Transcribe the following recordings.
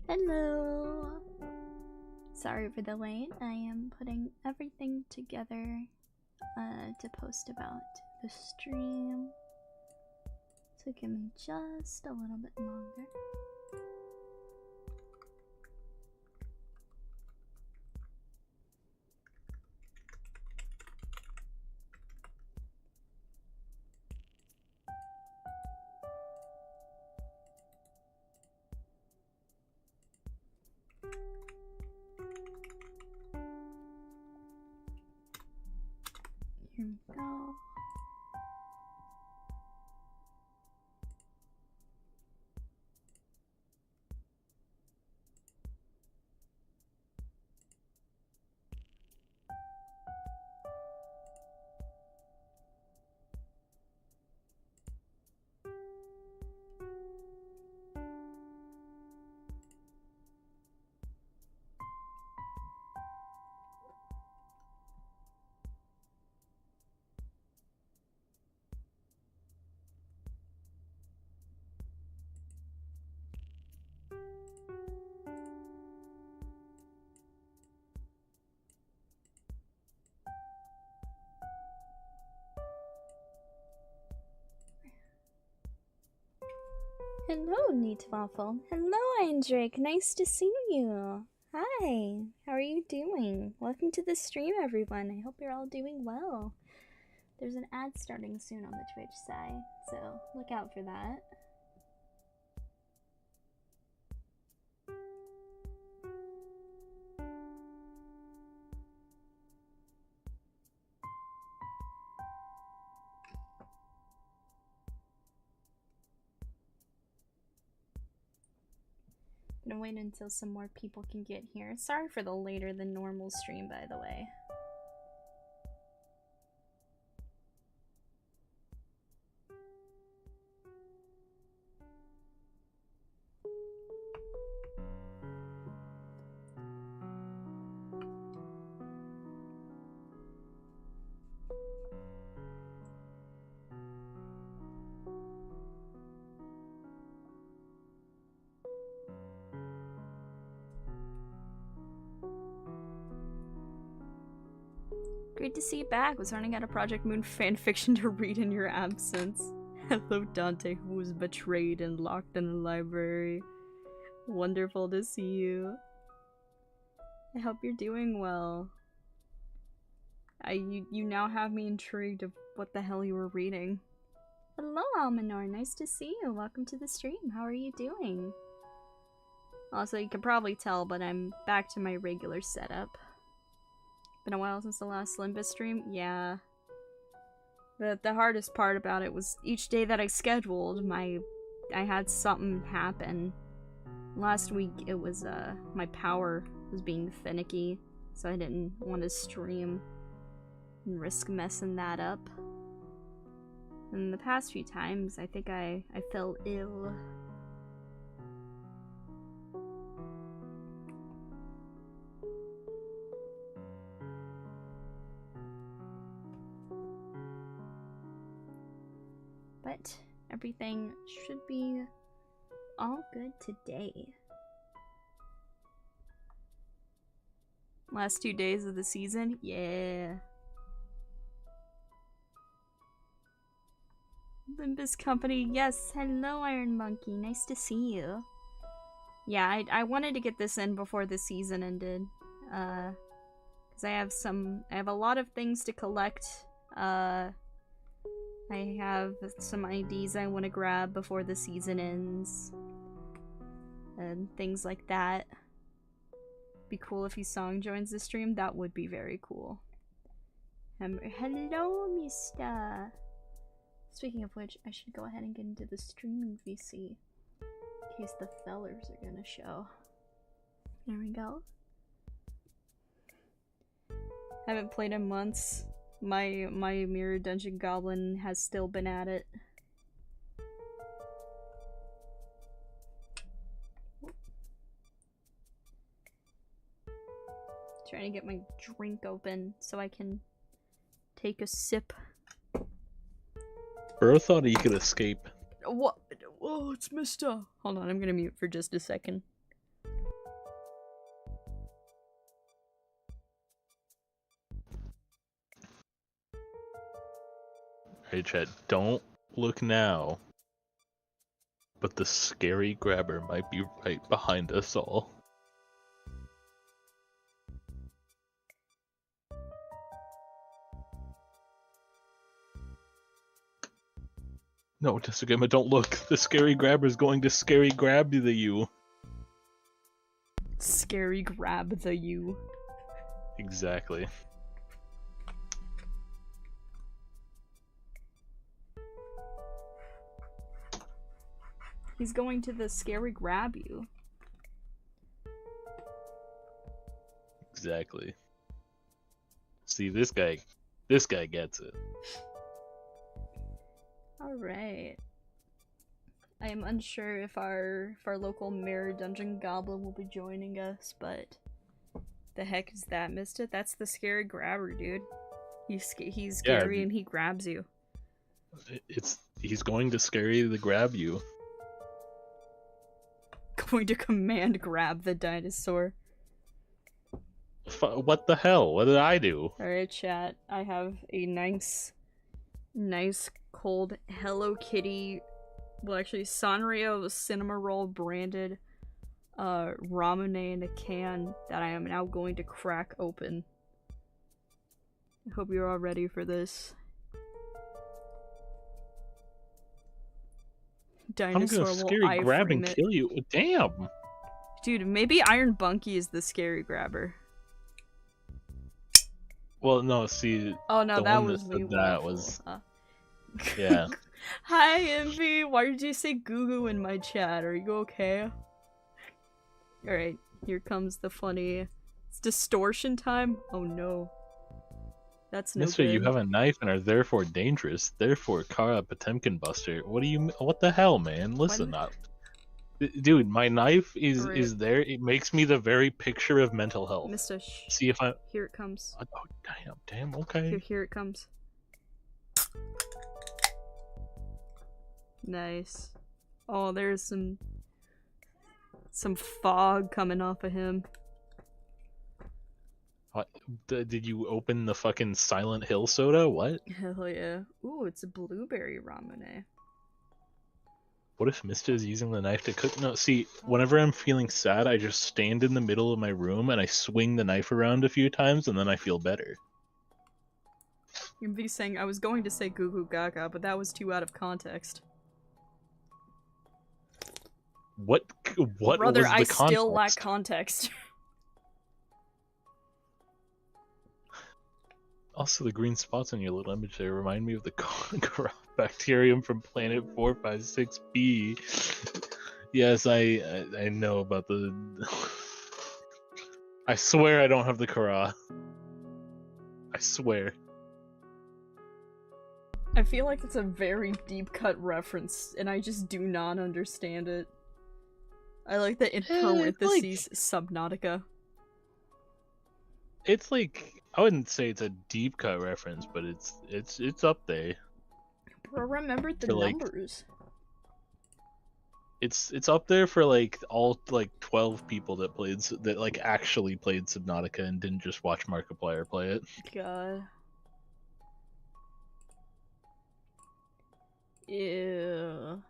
Hello! Sorry for the wait. I am putting everything together to post about the stream. So give me just a little bit longer. Here we go. Hello, Neat Waffle. Hello, Eindrake. Nice to see you. Hi. How are you doing? Welcome to the stream, everyone. I hope you're all doing well. There's an ad starting soon on the Twitch side, so look out for that. Gonna wait until some more people can get here. Sorry for the later than normal stream, by the way. Great to see you back. Was running out of Project Moon fanfiction to read in your absence. Hello, Dante, who was betrayed and locked in the library. Wonderful to see you. I hope you're doing well. You now have me intrigued of what the hell you were reading. Hello, Almanor. Nice to see you. Welcome to the stream. How are you doing? Also, you can probably tell, but I'm back to my regular setup. Been a while since the last Limbus stream? Yeah. The hardest part about it was each day that I scheduled, I had something happen. Last week it was, my power was being finicky, so I didn't want to stream and risk messing that up. And the past few times, I think I fell ill. But everything should be all good today. Last 2 days of the season? Yeah. Limbus Company, yes. Hello, Iron Monkey. Nice to see you. Yeah, I wanted to get this in before the season ended. Because I have a lot of things to collect. I have some IDs I want to grab before the season ends. And things like that. Be cool if Song joins the stream. That would be very cool. Hello, mister. Speaking of which, I should go ahead and get into the streaming VC. In case the fellers are gonna show. There we go. Haven't played in months. My Mirror Dungeon Goblin has still been at it. Trying to get my drink open so I can take a sip. Bro thought he could escape. What? Oh, it's Mr. Hold on, I'm gonna mute for just a second. Hey chat, don't look now. But the scary grabber might be right behind us all. No, Tessugama, don't look. The scary grabber is going to scary grab you. Scary grab the you. Exactly. He's going to the scary grab you. Exactly. See, this guy gets it. Alright. I am unsure if our local Mirror Dungeon Goblin will be joining us, but the heck is that, Mista? That's the scary grabber, dude. He's scary and he grabs you. He's going to scary the grab you. Going to command grab the dinosaur. What the hell? What did I do? Alright, chat. I have a nice cold Hello Kitty, well actually Sanrio Cinema Roll branded ramune in a can that I am now going to crack open. I hope you're all ready for this. Dinosaur I'm gonna will scary grab and it. kill you. Damn! Dude, maybe Iron Bunky is the scary grabber. Well, no, see. Oh no, the that one was me. That was. Yeah. Hi, Envy! Why did you say goo goo in my chat? Are you okay? Alright, here comes the funny... It's distortion time? Oh no. That's no Mister, good. you have a knife and are therefore dangerous. Therefore, Kara Potemkin Buster. What the hell, man? Listen up. Dude, my knife is there. It makes me the very picture of mental health. Mister, see if I... Here it comes. Oh, damn, okay. Here it comes. Nice. Oh, there's some fog coming off of him. What? Did you open the fucking Silent Hill soda? What? Hell yeah. Ooh, it's a blueberry ramune. What if Mista is using the knife to cook? No, see, whenever I'm feeling sad, I just stand in the middle of my room and I swing the knife around a few times and then I feel better. You'd be saying, I was going to say goo goo gaga, but that was too out of context. What Brother, was the I context? still lack context. Also, the green spots on your little image there remind me of the bacterium from planet 456b. Yes, I know about the... I swear I don't have the Kara. I swear. I feel like it's a very deep-cut reference, and I just do not understand it. I like the in parentheses Subnautica. It's like, I wouldn't say it's a deep cut reference, but it's up there. Bro, remember the For, numbers. It's up there for like all like 12 people that actually played Subnautica and didn't just watch Markiplier play it. God. Ew.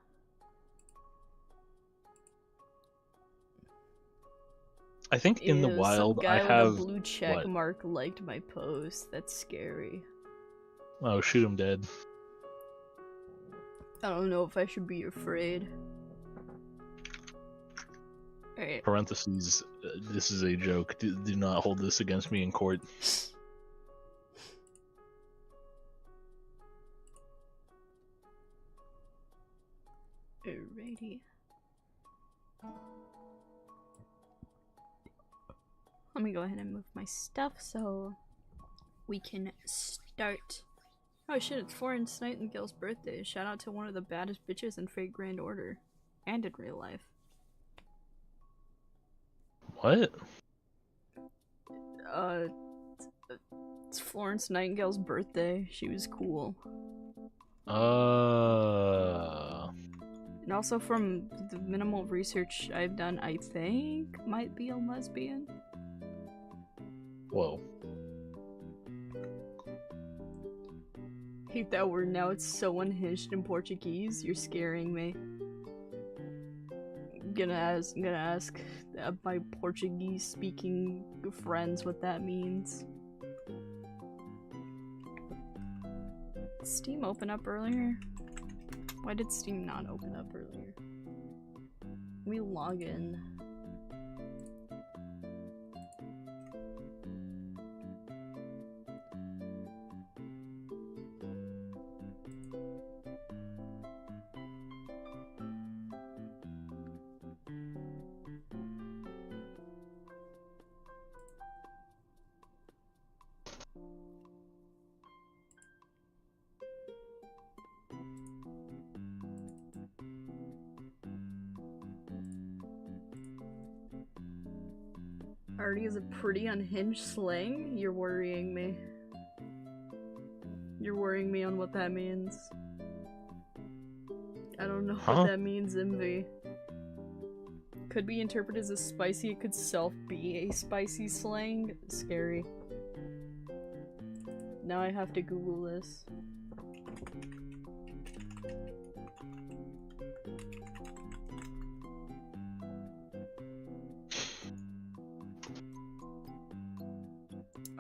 I think in the wild some guy I have with a blue check mark liked my post. That's scary. Oh, shoot him dead. I don't know if I should be afraid. Alright. Parentheses, this is a joke. Do not hold this against me in court. Alrighty. Let me go ahead and move my stuff so we can start. Oh shit, it's Florence Nightingale's birthday. Shout out to one of the baddest bitches in Fate Grand Order. And in real life. What? It's Florence Nightingale's birthday. She was cool. And also from the minimal research I've done, I think might be a lesbian. Whoa. Hate that word now, it's so unhinged in Portuguese. You're scaring me. I'm gonna ask my Portuguese speaking friends what that means. Did Steam open up earlier? Why did Steam not open up earlier? Let me log in. Already is a pretty unhinged slang? You're worrying me. You're worrying me on what that means. I don't know what that means, MV. Could be interpreted as a spicy, it could self be a spicy slang. Scary. Now I have to Google this.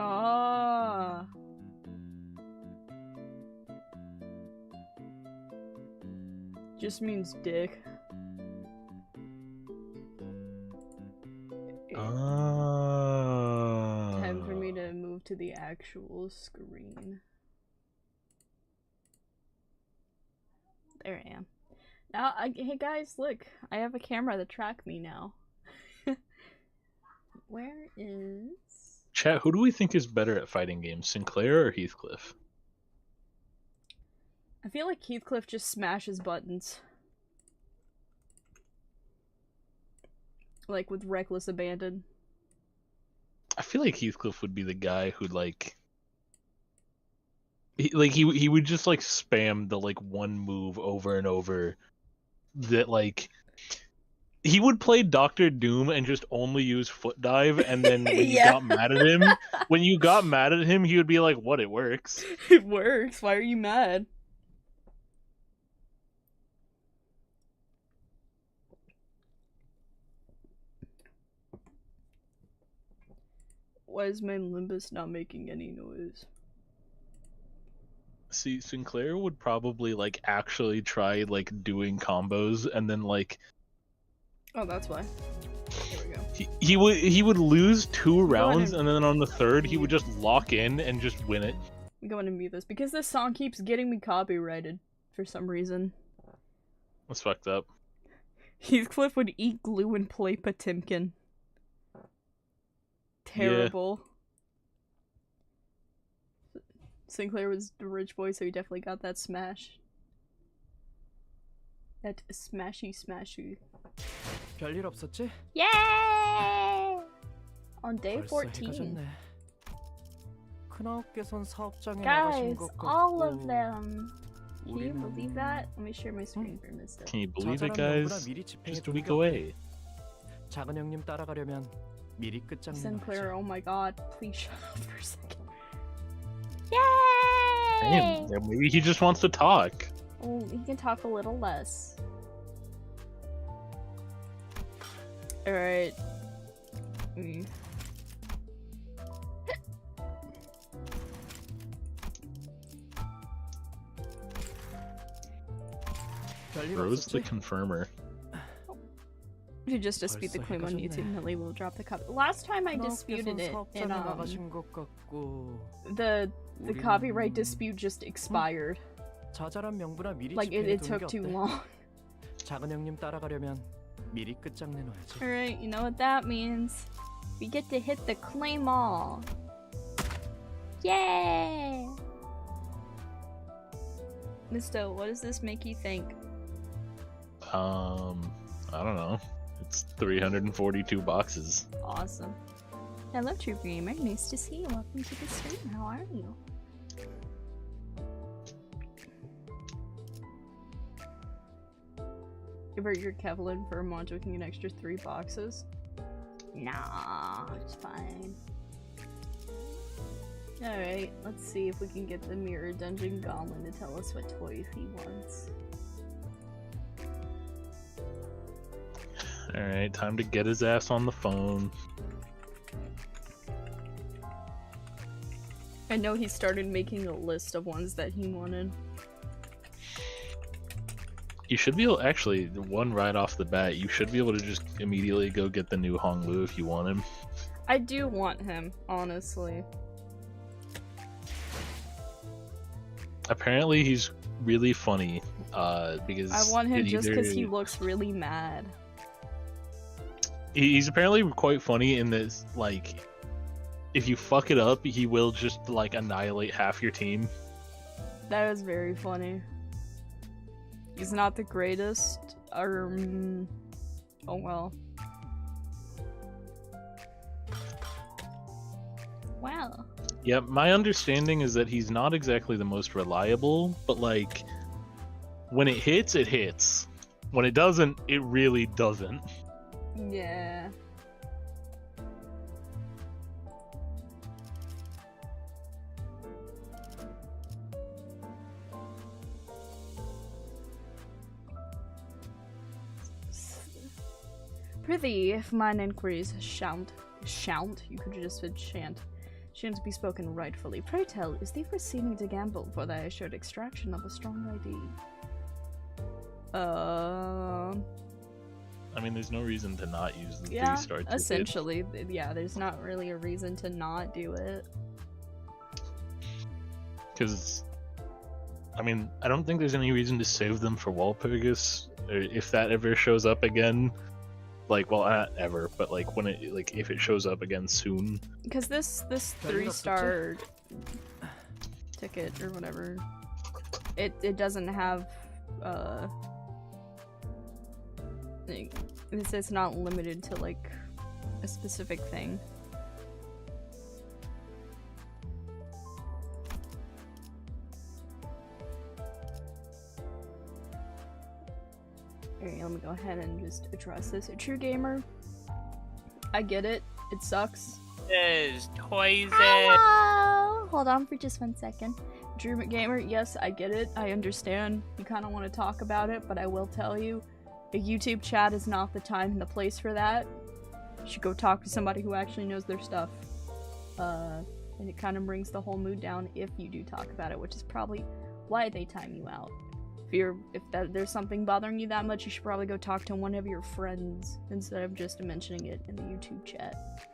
Ah. Just means dick. Time for me to move to the actual screen. There I am. Now, hey guys, look. I have a camera to track me now. Where is... Chat, who do we think is better at fighting games, Sinclair or Heathcliff? I feel like Heathcliff just smashes buttons. Like with reckless abandon. I feel like Heathcliff would be the guy who'd he would just like spam the like one move over and over that like he would play Doctor Doom and just only use foot dive, and then when you got mad at him, he would be like, "What? It works." It works. Why are you mad? Why is my Limbus not making any noise? See, Sinclair would probably like actually try like doing combos and then like. Oh, that's why. There we go. He would lose 2 rounds, and then on the 3rd he would just lock in and just win it. I'm going to mute this because this song keeps getting me copyrighted for some reason. That's fucked up. Heathcliff would eat glue and play Potemkin. Terrible. Yeah. Sinclair was the rich boy, so he definitely got that smash. That smashy. 별일 없었지? Yay! On day 벌써 해가 14. 졌네. 큰아웃께선 사업장에 Guys, 나가신 것 같고. all of them. Can you 우리는 believe that? Let me share my screen for a minute. Can you believe it, 자잘한 guys? 명분아 미리 집행해 Just a 두는 week 게 away. 작은 형님 따라가려면 미리 끝장내놔야지. Sinclair, oh my god, please shut up for a second. Damn, Yay! maybe he just wants to talk. Oh, he can talk a little less. Alright. 별일 Rose the 없었지? confirmer. If you just dispute the claim on YouTube, Millie will drop the copy. Last time I disputed it, 사업장에 and 나가신 것 같고. the copyright dispute just expired. 자잘한 명분아 미리 Like 집행해 it 두는 게 took too 어때? long. 작은 형님 따라가려면 미리 끝장내놔야지. Alright, you know what that means. We get to hit the claim all. Yay! Misto, what does this make you think? I don't know. It's 342 boxes. Awesome. Hello, True Gamer. Nice to see you. Welcome to the stream. How are you? Give your Kevlin for Monjoking an extra 3 boxes? Nah, it's fine. Alright, let's see if we can get the Mirror Dungeon Goblin to tell us what toys he wants. Alright, time to get his ass on the phone. I know he started making a list of ones that he wanted. You should be able, actually, one right off the bat, you should be able to just immediately go get the new Honglu if you want him. I do want him, honestly. Apparently he's really funny, because I want him just because he either- looks really mad. He's apparently quite funny in this, like, if you fuck it up, he will just, like, annihilate half your team. That is very funny. He's not the greatest, or oh well. Well. Yeah, my understanding is that he's not exactly the most reliable, but, like, when it hits, it hits. When it doesn't, it really doesn't. Yeah. Prithee, if mine inquiries shan't, you could have just said shan't be spoken rightfully. Pray tell, is thee proceeding to gamble for thy assured extraction of a strong ID? I mean, there's no reason to not use the Yeah, 3-star ticket. essentially, yeah, there's not really a reason to not do it. Because, I mean, I don't think there's any reason to save them for Walpurgis, or if that ever shows up again. Like, well, not ever, but like when it, like, if it shows up again soon. Because this 3-star ticket or whatever, it doesn't have it's not limited to like a specific thing. Alright, let me go ahead and just address this. A true gamer, I get it. It sucks. There's toys. Hello! Hold on for just 1 second. Drew Gamer, yes, I get it. I understand. You kind of want to talk about it, but I will tell you, a YouTube chat is not the time and the place for that. You should go talk to somebody who actually knows their stuff. And it kind of brings the whole mood down if you do talk about it, which is probably why they time you out. If there's something bothering you that much, you should probably go talk to one of your friends instead of just mentioning it in the YouTube chat.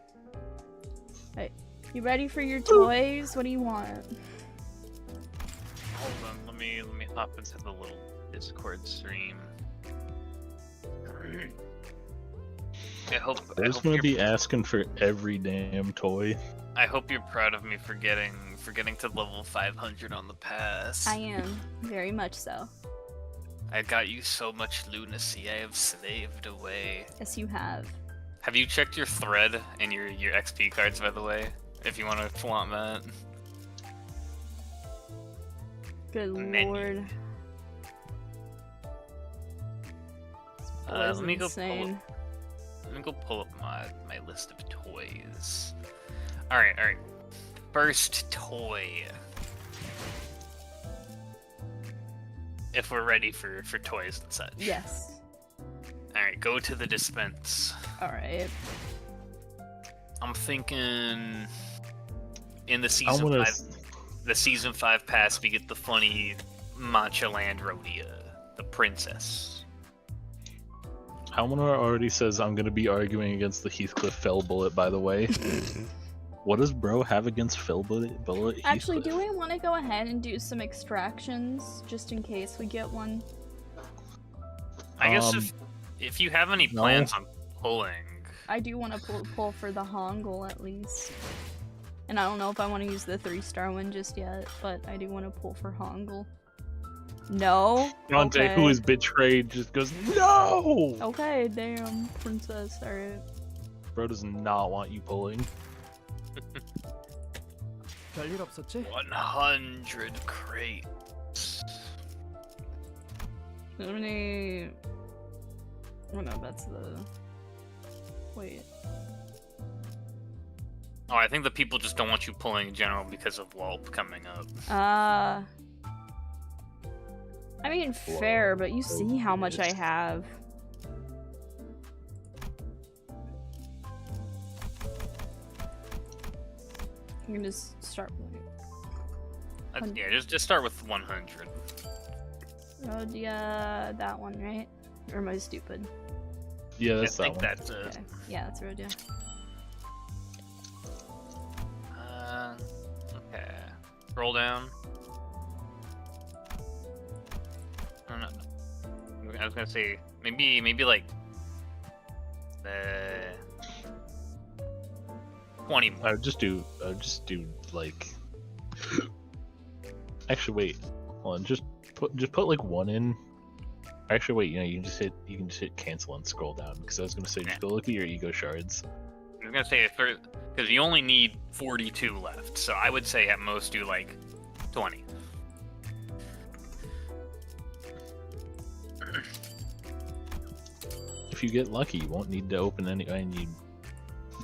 Hey, you ready for your toys? What do you want? Hold on, let me hop into the little Discord stream. I hope There's gonna be asking for every damn toy. I hope you're proud of me for getting to level 500 on the pass. I am, very much so. I got you so much lunacy. I have slaved away. Yes, you have. Have you checked your thread and your XP cards, by the way? If you want to flaunt that. Good Menu. lord. Let me go insane. pull up my list of toys. All right. First toy. If we're ready for toys and such. Yes. All right, go to the dispense. Alright. I'm thinking in the season 5 pass we get the funny Matcha Land Rhodia, the princess. Halminor already says I'm gonna be arguing against the Heathcliff Fell Bullet, by the way. What does bro have against Fell Bullet? Actually, Heathcliff? do we want to go ahead and do some extractions, just in case we get one? I guess if you have any plans on pulling. I do want to pull for the Hongul at least. And I don't know if I want to use the 3-star one just yet, but I do want to pull for Hongul. No? Dante, Okay. who is betrayed, just goes, no! Okay, damn, princess, alright. Bro does not want you pulling. 별일 없었지? 100 crates. How many... Oh no, that's the... Wait. Oh, I think the people just don't want you pulling in general because of Wulp coming up. I mean, fair, but you see how much I have. I'm gonna just start with... Yeah, just start with 100. Oh, yeah, that one, right? Or am I stupid? Yeah, that's I that think one. that's it. Okay. Yeah, that's what I do. Okay. Scroll down. I don't know. I was gonna say maybe like 20 more. I would just do like. Actually, wait. Hold on. Just put like one in. Actually, wait. You can just hit cancel and scroll down because I was gonna say just go look at your ego shards. I was gonna say because you only need 42 left, so I would say at most do like 20. If you get lucky, you won't need to open any. I need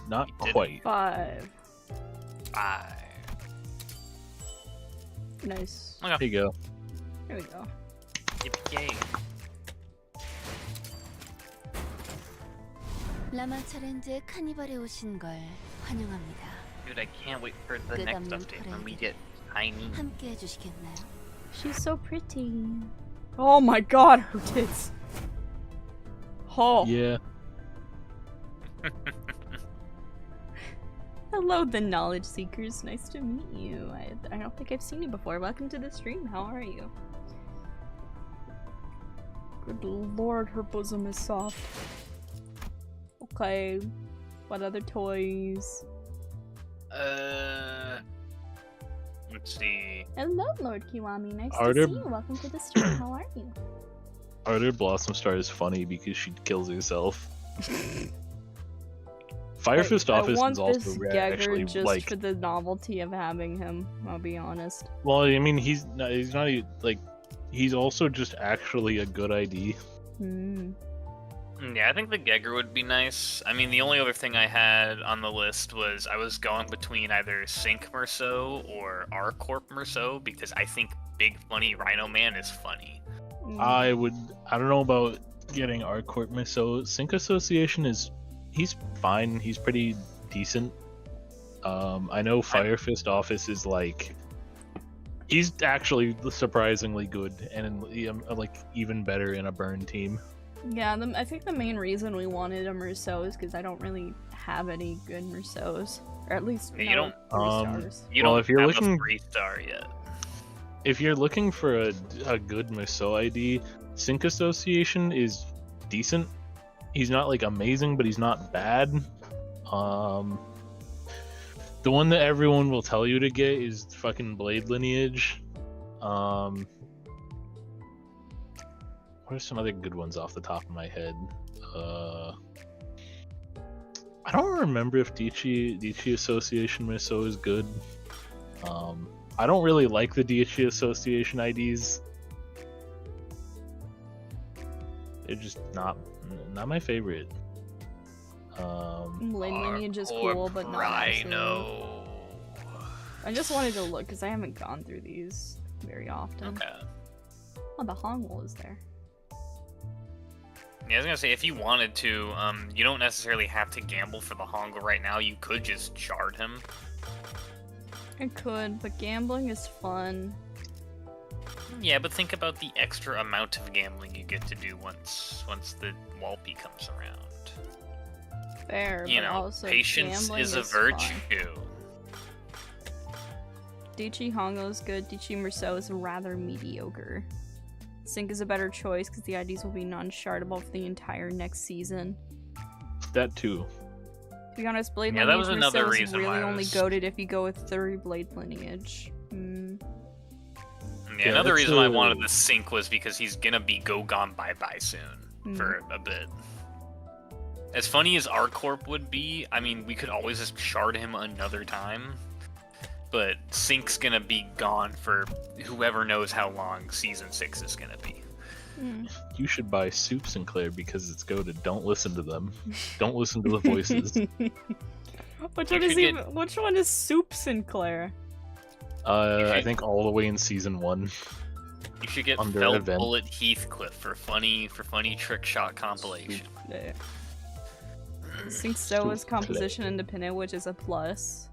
not quite. 5. 5. Nice. There you go. There we go. Yay. 라마 챌린지 카니발에 오신 걸 환영합니다. Dude, I can't wait for the next update when we get tiny. 함께 해주시겠나요? She's so pretty. Oh my god, her tits. Oh. Yeah. Hello, the knowledge seekers. Nice to meet you. I don't think I've seen you before. Welcome to the stream. How are you? Good lord, her bosom is soft. Okay. What other toys? Let's see. Hello, Lord Kiwami. Nice Are to there- see you. Welcome to the stream. How are you? Arthur Blossom Star is funny because she kills herself. Firefist I Office want is also this rare, Gegger actually just like. for the novelty of having him. I'll be honest. Well, I mean, he's not like. He's also just actually a good ID. Hmm. Yeah, I think the Gegger would be nice. I mean, the only other thing I had on the list was I was going between either Sync Merceau or R-Corp Merceau because I think Big Funny Rhino Man is funny. I don't know about getting our court so Sync Association he's fine, he's pretty decent. I know Firefist Office is like he's actually surprisingly good and like even better in a burn team. Yeah, I think the main reason we wanted a Merceau is because I don't really have any good Merceaus. Or at least Yeah, you don't- 3 stars. You Well, don't if you're have looking- a 3-star yet. If you're looking for a good Merceau ID, Sync Association is decent. He's not like amazing, but he's not bad. The one that everyone will tell you to get is fucking Blade Lineage. What are some other good ones off the top of my head? I don't remember if Dichi Association Miso is good. I don't really like the Dichi Association IDs. They're just not my favorite. Blade Lineage is cool, but not Rhino. I just wanted to look because I haven't gone through these very often. Okay. Oh, the Hongul is there. Yeah, I was gonna say, if you wanted to, you don't necessarily have to gamble for the Hongul right now. You could just shard him. I could, but gambling is fun. Yeah, but think about the extra amount of gambling you get to do once the Walpy comes around. Fair, You but know, also patience gambling is a fun. virtue. Dichi Hongo is good. Dichi Merceau is rather mediocre. Sync is a better choice because the IDs will be non-shardable for the entire next season. That too. To be honest, Blade Yeah, that Lineage was another Merceau is reason really why I only was- goated if you go with 3 Blade Lineage. Yeah, another that's reason I wanted the sync was because he's gonna be gone bye-bye soon for a bit. As funny as our corp would be, I mean, we could always just shard him another time. But Sync's gonna be gone for whoever knows how long Season 6 is gonna be. You should buy Soup Sinclair because it's goated. Don't listen to them. Don't listen to the voices. Which one is Soup Sinclair? I think all the way in Season 1. You should get Under Felt event. Bullet Heathcliff for funny trick shot compilation. There. Sync So is composition independent, which is a plus.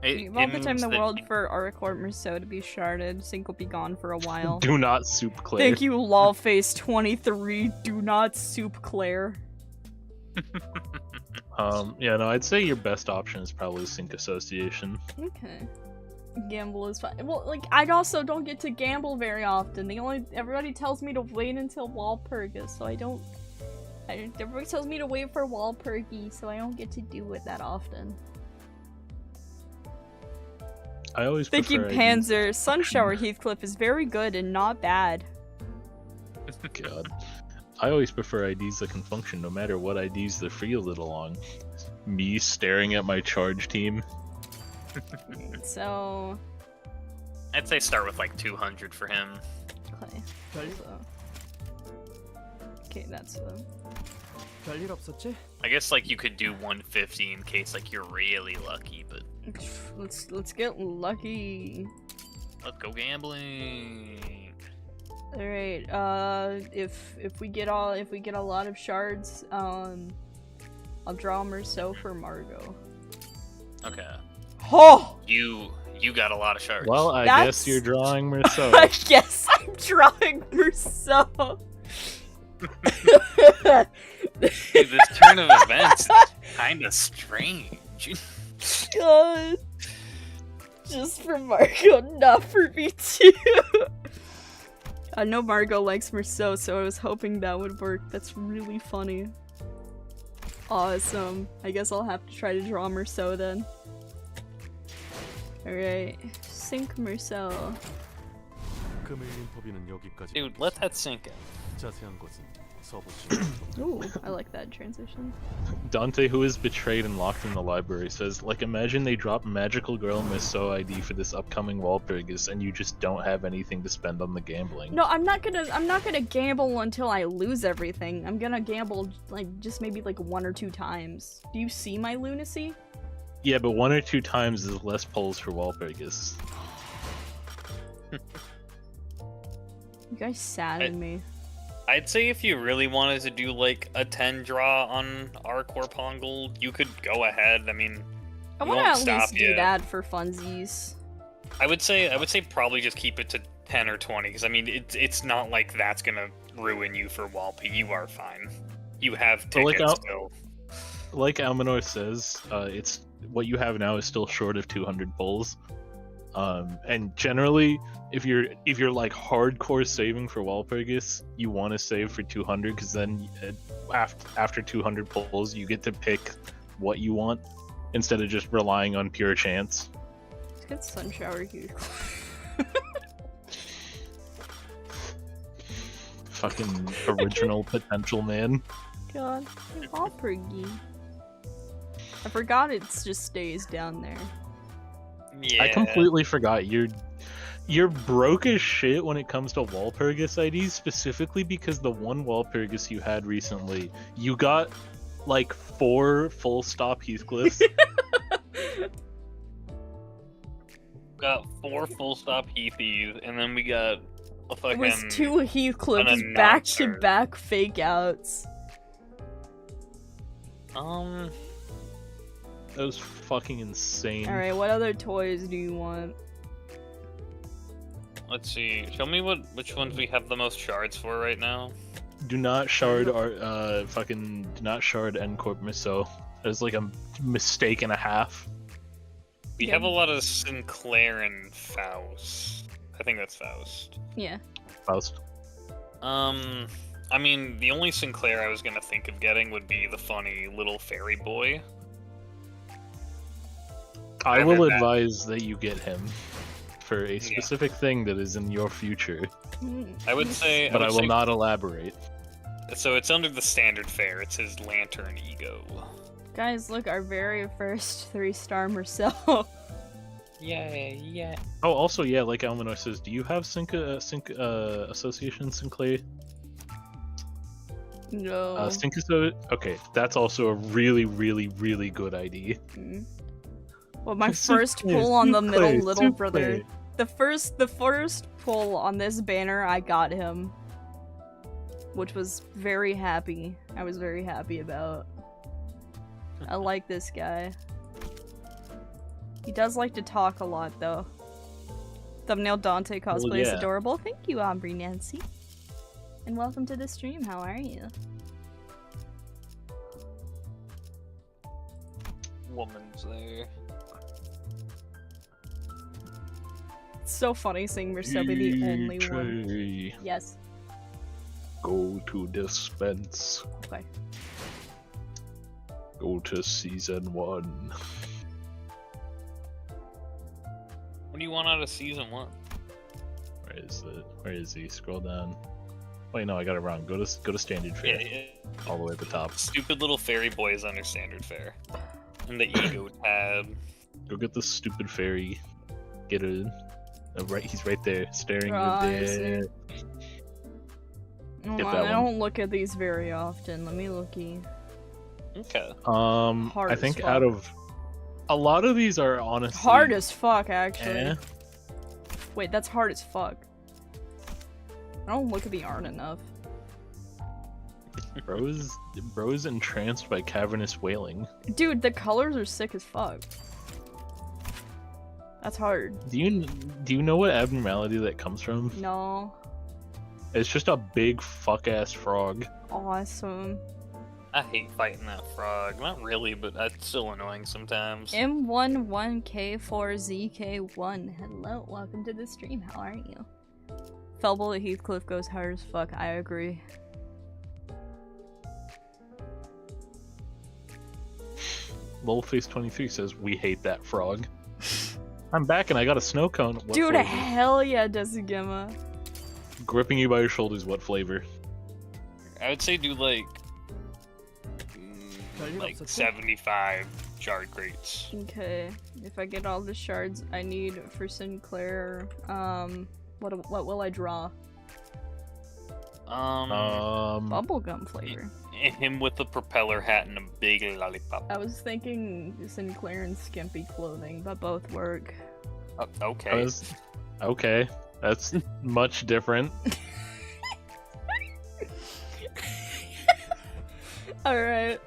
You've all the time in the world for Auracorp Merceau to be sharded. Sync will be gone for a while. Do not Soup Claire. Thank you, LawFace23. Do not Soup Claire. Yeah, no, I'd say your best option is probably Sync Association. Okay. Gamble is fine. Well, like, I also don't get to gamble very often. Everybody tells me to wait until Walpurgis, so everybody tells me to wait for Walpurgi, so I don't get to do it that often. I always Thank you, prefer Panzer. Sunshower Heathcliff is very good and not bad. God. I always prefer IDs that can function no matter what IDs they're fielded along. Me staring at my charge team. So... I'd say start with like 200 for him. Okay. Okay, that's 별일 없었지? I guess like you could do 150 in case like you're really lucky, but let's get lucky. let's go gambling. All right. If we get a lot of shards, I'll draw Merceau for Margot. Okay. Oh! You got a lot of shards. Well, I That's- guess you're drawing Merceau. I guess I'm drawing Merceau. Dude, this turn of events is kinda strange. God. Just for Margot, not for me too. I know Margot likes Merceau, so I was hoping that would work. That's really funny. Awesome. I guess I'll have to try to draw Merceau then. Alright. Sync Merceau. 금일 인터뷰는 여기까지. Dude, let that sink in. 자세한 것은 서보시면. Ooh, I like that transition. Dante, who is betrayed and locked in the library, says, like, imagine they drop Magical Girl Merceau ID for this upcoming Walpurgis, and you just don't have anything to spend on the gambling. No, I'm not gonna gamble until I lose everything. I'm gonna gamble like just maybe like 1 or 2 times. Do you see my lunacy? Yeah, but 1 or 2 times is less pulls for Walpurgis. You guys sadden me. I'd say if you really wanted to do like a 10 draw on our Corpongle, you could go ahead. I mean, I we want to won't at stop least do you. that for funsies. I would say probably just keep it to 10 or 20 because I mean it's not like that's gonna ruin you for Walpy. You are fine. You have But like tickets still. Like Almanor says, it's what you have now is still short of 200 pulls. And generally, if you're like hardcore saving for Walpurgis, you want to save for 200 because then after 200 pulls, you get to pick what you want instead of just relying on pure chance. Let's get Sunshower here. Fucking original potential, man. God, Walpurgi. I forgot it just stays down there. Yeah. I completely forgot you're broke as shit when it comes to Walpurgis IDs, specifically because the one Walpurgis you had recently, you got like 4 full stop Heathcliffs. Got 4 full stop Heathies, and then we got a fucking. It was 2 Heathcliffs an back to announcer. back fake outs. That was fucking insane. Alright, what other toys do you want? Let's see. Show me which ones we have the most shards for right now. Do not shard our do not shard Ncorp Miso. There's like a mistake and a half. We Yeah. have a lot of Sinclair and Faust. I think that's Faust. Yeah. Faust. I mean, the only Sinclair I was gonna think of getting would be the funny little fairy boy. I Whatever will that- advise that you get him for a specific thing that is in your future, I would say, but I will not elaborate. So it's under the standard fare. It's his lantern ego. Guys, look, our very first 3-star Marcel. Yeah. Oh, also, yeah, like Almanor says, do you have Sync Association Sinclair? No. Okay, that's also a really, really, really good ID. Well, my Sinclair, first pull on the middle Sinclair, little brother. The first pull on this banner, I got him. Which was very happy. I was very happy about. I like this guy. He does like to talk a lot, though. Thumbnail Dante cosplay is yeah. adorable. Thank you, Aubrey Nancy. And welcome to the stream. How are you? Woman's there. It's so funny seeing Marcel be the only one. DJ, Yes. go to dispense. Okay. Go to season 1. What do you want out of season 1? Where is it? Where is he? Scroll down. Wait, no, I got it wrong. Go to standard fare. Yeah. All the way at the top. Stupid little fairy boy is under standard fare. And the ego tab. Go get the stupid fairy. Get it. Right, he's right there, staring Oh, you I see. there. Oh, Get I that one. don't look at these very often. Let me looky. Okay. Hard I as think fuck. out of a lot of these are honestly Hard as fuck, actually. eh. Wait, that's hard as fuck. I don't look at the art enough. Bro's entranced by cavernous wailing. Dude, the colors are sick as fuck. That's hard. Do you know what abnormality that comes from? No. It's just a big fuck ass frog. Awesome. I hate fighting that frog. Not really, but that's still annoying sometimes. M11K4ZK1. Hello, welcome to the stream. How are you? Felble at Heathcliff goes hard as fuck. I agree. Lolface23 says we hate that frog. I'm back and I got a snow cone. What Dude, flavor? hell yeah, Desugema. Gripping you by your shoulders. What flavor? I would say do like 75 shard crates. Okay, if I get all the shards I need for Sinclair, what will I draw? Bubblegum flavor. Him with the propeller hat and a big lollipop. I was thinking Sinclair and skimpy clothing, but both work. Okay. Okay, that's much different. Alright.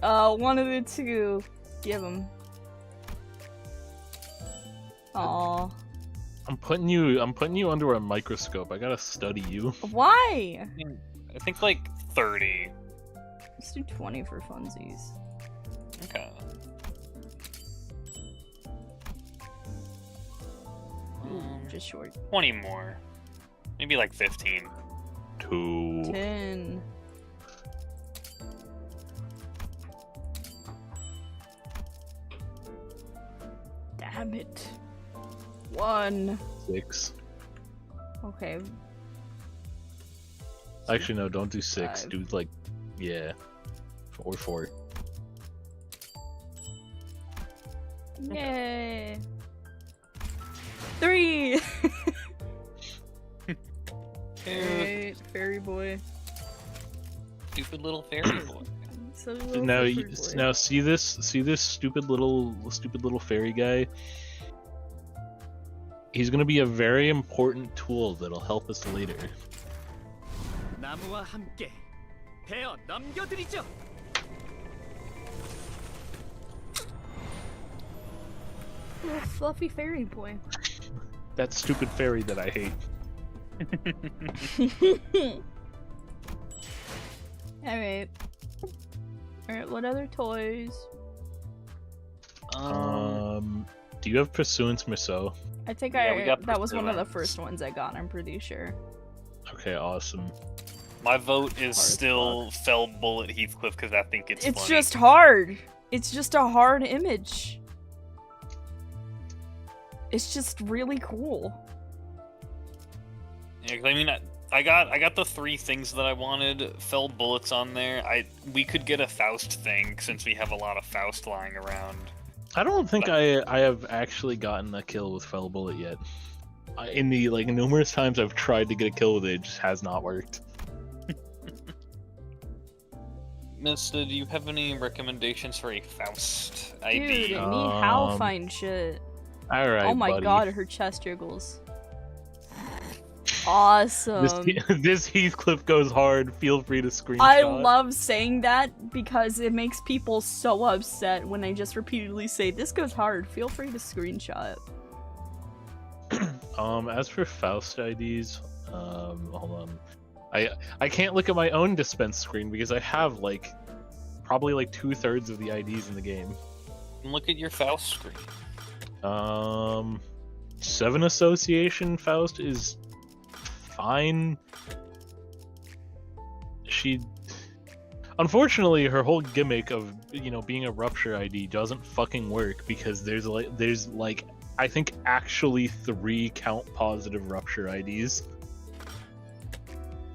One of the two. Give him. Aww. I'm putting you under a microscope. I gotta study you. Why? I think like 30. Let's do 20 for funsies. Okay. is short. 20 more. Maybe like 15. 2. 10. Damn it. 1. 6. Okay. Actually, no, don't do 6. 5. Do like, yeah, 4. Yay. 3. Alright, fairy boy. Stupid little fairy boy. So little Now, fairy you, boy. now see this stupid little fairy guy. He's gonna be a very important tool that'll help us later. 나무와 함께 베어 넘겨드리죠. Little fluffy fairy boy. That stupid fairy that I hate. Alright. Alright, what other toys? Do you have Pursuance Merceau? I think Yeah, we got that was one of the Pursuance. first ones I got, I'm pretty sure. Okay, awesome. My vote is Hard as still Fell Bullet Heathcliff because I think it's It's funny. just hard. It's just a hard image. It's just really cool. Yeah, 'cause I mean, I got the 3 things that I wanted. Fell Bullets on there. We could get a Faust thing since we have a lot of Faust lying around. I don't think I have actually gotten a kill with Fell Bullet yet. In the like numerous times I've tried to get a kill with it, it just has not worked. Mister, do you have any recommendations for a Faust ID? Dude, me how fine shit. All right, Oh my buddy. god, her chest jiggles. Awesome. This Heathcliff goes hard. Feel free to screenshot. I love saying that because it makes people so upset when I just repeatedly say, this goes hard, feel free to screenshot. As for Faust IDs, hold on. I can't look at my own dispense screen because I have like probably like 2/3 of the IDs in the game. Look at your Faust screen. 7 Association Faust is fine. Unfortunately, her whole gimmick of being a rupture ID doesn't fucking work because there's like I think actually 3 count positive rupture IDs.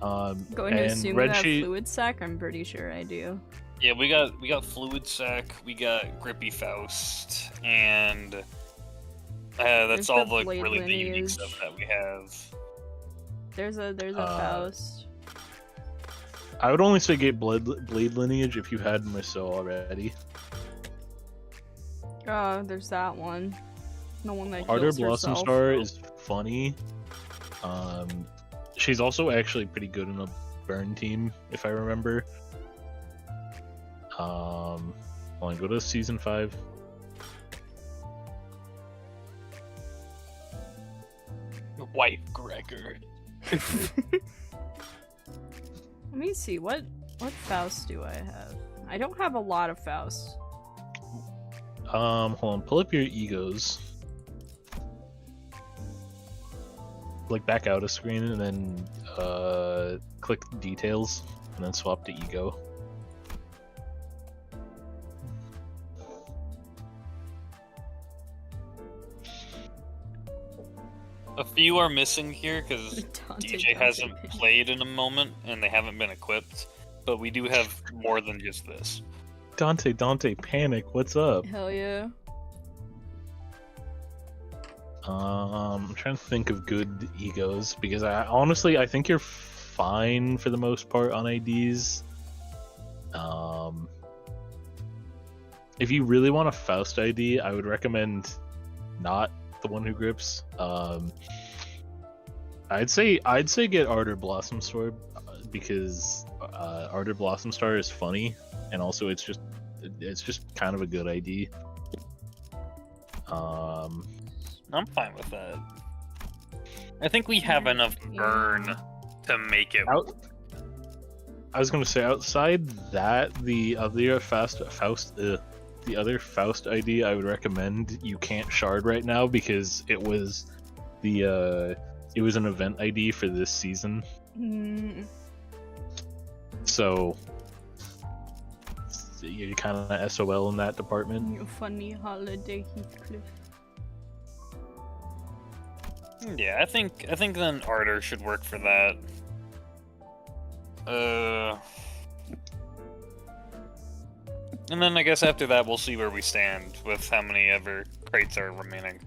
Going to assume that fluid sac? I'm pretty sure I do. Yeah, we got Fluid Sac, we got Grippy Faust, and that's There's all the the Blade really the unique Lineage. stuff that we have. There's a Faust. I would only say get Blade Lineage if you had Merceau already. Oh, there's that one. The one that Ardor heals Blossom herself. Star is funny. She's also actually pretty good in a burn team, if I remember. Hold on, go to season 5. Wife Gregor. Let me see, what Faust do I have? I don't have a lot of Faust. Hold on, pull up your egos. Like back out of screen and then click details and then swap to ego. A few are missing here because DJ hasn't played in a moment and they haven't been equipped, but we do have more than just this. Dante, panic, what's up? Hell yeah. I'm trying to think of good egos because I think you're fine for the most part on IDs. If you really want a Faust ID, I would recommend not the one who grips. I'd say get Ardor Blossom Star because Ardor Blossom Star is funny and also it's just kind of a good ID. I'm fine with that. I think we have enough burn to make it. I was gonna say outside that, the other Faust ID I would recommend you can't shard right now because it was it was an event ID for this season. So you're kind of SOL in that department. You funny holiday Heathcliff. Yeah, I think then Ardor should work for that. And then I guess after that we'll see where we stand with how many ever crates are remaining.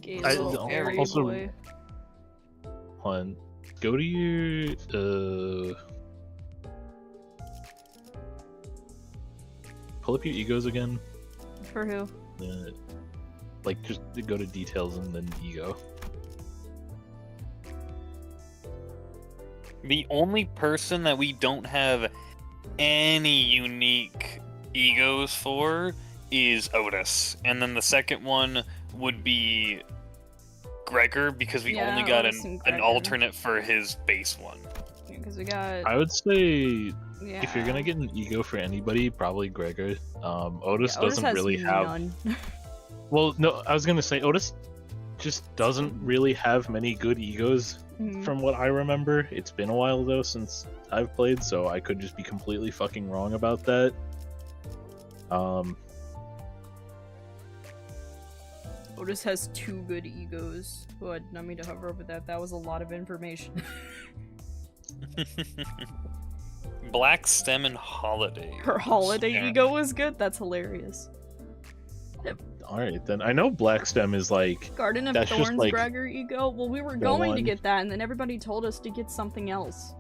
Gay I- little hairy also- boy. Hold on. Go to your pull up your egos again. For who? Like just go to details and then ego. The only person that we don't have any unique egos for is Otis, and then the second one would be Gregor, because we Yeah, only got Otis and an Gregor. alternate for his base one. Because we got. I would say Yeah. if you're gonna get an ego for anybody, probably Gregor. Otis Yeah, doesn't has really have. none. Well, no, I was gonna say Otis just doesn't really have many good egos Mhm. from what I remember. It's been a while though since I've played, so I could just be completely fucking wrong about that. Otis has 2 good egos. Oh, I did not mean to hover over that. That was a lot of information. Black Stem and Holiday. Her holiday Yeah. ego was good? That's hilarious. Alright, then I know Blackstem is like Garden of That's just Thorns like Gregor ego? Well, we were the going to one. get that, and then everybody told us to get something else.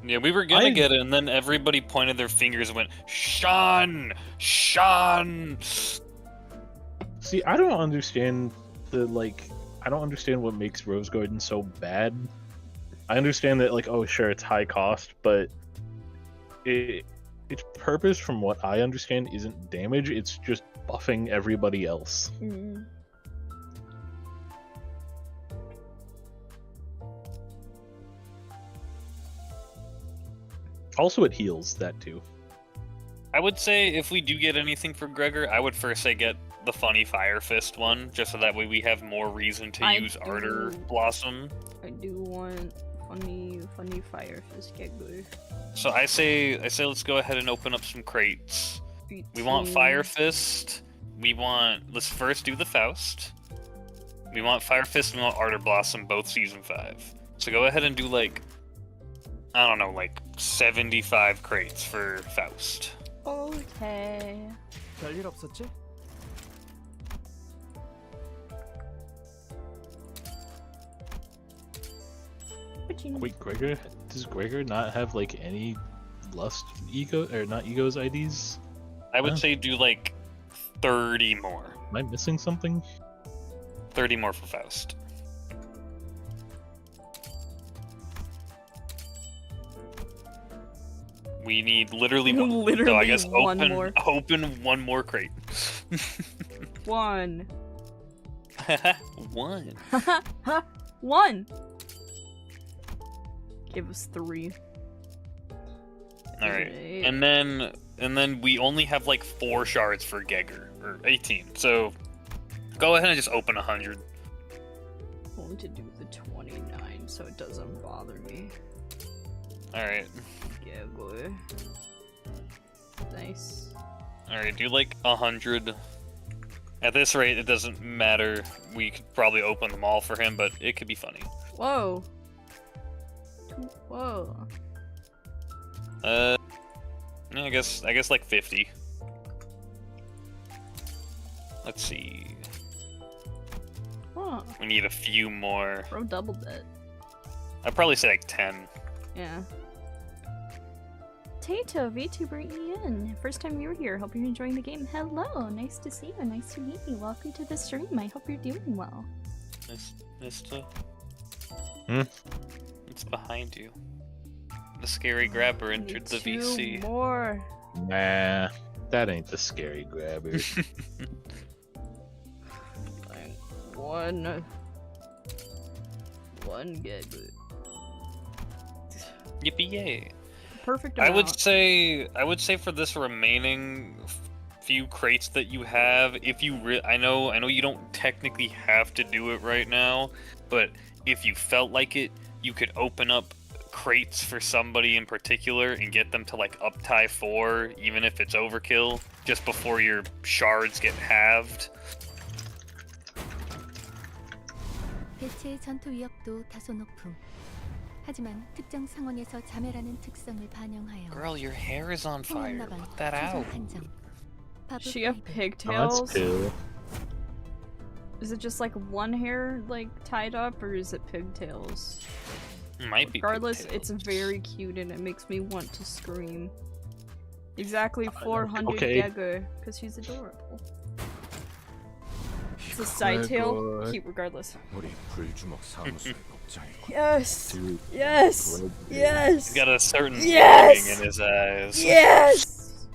Yeah, we were gonna I- get it, and then everybody pointed their fingers and went, Sean! Sean! See, I don't understand I don't understand what makes Rose Garden so bad. I understand that oh sure it's high cost, but its purpose from what I understand isn't damage, it's just buffing everybody else. Mm. Also it heals that too. I would say if we do get anything for Gregor, I would first say get the funny Fire Fist one, just so that way we have more reason to use Ardor Blossom. I do want funny fire fist Gregor. So I say let's go ahead and open up some crates. We want Fire Fist. Let's first do the Faust. We want Fire Fist and we want Ardor Blossom, both season 5. So go ahead and do I don't know, 75 crates for Faust. Okay. 별일 없었지? Wait, Gregor? Does Gregor not have any lust ego or not egos IDs? I would Huh. say do 30 more. Am I missing something? 30 more for Faust. We need literally one. So I Literally guess one open, more. open one more crate. One. One. One! Give us 3. Alright. And then we only have 4 shards for Geiger. Or 18. So go ahead and just open 100. Going to do the 29 so it doesn't bother me. Alright. Yeah, boy. Nice. Alright, do 100. At this rate, it doesn't matter. We could probably open them all for him, but it could be funny. Whoa. Whoa. Yeah, I guess 50. Let's see. Huh. We need a few more. Bro doubled that. I'd probably say 10. Yeah. Tato, VTuber Ian. First time you were here. Hope you're enjoying the game. Hello. Nice to see you. Nice to meet you. Welcome to the stream. I hope you're doing well. Nice to... Hmm? It's behind you. The scary grabber Need entered the 2 VC. more. Nah, that ain't the scary grabber. One get good. Yippee yay! Perfect I amount. would say for this remaining few crates that you have, if you I know you don't technically have to do it right now, but if you felt like it, you could open up crates for somebody in particular and get them to like up tie 4, even if it's overkill, just before your shards get halved. 개체의 전투 위협도 다소 높음. 하지만 특정 상황에서 자멸하는 특성을 반영하여 Girl, your hair is on fire. 후연마방 Put that 최종 out. 판정. She have Oh, that's pigtails? two. Is it just like one hair like tied up, or is it pigtails? Might be. Regardless, pigtails. it's very cute and it makes me want to scream. Exactly 400 okay. Gege, because she's adorable. It's a side tail, Gregor. cute regardless. 우리 불주먹 사무소의 복장이고. Yes! Dude. Yes! Gregor. Yes! He's got a certain Yes! longing in his eyes. Yes!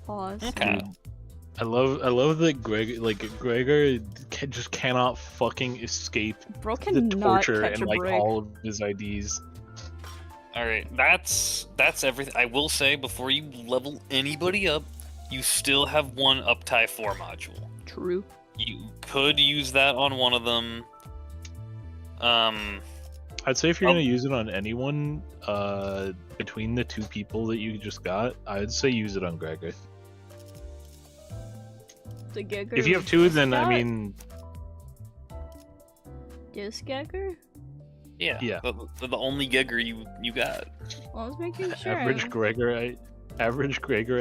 Pause. Okay. I love that Gregor just cannot fucking escape Bro the cannot torture catch and a like break. all of his IDs. Alright, that's everything. I will say, before you level anybody up, you still have one up tie 4 module. True. You could use that on one of them. I'd say if you're gonna use it on anyone, between the two people that you just got, I'd say use it on Gregor. The Gege If you have two, then I mean, This Gege? yeah. Yeah. The only Geiger you got. Well, I was making sure. average Gregor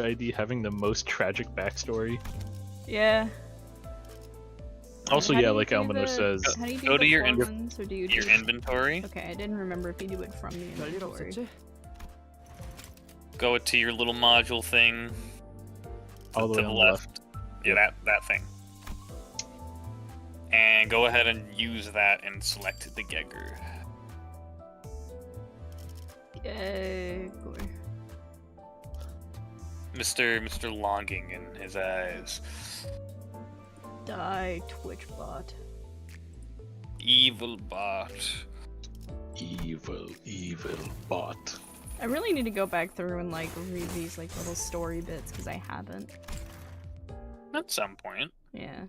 ID having the most tragic backstory. Yeah. Also, How do yeah, you like do Almanar the- says, How do you do Go the to your ones, or do you Your do... inventory. Okay, I didn't remember if you do it from the 별일 inventory. 없었지? Go to your little module thing. all the to way the on the left. Yeah, that thing. And go ahead and use that and select the Geiger. Gege. Mr. Longing in his eyes. Die, Twitch bot. Evil bot. evil bot. I really need to go back through and like read these like little story bits because I haven't. At some point. Yeah.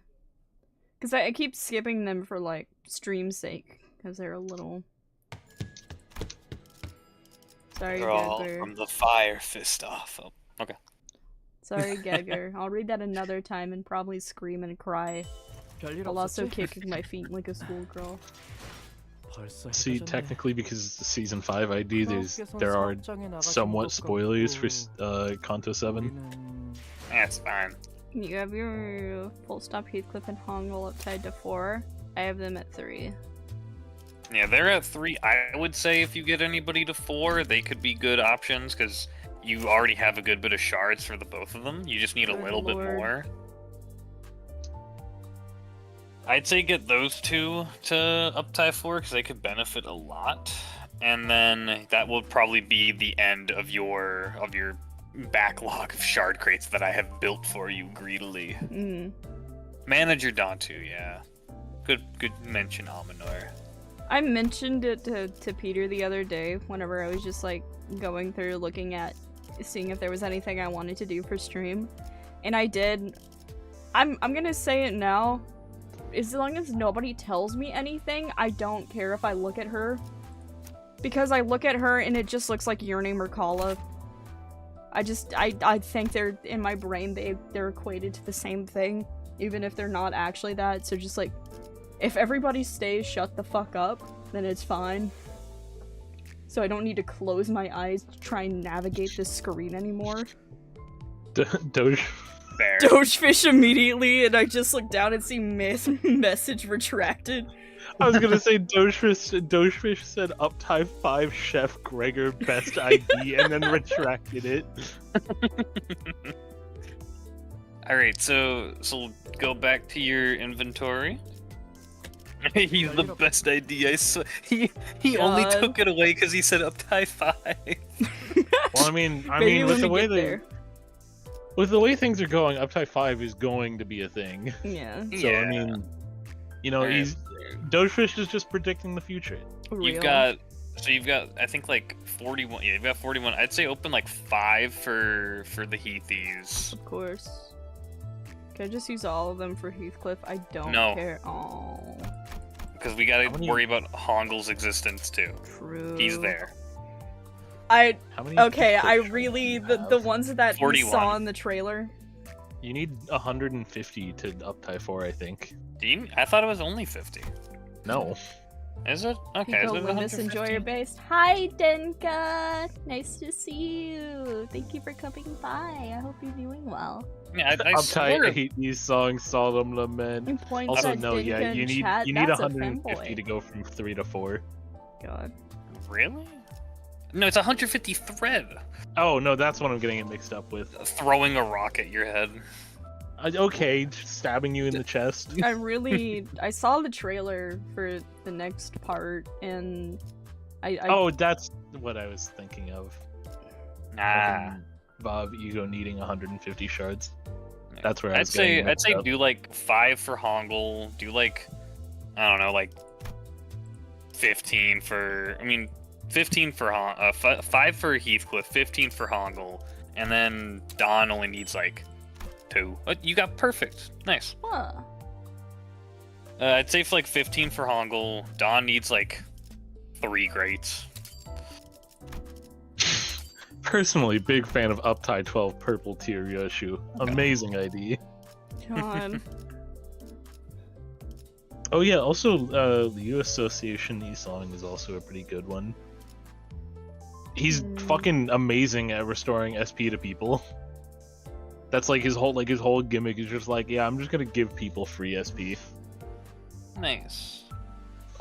Because I keep skipping them for like stream's sake because they're a little. Sorry, They're all Gege. from the fire fist off. Oh, okay. Sorry, Gege. I'll read that another time and probably scream and cry. 별일 While also 없었지? kicking my feet like a schoolgirl. 벌써 See, 해가 졌네. technically, because it's the season 5 ID, 그렇게 there are 선수업장에 나가신 somewhat 것 spoilers for 같고, Kanto 7. 우리는 That's fine. You have your full stop Heathcliff and Hong all up tied to 4. I have them at 3. Yeah, they're at 3. I would say if you get anybody to 4, they could be good options because you already have a good bit of shards for the both of them. You just need a Good little bit lord. more. I'd say get those two to up tie 4 because they could benefit a lot, and then that will probably be the end of your backlog of shard crates that I have built for you greedily. Mm. Manager Dantu, yeah, good mention, Almanar. I mentioned it to Peter the other day whenever I was just like going through looking at seeing if there was anything I wanted to do for stream, and I did. I'm gonna say it now. As long as nobody tells me anything, I don't care if I look at her. Because I look at her and it just looks like your name or Kala. I think they're, in my brain, they're equated to the same thing. Even if they're not actually that. So just like, if everybody stays shut the fuck up, then it's fine. So I don't need to close my eyes to try and navigate this screen anymore. Doge. There. Dogefish immediately, and I just look down and see message retracted. I was gonna say Dogefish said up tie 5 Chef Gregor best ID and then retracted it. Alright, so go back to your inventory. He's the best ID I saw. He only God. took it away because he said up tie 5. Well, I mean, Maybe with when the we way get there. with the way things are going, up tie 5 is going to be a thing. Yeah. So I mean, you know, Alright. Dogefish is just predicting the future. Real. You've got So you've got, I think, like 41. Yeah, you've got 41. I'd say open like 5 for the Heathies. Of course. Can I just use all of them for Heathcliff? I don't care. Oh. Because we gotta worry about Hongel's existence too. True. He's there. I Heathcliff really do you have? the ones that we 41. saw in the trailer. You need 150 to up tie 4, I think. I thought it was only 50. No. Is it? Okay. Is Go it Limbus, enjoy 150? your base. Hi, Denka! Nice to see you. Thank you for coming by. I hope you're doing well. Yeah, I Up swear. tie 8 these songs, Solemn Lament. And points Also, at no, Denka yeah, you in need chat. you need That's a 150 femboy. to go from 3 to 4. God. Really? No, it's 150 thread. Oh no, that's what I'm getting it mixed up with. Throwing a rock at your head. Okay, stabbing you in the chest. I saw the trailer for the next part, and I Oh, that's what I was thinking of. Nah. Fucking Bob Ego needing 150 shards. That's where I I'd was getting say it mixed up. do like 5 for Hongel. Do like, I don't know, like 15 for. 15 for 5 for Heathcliff, 15 for Hongel, and then Don only needs like 2. You got perfect. Nice. huh. I'd say for like 15 for Hongel. Don needs like 3 greats. Personally, big fan of Uptie 12 Purple Tier Yoshu. Amazing ID. God. Oh yeah, also the U Association E-Song is also a pretty good one. He's fucking amazing at restoring SP to people. That's like his whole gimmick is just like, yeah, I'm just gonna give people free SP. Nice.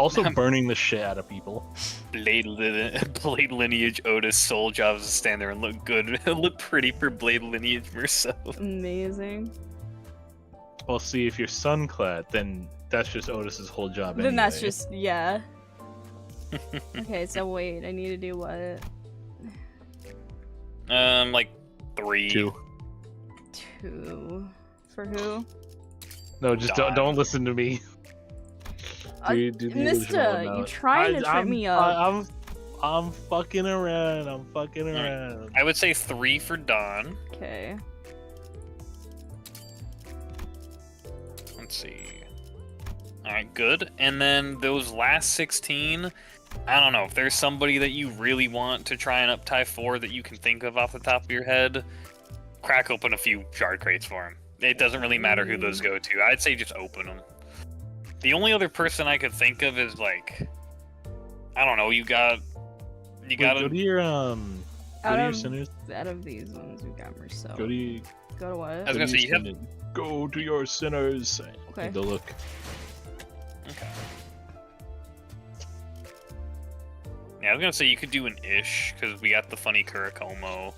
Also burning the shit out of people. Blade Lineage Otis Soul Jobs to stand there and look good. Look pretty for Blade Lineage Merceau. Amazing. Well, see, if you're Sunclad, then that's just Otis's whole job Then that's anyway. just yeah. Okay, so wait, I need to do what? Like 3. 2. 2 for who? No, just don't listen to me. Do the original Mister, you amount. trying to trip me up? I'm fucking around. I'm fucking around. I would say 3 for Don. Okay. Let's see. Alright, good. And then those last 16, I don't know, if there's somebody that you really want to try and up tie 4 that you can think of off the top of your head, crack open a few shard crates for him. It doesn't really matter who those go to. I'd say just open them. The only other person I could think of is like, I don't know, you got Go to your sinners. Out of these ones, we got Merceau. Go to Go to what? I was gonna say, you have... Go to your sinners. Okay. Go look. Okay. Yeah, I was gonna say you could do an Ish, because we got the funny Kurakomo.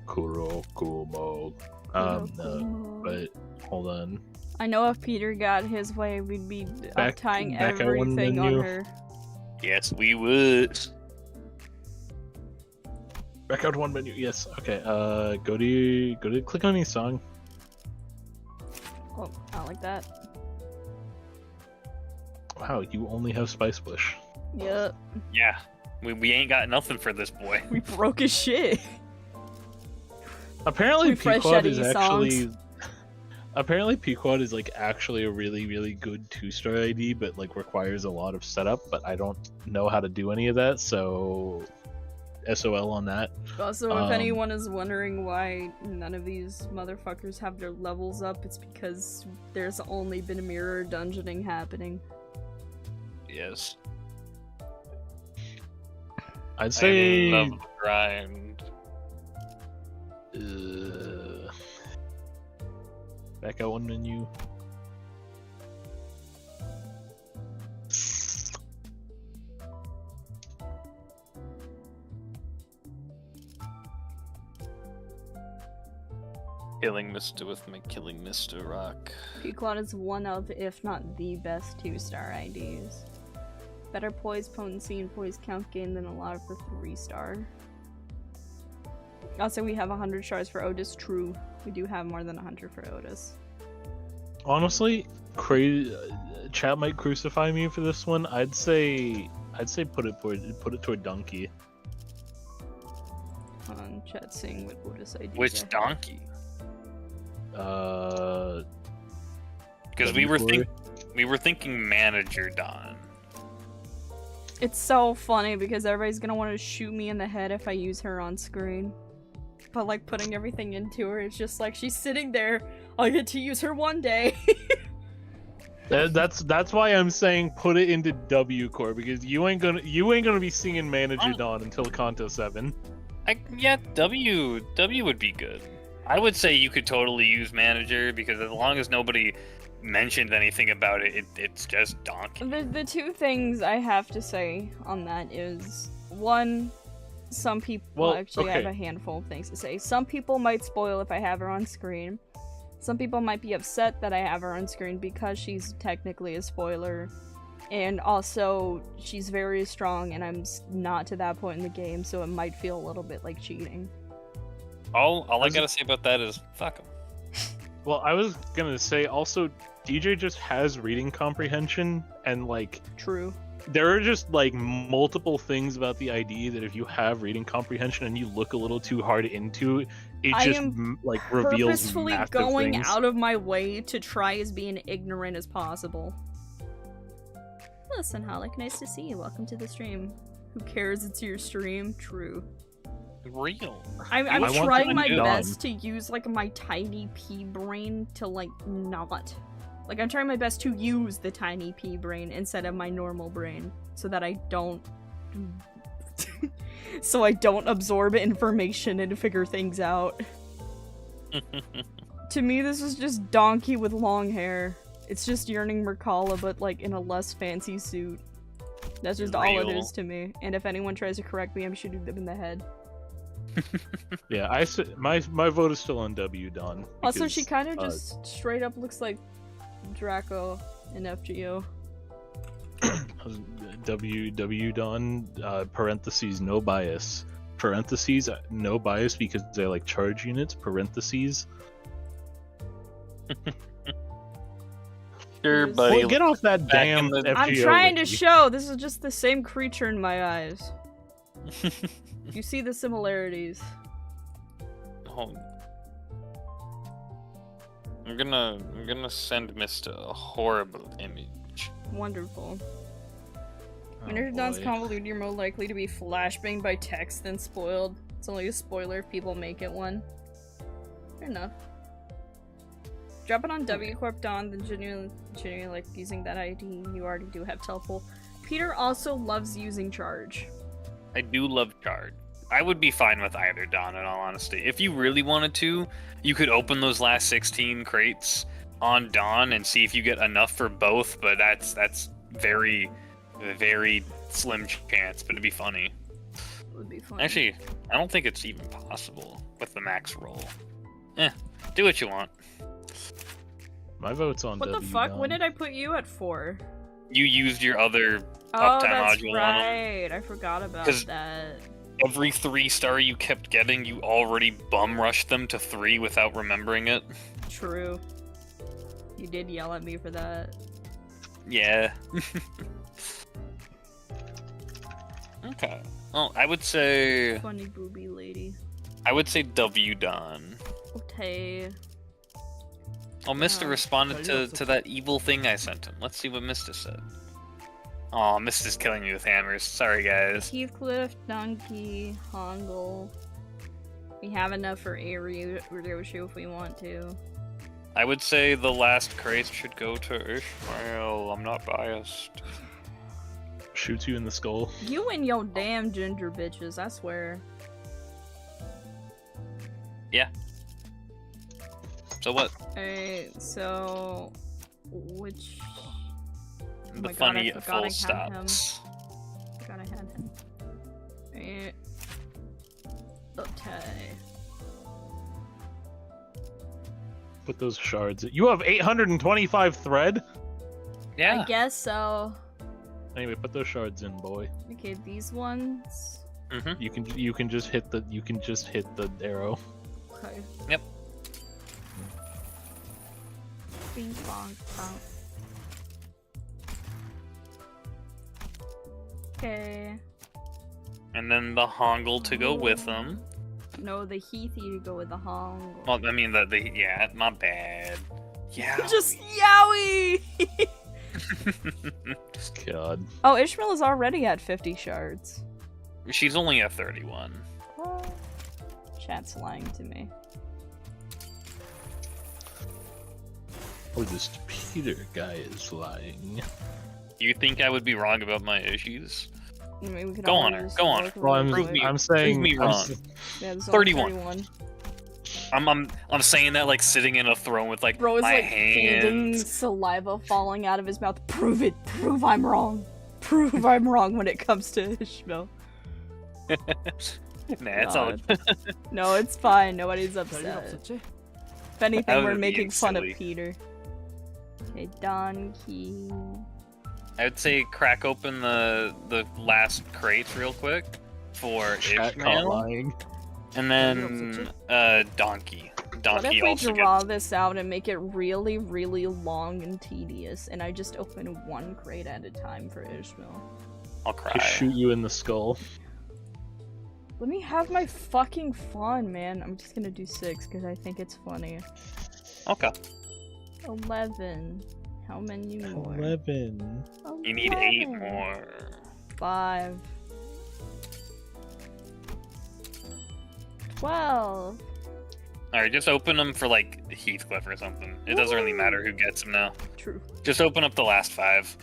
Kurokumo. No, but hold on. I know if Peter got his way, we'd be uptying back at one everything on menu. her. Yes, we would. Back out one menu. Yes. Okay. Go to click on any song. Oh, I like that. Wow, you only have Spice Bush. Yep. Yeah, we ain't got nothing for this boy. We broke his shit. Apparently, Refresh Pequod Eddie is actually. songs. Apparently, Pequod is like actually a really, really good 2-star ID, but like requires a lot of setup. But I don't know how to do any of that, so SOL on that. Also, if anyone is wondering why none of these motherfuckers have their levels up, it's because there's only been mirror dungeoning happening. Yes. I'd say. I love the grind. Back out one menu. Killing Mr. with my Killing Mr. Rock. Pequod is one of, if not the best 2-star IDs. Better poise, potency, and poise count gain than a lot for 3-star. Also, we have 100 shards for Otis. True, we do have more than 100 for Otis. Honestly, chat might crucify me for this one. I'd say I'd say put it toward donkey. On chat saying what does I do? Which donkey? Because Because we were thinking manager Don. It's so funny because everybody's gonna want to shoot me in the head if I use her on screen. But like putting everything into her, it's just like she's sitting there. I get to use her one day. That's why I'm saying put it into W core, because you ain't gonna be singing Manager Dawn until Kanto 7. Yeah, W would be good. I would say you could totally use manager, because as long as nobody mentioned anything about it, it's just donkey. The two things I have to say on that is, one, some people I have a handful of things to say. Some people might spoil if I have her on screen. Some people might be upset that I have her on screen because she's technically a spoiler. And also, she's very strong and I'm not to that point in the game, so it might feel a little bit like cheating. All I gotta say about that is, fuck him. Well, I was gonna say also, DJ just has reading comprehension, and like... True. There are just like multiple things about the ID that if you have reading comprehension and you look a little too hard into it, it just like reveals purposefully massive going things. out of my way to try as being ignorant as possible. Listen, Halik, nice to see you. Welcome to the stream. Who cares? It's your stream. True. Real. I'm trying my best to use like my tiny pea brain to like not. Like, I'm trying my best to use the tiny pea brain instead of my normal brain, so that I don't... so I don't absorb information and figure things out. To me, this is just Donkey with long hair. It's just Yearning Merkala, but like in a less fancy suit. That's just all it is to me. And if anyone tries to correct me, I'm shooting them in the head. Yeah, my vote is still on W, Dawn. Also, she kind of just straight up looks like Draco in FGO. W Dawn, parentheses, no bias. Parentheses, no bias because they like charge units, parentheses. Sure, buddy. Well, get off that damn FGO. I'm trying to show this is just the same creature in my eyes. You see the similarities. Oh. I'm gonna send Mista a horrible image. Wonderful. When you're Don's convoluted, you're more likely to be flashbanged by text than spoiled. It's only a spoiler if people make it one. Fair enough. Drop it on W Corp Don, then genuinely like using that ID. You already do have teleport. Peter also loves using charge. I do love charge. I would be fine with either, Don, in all honesty. If you really wanted to, you could open those last 16 crates on Dawn and see if you get enough for both, but that's very, very slim chance, but it'd be funny. It would be funny. Actually, I don't think it's even possible with the max roll. Do what you want. My vote's on W. What the fuck? Dawn. When did I put you at 4? You used your other Oh, uptime that's module right. I forgot about that. Every 3-star you kept getting, you already bum rushed them to 3 without remembering it. True. You did yell at me for that. Yeah. Okay. Oh, I would say... Funny booby lady. I would say W Don. Okay. Oh, Mista responded to that evil thing I sent him. Let's see what Mista said. Oh, Mista's killing me with hammers. Sorry, guys. Heathcliff, Donkey, Hongle. We have enough for Ryoshu if we want to. I would say the last crate should go to Ishmael. I'm not biased. Shoots you in the skull. You and your damn ginger bitches, I swear. Yeah. So what? Alright, so... Which... Oh The my funny God, I forgot full I stops. I forgot I had him. Alright. Okay. Put those shards. You have 825 thread? Yeah. I guess so. Anyway, put those shards in, boy. Okay, these ones. Mm-hmm. You can just hit the arrow. Okay. Yep. Bing bong bong. Okay. And then the Hongle to go with them. No, the Heathy to go with the Hong. Well, I mean, yeah, my bad. Yeah. Just Yowie! God. Oh, Ishmael is already at 50 shards. She's only at 31. What? Chat's lying to me. Oh, this Peter guy is lying. You think I would be wrong about my issues? I mean, we could Go on always her, go on look her. Well, really Prove quick. me- I'm saying me wrong. Yeah, there's 31. only 31. I'm saying that like sitting in a throne with like Bro is my like feeding hands. saliva falling out of his mouth. Prove it. Prove I'm wrong. Prove I'm wrong when it comes to Ishmael. Nah, it's all. No, it's fine. Nobody's 별일 upset. 없었지? If anything, That we're was making being fun silly. of Peter. Okay, Donkey. I would say crack open the last crates real quick for Chat not Ishmael, lying. and then Donkey. What Donkey if we also draw gets. this out and make it really, really long and tedious, and I just open one crate at a time for Ishmael? I'll cry. Just shoot you in the skull. Let me have my fucking fun, man. I'm just gonna do 6 because I think it's funny. Okay. 11. How many more? 11. You need 8 11. more. 5. 12. Alright, just open them for like Heathcliff or something. It doesn't really matter who gets them now. True. Just open up the last 5.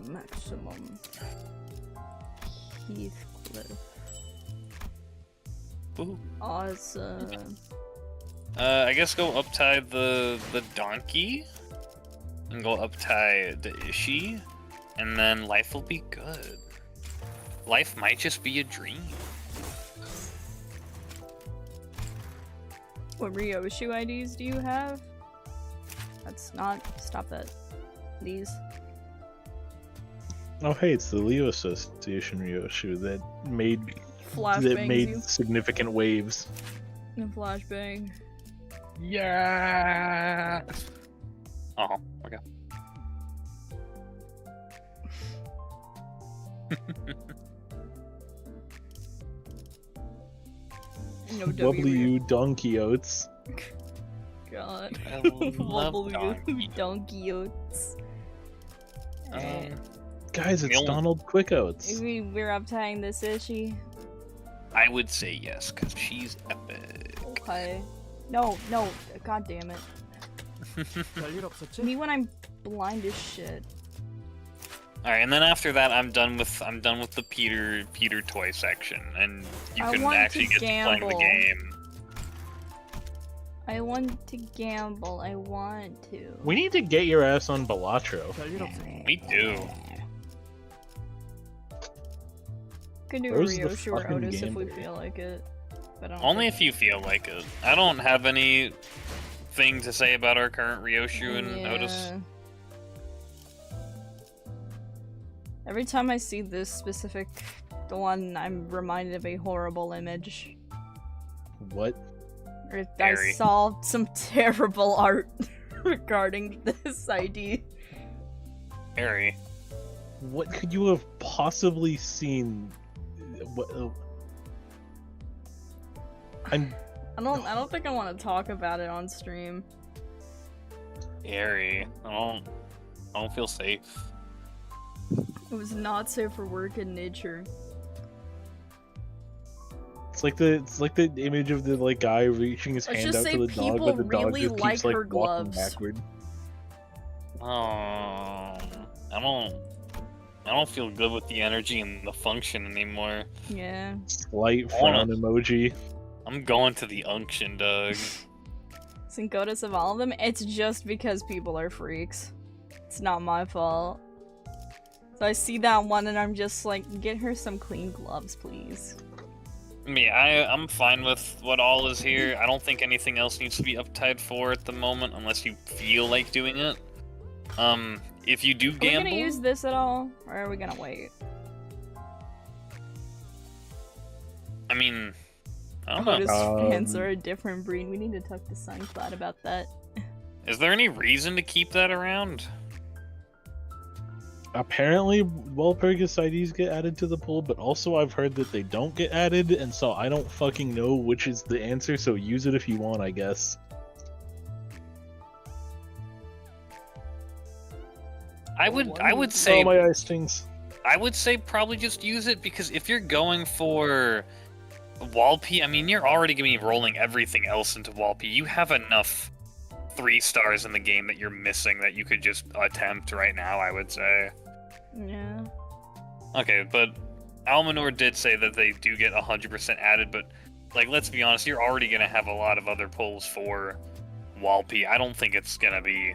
Maximum. Heathcliff. Ooh. Awesome. I guess go up tie the donkey, and go up tie the Ishi, and then life will be good. Life might just be a dream. What Ryoshu IDs do you have? That's not. Stop that. Please. Oh hey, it's the Leo Association Ryoshu that made Flashbangs you. significant waves. And flashbang. Yeah. Oh, okay. No W donkey oats. God. I love W donkey oats. Guys, it's The only- Donald Quick Oats. We're uptying this Ishi. I would say yes, because she's epic. Okay. No, god damn it. 별일 없었지? Me when I'm blind as shit. Alright, and then after that, I'm done with the Peter toy section, and you I can want actually to get to playing the gamble. game. I want to gamble. I want to. We need to get your ass on Balatro. 별일 없었지? We do. Could do a Where's the Ryoshu or fucking Otis if game we board? feel like it. But I don't Only think- if you feel like it. I don't have any thing to say about our current Ryoshu and Otis. Yeah. Every time I see this specific one, I'm reminded of a horrible image. What? Or I Very. saw some terrible art regarding this ID. Harry. What could you have possibly seen? What? I'm. I don't think I want to talk about it on stream. Harry. I don't feel safe. It was not safe for work in nature. It's like the image of the guy reaching his Let's hand just out say to the dog, people but the dog really just keeps like her walking gloves. backward. Oh, I don't feel good with the energy and the function anymore. Yeah. Slight I wanna- frown emoji. I'm going to the unction, Doug. Syncotus of all of them, it's just because people are freaks. It's not my fault. So I see that one and I'm just like, get her some clean gloves, please. I'm fine with what all is here. I don't think anything else needs to be uptied for at the moment, unless you feel like doing it. If you do Are we gamble, gonna use this at all? Or are we gonna wait? I mean, I don't know. Otis pants Um, are a different breed. We need to talk to Suncloud about that. Is there any reason to keep that around? Apparently, Walpurgis IDs get added to the pool, but also I've heard that they don't get added, and so I don't fucking know which is the answer, so use it if you want, I guess. I would say Oh, my eye stings. I would say probably just use it, because if you're going for Walp, I mean, you're already going to be rolling everything else into Walp. You have enough 3 stars in the game that you're missing that you could just attempt right now, I would say. Yeah. Okay, but Almanor did say that they do get 100% added, but, like, let's be honest, you're already going to have a lot of other pulls for Walp. I don't think it's going to be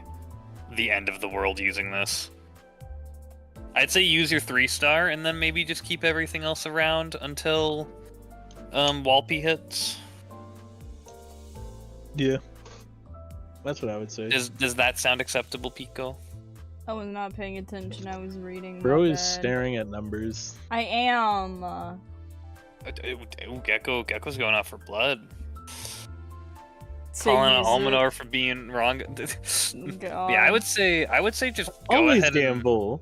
the end of the world using this. I'd say use your 3-star, and then maybe just keep everything else around until Walp hits. Yeah. That's what I would say. Does that sound acceptable, PIKO? I was not paying attention, I was reading. Bro my is bad. staring at numbers. I am. Ooh, Gecko's going out for blood. So Calling use Almanor for being wrong. God. Yeah, I would say just go Always ahead gamble.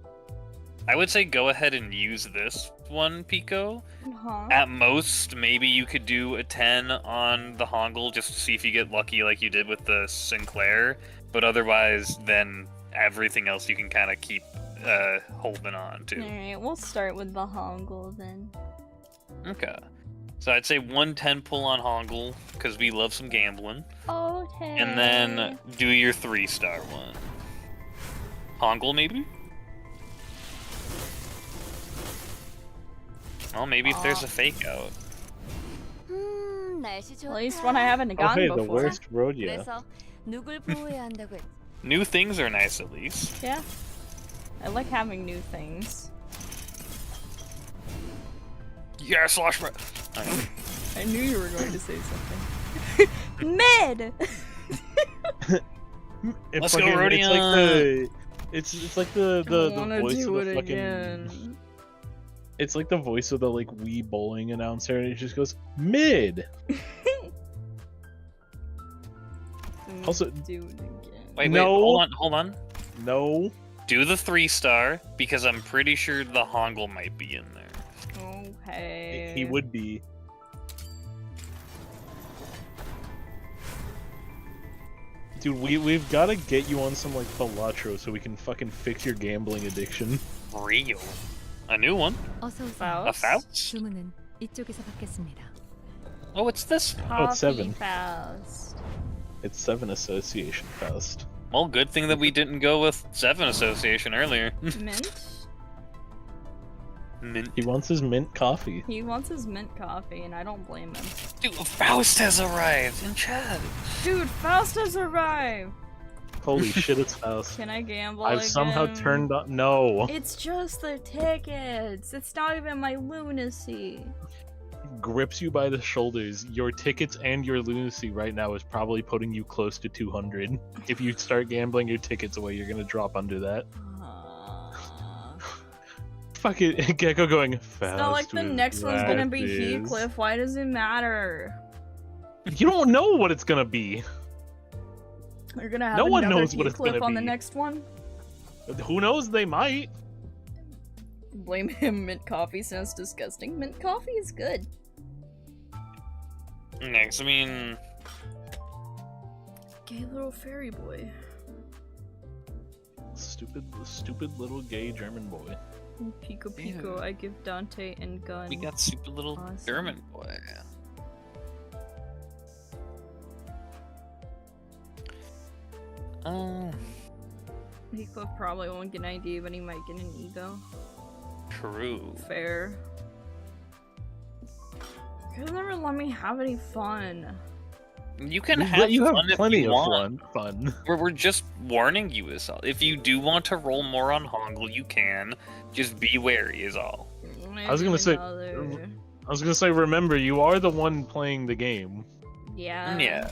I would say go ahead and use this one, PIKO. Huh? At most, maybe you could do a 10 on the Hongul just to see if you get lucky like you did with the Sinclair. But otherwise, then everything else you can kind of keep holding on to. Alright, we'll start with the Hongul then. Okay. So I'd say 110 pull on Hongul, because we love some gambling. Okay. And then do your 3-star one. Hongul, maybe? Well, maybe if there's a fake out. 날씨 좋다. At least when I haven't Oh, gone hey, the before. worst road yet. 그래서 누굴 보호해야 한다고 했지? New things are nice, at least. Yeah. I like having new things. Yeah, slash red. I knew you were going to say something. Mid! Let's go, Rodion! It's like the I wanna voice do of the it fucking. again. It's like the voice of the like Wii bowling announcer, and it just goes mid. Also- do it again. Wait, No. hold on. No. Do the 3-star, because I'm pretty sure the Hongul might be in there. Okay. He would be. Dude, we've got to get you on some like Balatro so we can fucking fix your gambling addiction. Real. A new one? 어서 오세요. Faust? A Faust? 주문은 이쪽에서 받겠습니다. Oh, it's this. Oh, it's 7. Faust. It's 7 Association Faust. Well, good thing that we didn't go with 7 Association earlier. Mint? Mint. He wants his mint coffee. He wants his mint coffee, and I don't blame him. Dude, Faust has arrived in chat. Dude, Faust has arrived! Holy shit, it's Faust. Can I gamble I've again? somehow turned on. No. It's just the tickets! It's not even my lunacy! Grips you by the shoulders. Your tickets and your lunacy right now is probably putting you close to 200. If you start gambling your tickets away, you're gonna drop under that. Fuck it, Gecko going fast. It's not like the next one's gonna be Heathcliff, why does it matter? You don't know what it's gonna be. You're gonna have No one another knows what it's Heathcliff gonna on the be. next one? Who knows? They might. Blame him, mint coffee sounds disgusting. Mint coffee is good. Next, I mean... Gay little fairy boy. Stupid little gay German boy. Pico Pico, I give Dante and gun. We got stupid little Awesome. German boy. Heathcliff probably won't get an ID, but he might get an ego. True. Fair. You guys never let me have any fun. You can You have have fun if plenty you of want. fun. We're just warning you is all. If you do want to roll more on Hongul, you can. Just be wary is all. I was gonna say, remember, you are the one playing the game. Yeah. Yeah.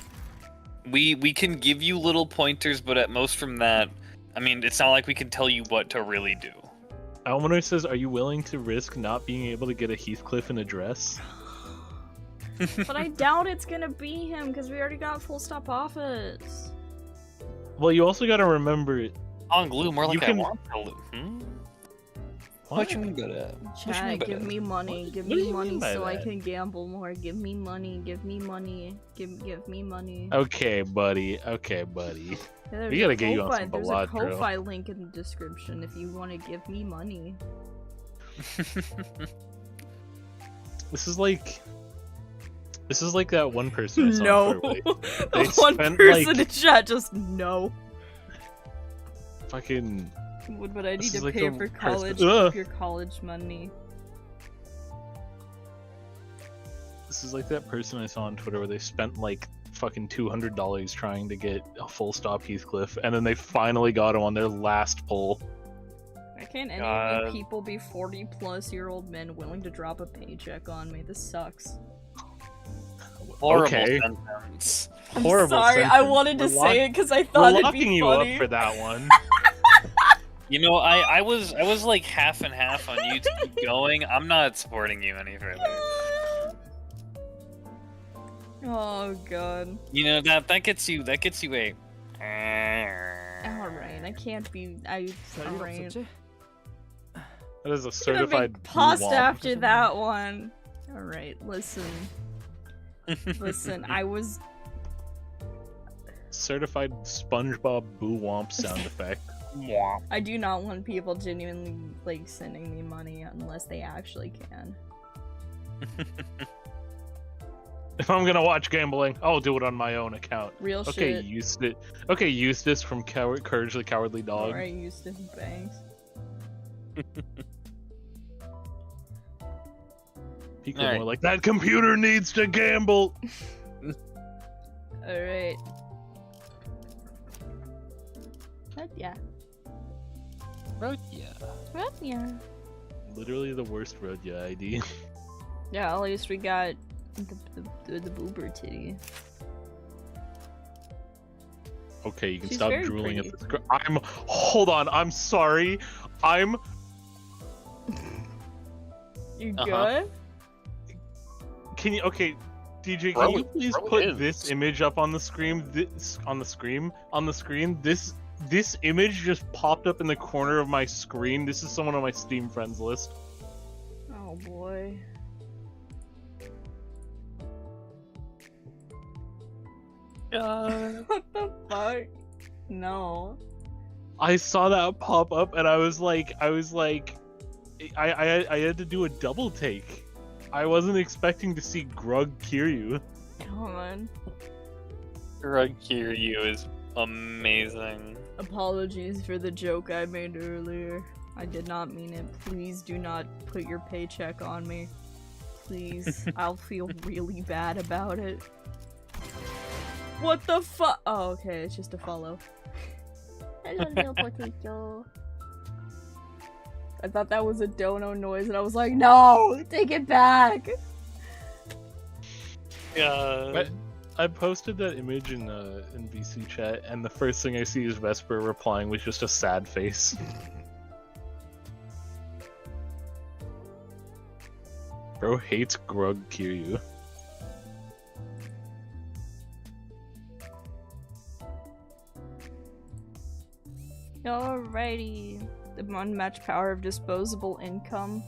We can give you little pointers, but at most from that, I mean, it's not like we can tell you what to really do. Almaner says, are you willing to risk not being able to get a Heathcliff in a dress? But I doubt it's gonna be him, because we already got full stop office. Well, you also gotta remember, On glue, more like You I can- want to. What? you mean by that? Chat, give me money. What? Give What do me you money mean by so I that? can gamble more. Give me money. Give me money. Give me money. Okay, buddy. Okay, buddy. Yeah, We gotta get you on some There's a Baladro. Ko-Fi link in the description if you want to give me money. This is like that one person I saw No. on Twitter, The they one spent, person like- in chat just no. fucking. What would I need This is to like pay the for person- college? Ugh. Your college money. This is like that person I saw on Twitter where they spent like fucking $200 trying to get a full stop Heathcliff, and then they finally got him on their last pull. Why can't any of God. you people be 40-plus-year-old men willing to drop a paycheck on me? This sucks. Horrible Okay. sentence. I'm Horrible sorry, I sentence. wanted to We're say it because I We're thought it'd locking be you funny. up for that one. You know, I was like half and half on you to keep going. I'm not supporting you any further. Oh god. You know that gets you a. Alright, I can't be. Alright. 없었지? That is a I'm gonna certified make pasta womp. after that one. Alright, listen. Listen, I was. Certified SpongeBob boo womp sound effect. I do not want people genuinely, like, sending me money unless they actually can. If I'm gonna watch gambling, I'll do it on my own account. Real Okay, shit. Eustace. Okay, Eustace from Courage the Cowardly Dog. Alright, Eustace Banks. People Alright. more like that computer needs to gamble. Alright. Yeah. Yeah. Literally the worst Rodya ID. Yeah, at least we got the boober titty. Okay, you can She's stop very drooling pretty. at the screen. Hold on. I'm sorry. You Uh-huh. good? Can you? Okay, DJ, Bro, can you please bro put is. this image up on the screen? This image just popped up in the corner of my screen. This is someone on my Steam friends list. Oh boy. What the fuck? No. I saw that pop up and I had to do a double take. I wasn't expecting to see Grug Kiryu. Come on. Grug Kiryu is amazing. Apologies for the joke I made earlier. I did not mean it. Please do not put your paycheck on me. Please. I'll feel really bad about it. What the fuck? Oh, okay, it's just a follow. Hello, little potato. I thought that was a dono noise, and I was like, no! Take it back! Yeah. I posted that image in VC chat, and the first thing I see is Vesper replying with just a sad face. Bro hates Grug Kiryu. Alrighty. The unmatched power of disposable income.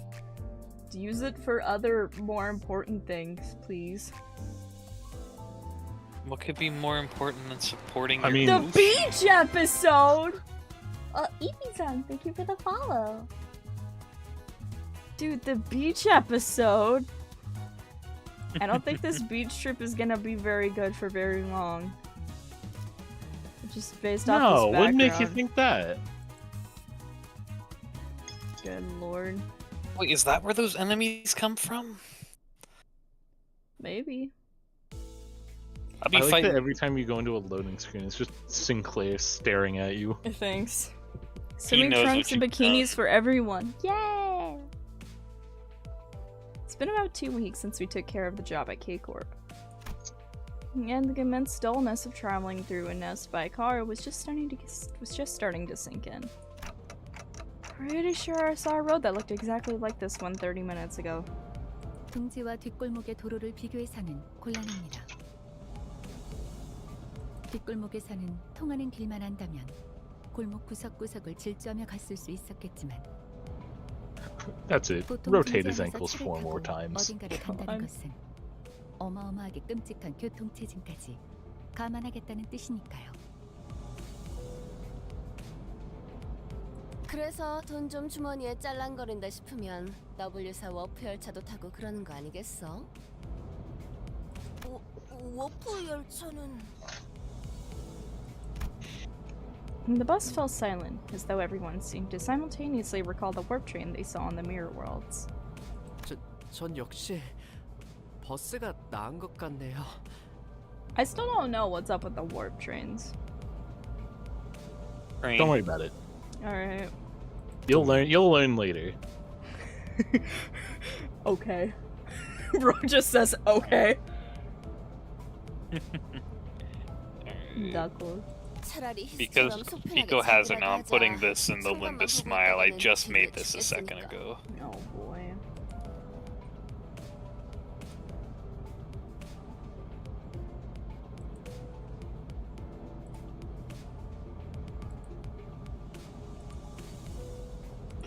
Use it for other, more important things, please. What could be more important than supporting I your mean- The move? beach episode! Ibi-san, thank you for the follow. Dude, the beach episode! I don't think this beach trip is gonna be very good for very long. Just based off No, this what make you background. think that? Good lord. Wait, is that where those enemies come from? Maybe. I'll be I like fighting. that every time you go into a loading screen, it's just Sinclair staring at you. Thanks. Swimming knows trunks what and you've bikinis done. for everyone. Yay! It's been about 2 weeks since we took care of the job at K-Corp. And the immense dullness of traveling through a nest by car was just starting to sink in. Pretty sure I saw a road that looked exactly like this one 30 minutes ago. 둥지와 뒷골목의 도로를 비교해서는 곤란합니다. 뒷골목에서는 통하는 길만 한다면 골목 구석구석을 질주하며 갔을 수 있었겠지만 That's it. 보통 Rotate his 등지하면서 ankles 차를 4 more 타고 times. 어딘가를 간다는 것은 어마어마하게 끔찍한 교통체증까지 감안하겠다는 뜻이니까요. 그래서 돈 좀 주머니에 짤랑거린다 싶으면 W사 워프 열차도 타고 그러는 거 아니겠어? 워프 열차는... The bus fell silent, as though everyone seemed to simultaneously recall the warp train they saw in the mirror worlds. 전 역시 버스가 나은 것 같네요. I still don't know what's up with the warp trains. Don't worry about it. Alright. You'll learn later. Okay. Bro just says okay. Knuckles. Because PIKO has it now, I'm putting this in the Limbus smile. I just made this a second ago. Oh boy.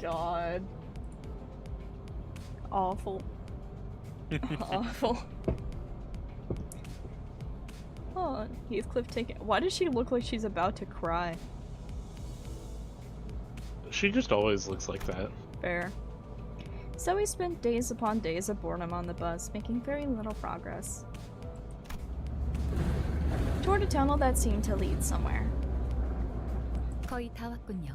God. Awful. Awful. Oh, Heathcliff taking. Why does she look like she's about to cry? She just always looks like that. Fair. So we spent days upon days of boredom on the bus, making very little progress. Toward a tunnel that seemed to lead somewhere. 거의 다 왔군요.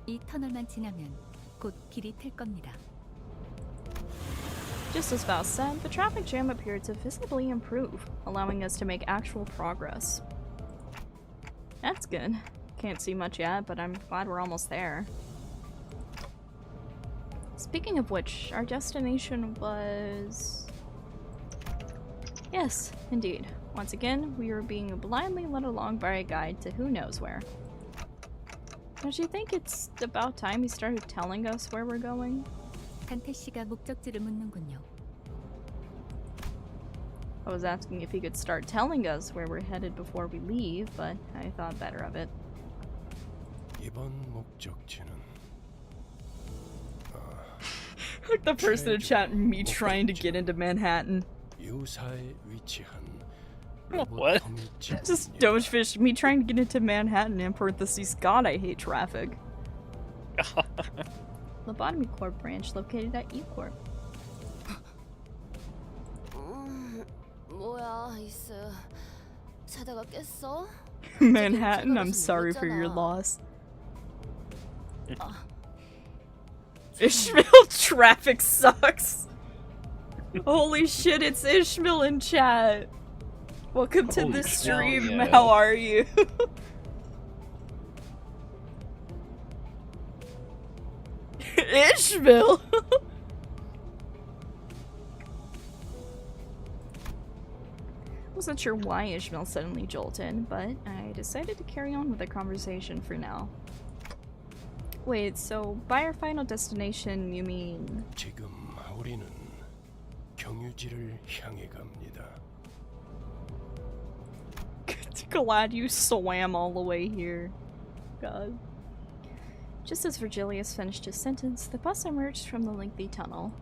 이 터널만 지나면 곧 길이 틀 겁니다. Just as Val said, the traffic jam appeared to visibly improve, allowing us to make actual progress. That's good. Can't see much yet, but I'm glad we're almost there. Speaking of which, our destination was... Yes, indeed. Once again, we were being blindly led along by a guide to who knows where. Don't you think it's about time he started telling us where we're going? 간태 씨가 목적지를 묻는군요. I was asking if he could start telling us where we're headed before we leave, but I thought better of it. 이번 목적지는 Like the person in chat and me trying to get into Manhattan. 유사에 위치한 What? Just Dogefish, me trying to get into Manhattan in parentheses, God, I hate traffic. Lobotomy Corp branch located at E Corp. 뭐야, 이스. 자다가 깼어? Manhattan, I'm sorry for your loss. Ishmael traffic sucks. Holy shit, it's Ishmael in chat. Welcome to the stream. yeah. How are you? Ishmael. Wasn't sure why Ishmael suddenly jolted, but I decided to carry on with the conversation for now. Wait, so by our final destination, you mean... 지금 우리는 경유지를 향해 갑니다. Glad you swam all the way here. God. Just as Virgilius finished his sentence, the bus emerged from the lengthy tunnel.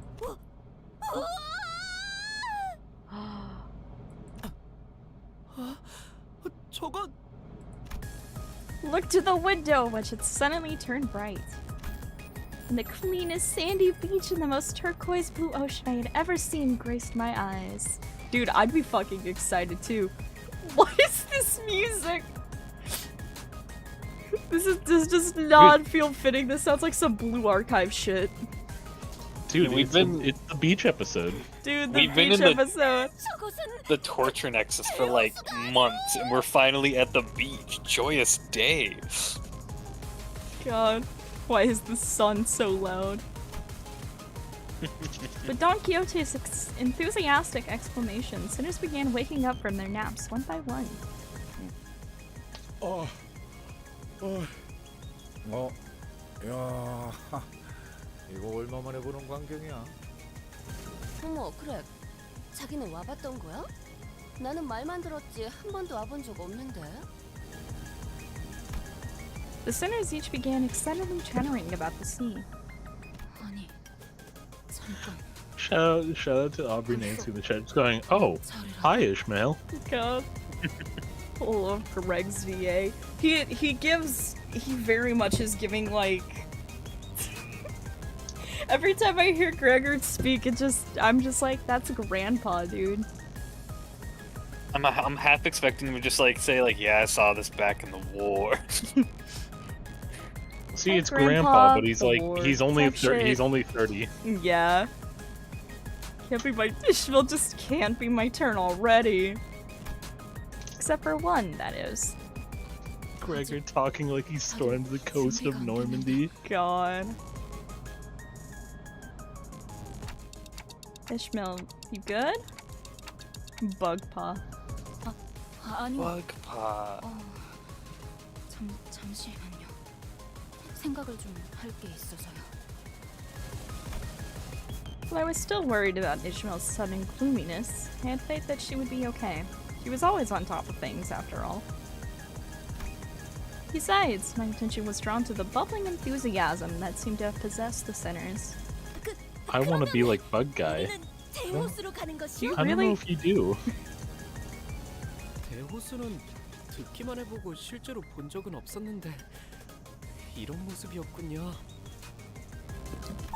저건 Look to the window, which had suddenly turned bright. And the cleanest sandy beach and the most turquoise blue ocean I had ever seen graced my eyes. Dude, I'd be fucking excited too. What is this music? This does not feel fitting. This sounds like some Blue Archive shit. Dude, it's the beach episode. Dude, the We've been beach in the- episode. The torture nexus for like months, and we're finally at the beach. Joyous day. God, why is the sun so loud? With Don Quixote's enthusiastic exclamation, sinners began waking up from their naps one by one. 야, 이거 얼마 만에 보는 광경이야? 어머, 그래. 자기는 와봤던 거야? 나는 말만 들었지 한 번도 와본 적 없는데. The sinners each began excitedly chattering about the sea. 아니, Shout out to Aubrey Nancy in the chat. Just going, oh, hi Ishmael. God. I love Greg's VA. He very much is giving like every time I hear Gregor speak, I'm just like, that's grandpa, dude. I'm half expecting him to just like say like, yeah, I saw this back in the war. See, Hi, it's Grandpa, but he's the like war. he's only Type shit. he's only 30. Yeah. Can't be my Ishmael just can't be my turn already. Except for one, that is. Gregor talking like he stormed the coast of Normandy. God. Ishmael, you good? Bugpaw. 아니요. Bugpaw. 잠시만요. 생각을 좀 할 게 있어서요. Well, I was still worried about Ishmael's sudden gloominess. I had faith that she would be okay. She was always on top of things, after all. Besides, my attention was drawn to the bubbling enthusiasm that seemed to have possessed the sinners. I want to be like Bug Guy. 데호스로 가는 것이요? I don't know if you do. 대호수는 듣기만 해보고 실제로 본 적은 없었는데 이런 모습이었군요.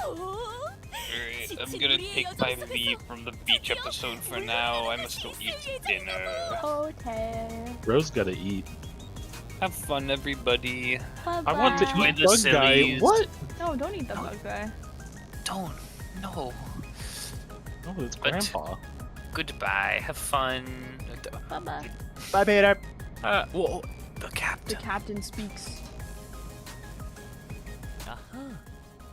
Alright, I'm gonna take my leave from the beach episode for now. I must go eat dinner. Okay. Rose gotta eat. Have fun, everybody. Bye-bye. I want to Enjoy eat the Bug Guy. sillies. What? No, don't eat the bug guy. Don't. No. Oh, it's But- Grandpa. Goodbye. Have fun. Bye-bye. Bye, Peter. Whoa. The The captain. captain speaks. 아하,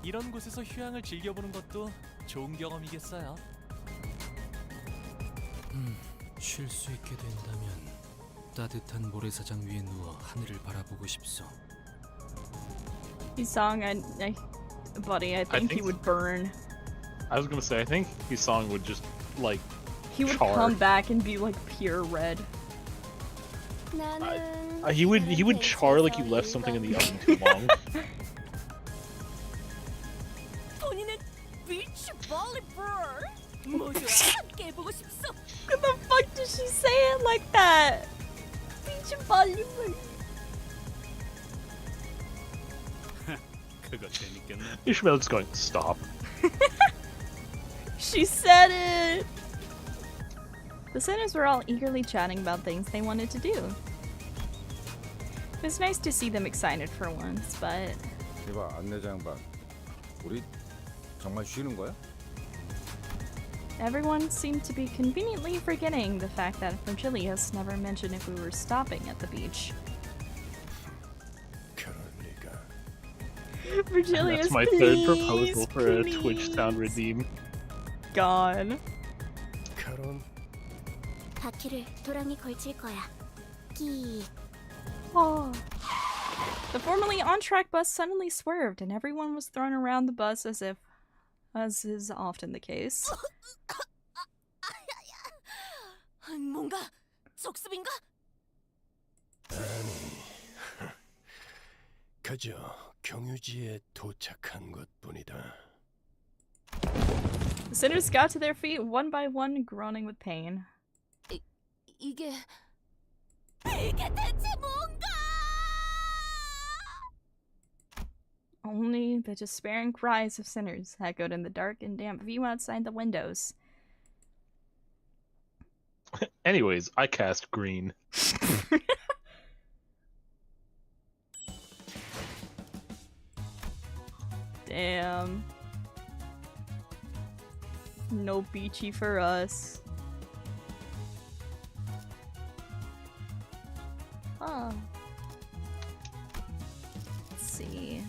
이런 곳에서 휴양을 즐겨보는 것도 좋은 경험이겠어요. 쉴 수 있게 된다면 따뜻한 모래사장 위에 누워 하늘을 바라보고 싶소. His song, buddy, I think he think- would burn. I was gonna say, I think his song would just like He would char. come back and be like pure red. 나는 he would char like you left something in the oven too long. 본인은 비치 볼리볼 모두 함께 보고 싶소. What the fuck did she say it like that? Beach volleyball. 그거 재밌겠네. Ishmael's going, stop. She said it! The sinners were all eagerly chatting about things they wanted to do. It was nice to see them excited for once, but 이봐 안내장 양반, 우리 정말 쉬는 거야? everyone seemed to be conveniently forgetting the fact that Virgilius never mentioned if we were stopping at the beach. 그럴 리가. Virgilius, That's my please, third proposal for a please. Twitch sound redeem. God. 카론, 바퀴를 도랑이 걸칠 거야. 끼. Oh. The formerly on-track bus suddenly swerved, and everyone was thrown around the bus as is often the case. 뭔가 적습인가? 아니, 그저 경유지에 도착한 것뿐이다. The sinners got to their feet one by one, groaning with pain. 이게 대체 뭔가? Only the despairing cries of sinners echoed in the dark and damp view outside the windows. Anyways, I cast green. Damn. No beachy for us. Oh. Let's see.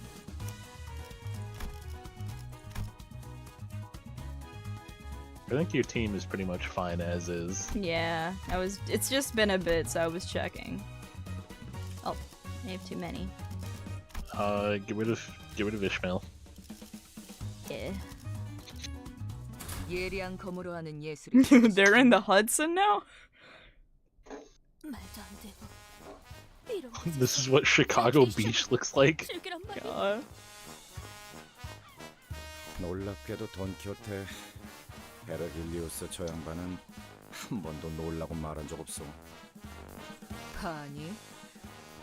I think your team is pretty much fine as is. Yeah, it's just been a bit, so I was checking. Oh, I have too many. Get rid of Ishmael. Yeah. 예리한 검으로 하는 예술이 They're in the Hudson now? 말도 안 되고. 이런 This is what Chicago Beach looks like. 즐기란 말이야. God. 놀랍게도 돈키호테 베르길리우스 저 양반은 한 번도 놀라고 말한 적 없어. 아니,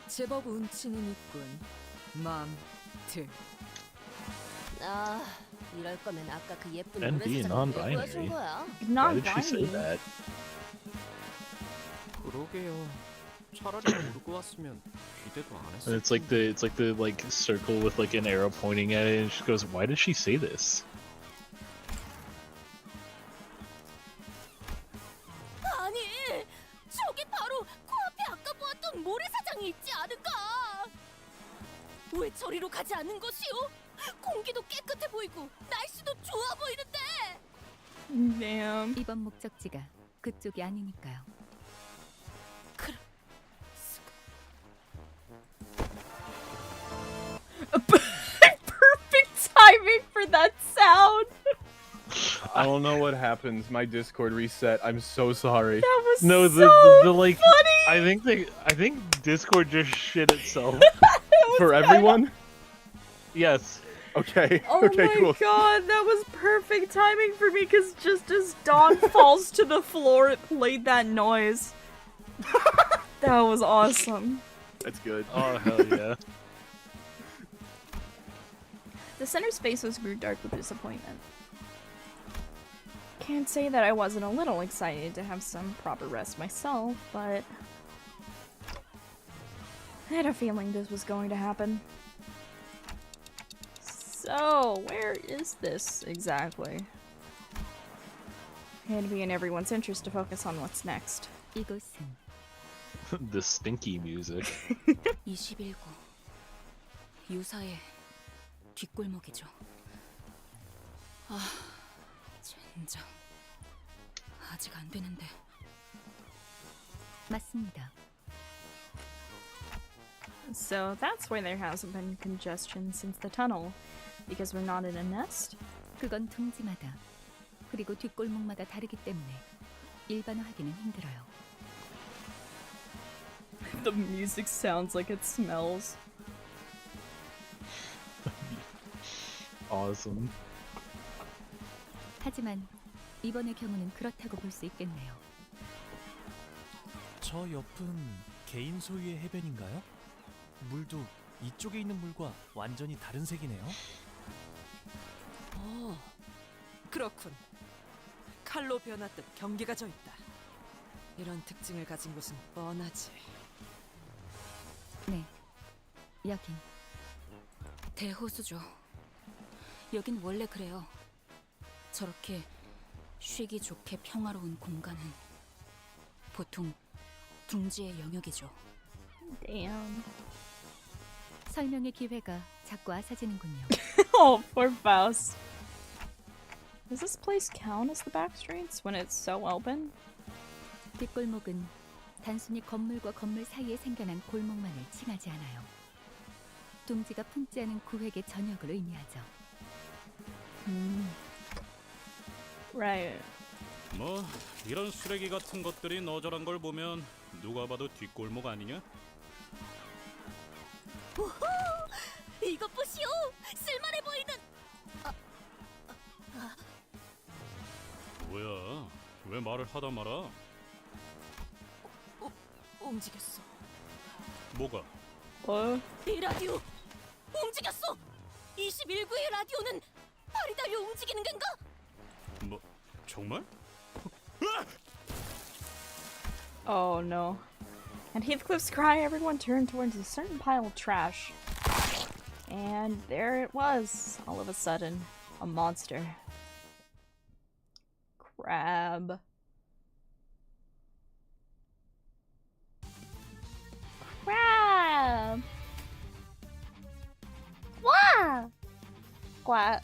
제법 운치는 있군. 맘트. 아, 이럴 거면 아까 그 예쁜 And be 모래사장 왜 non-binary. 구해준 거야? Why did she say Non-binary. that? 그러게요. 차라리 모르고 왔으면 기대도 안 And 했을 it's like the like circle with like an arrow pointing at it, and she goes, "Why did she say this?" 아니, 저기 바로 코앞에 아까 보았던 모래사장이 있지 않은가? 왜 저리로 가지 않는 것이오? 공기도 깨끗해 보이고 날씨도 좋아 보이는데. Damn. 이번 목적지가 그쪽이 아니니까요. Perfect timing for that sound. I don't know what happens. My Discord reset. I'm so sorry. That was No, so the like. funny. I think Discord just shit itself. For everyone? Yes. Okay. Oh okay, my cool. god, that was perfect timing for me because just as Dawn falls to the floor, it played that noise. That was awesome. That's good. Oh hell yeah. The center space was grew dark with disappointment. Can't say that I wasn't a little excited to have some proper rest myself, but I had a feeling this was going to happen. So, where is this exactly? It'd be in everyone's interest to focus on what's next. 이곳은 The stinky music. 21구 유사의 뒷골목이죠. 아, 젠장. 아직 안 되는데. 맞습니다. So that's why there hasn't been congestion since the tunnel. Because we're not in a nest? 그건 둥지마다 그리고 뒷골목마다 다르기 때문에 일반화하기는 힘들어요. The music sounds like it smells. Awesome. 하지만 이번의 경우는 그렇다고 볼 수 있겠네요. 저 옆은 개인 소유의 해변인가요? 물도 이쪽에 있는 물과 완전히 다른 색이네요. 그렇군. 칼로 변화듯 경계가 져 있다. 이런 특징을 가진 곳은 뻔하지. 네, 여긴 대호수죠. 여긴 원래 그래요. 저렇게 쉬기 좋게 평화로운 공간은 보통 둥지의 영역이죠. Damn. 설명의 기회가 자꾸 아사지는군요. Oh, poor Faust. Does this place count as the back streets when it's so open? 뒷골목은 단순히 건물과 건물 사이에 생겨난 골목만을 칭하지 않아요. 둥지가 품지 않은 구획의 전역을 의미하죠. Right. 뭐 이런 쓰레기 같은 것들이 너저런 걸 보면 누가 봐도 뒷골목 아니냐? 우후! 이것 보시오! 쓸만해 보이는... 뭐야? 왜 말을 하다 말아? 움직였어. 뭐가? 이 라디오! 움직였어! 21구의 라디오는 발이 달려 움직이는 건가? 뭐 정말? Oh no. At Heathcliff's cry, everyone turned towards a certain pile of trash. And there it was, all of a sudden. A monster. Crab. Crab! Wow! Quack.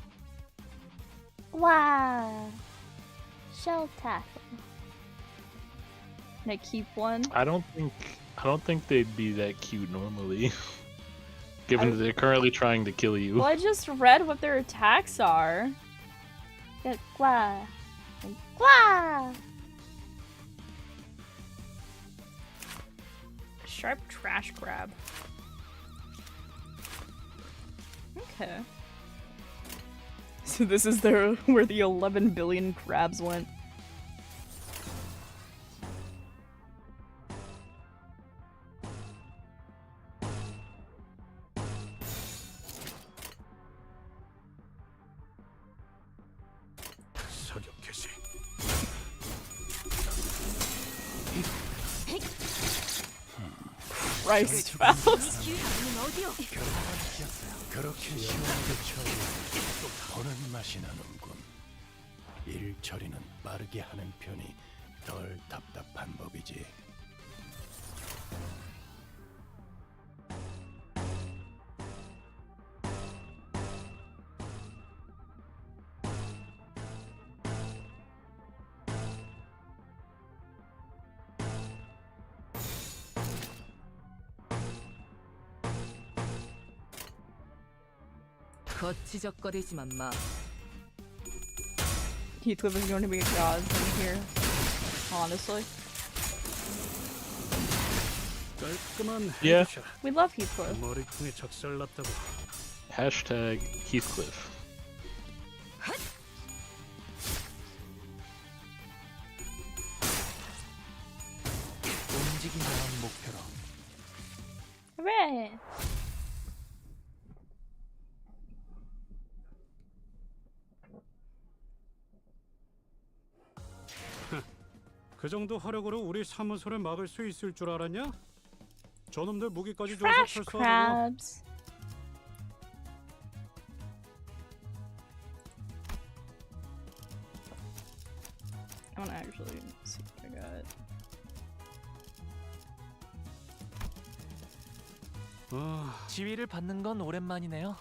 Wow. Shell tackle. Can I keep one? I don't think they'd be that cute normally. Given that they're currently trying to kill you. Well, I just read what their attacks are. Get gua. And gua! Sharp trash crab. This is the where the 11 billion crabs went. Christ, Faust. 그렇게 시원하게 처리해 보는 맛이 나는군. 일 처리는 빠르게 하는 편이 덜 답답한 법이지. 거치적거리지만 마. Heathcliff is going to be a god in here, honestly. Yeah. We love Heathcliff. Hashtag Heathcliff. 움직임이란 목표로. Hooray! 그 정도 화력으로 우리 사무소를 막을 수 있을 줄 알았냐? 저놈들 무기까지 좋아서 Trash 철수하고. crabs. I wanna actually see what I got. 지위를 받는 건 오랜만이네요.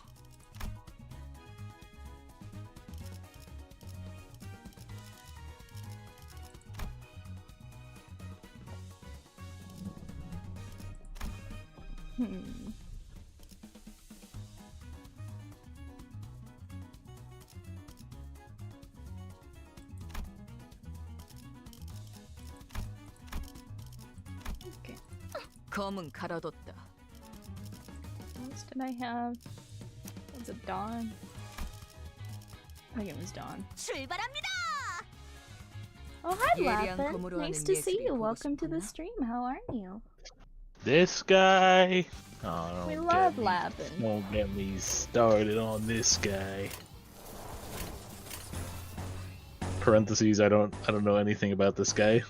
Okay. 검은 갈아뒀다. What else did I have? Was it Dawn? I think it was Dawn. 출발합니다. Oh, hi, 예리한 Lapin. 검으로 Nice 하는 to see 예술이 you. 보고 Welcome to the 싶었나? stream. How are you? This guy. Oh, We don't love get me- Lapin. Don't get me started on this guy. Parentheses. I don't know anything about this guy.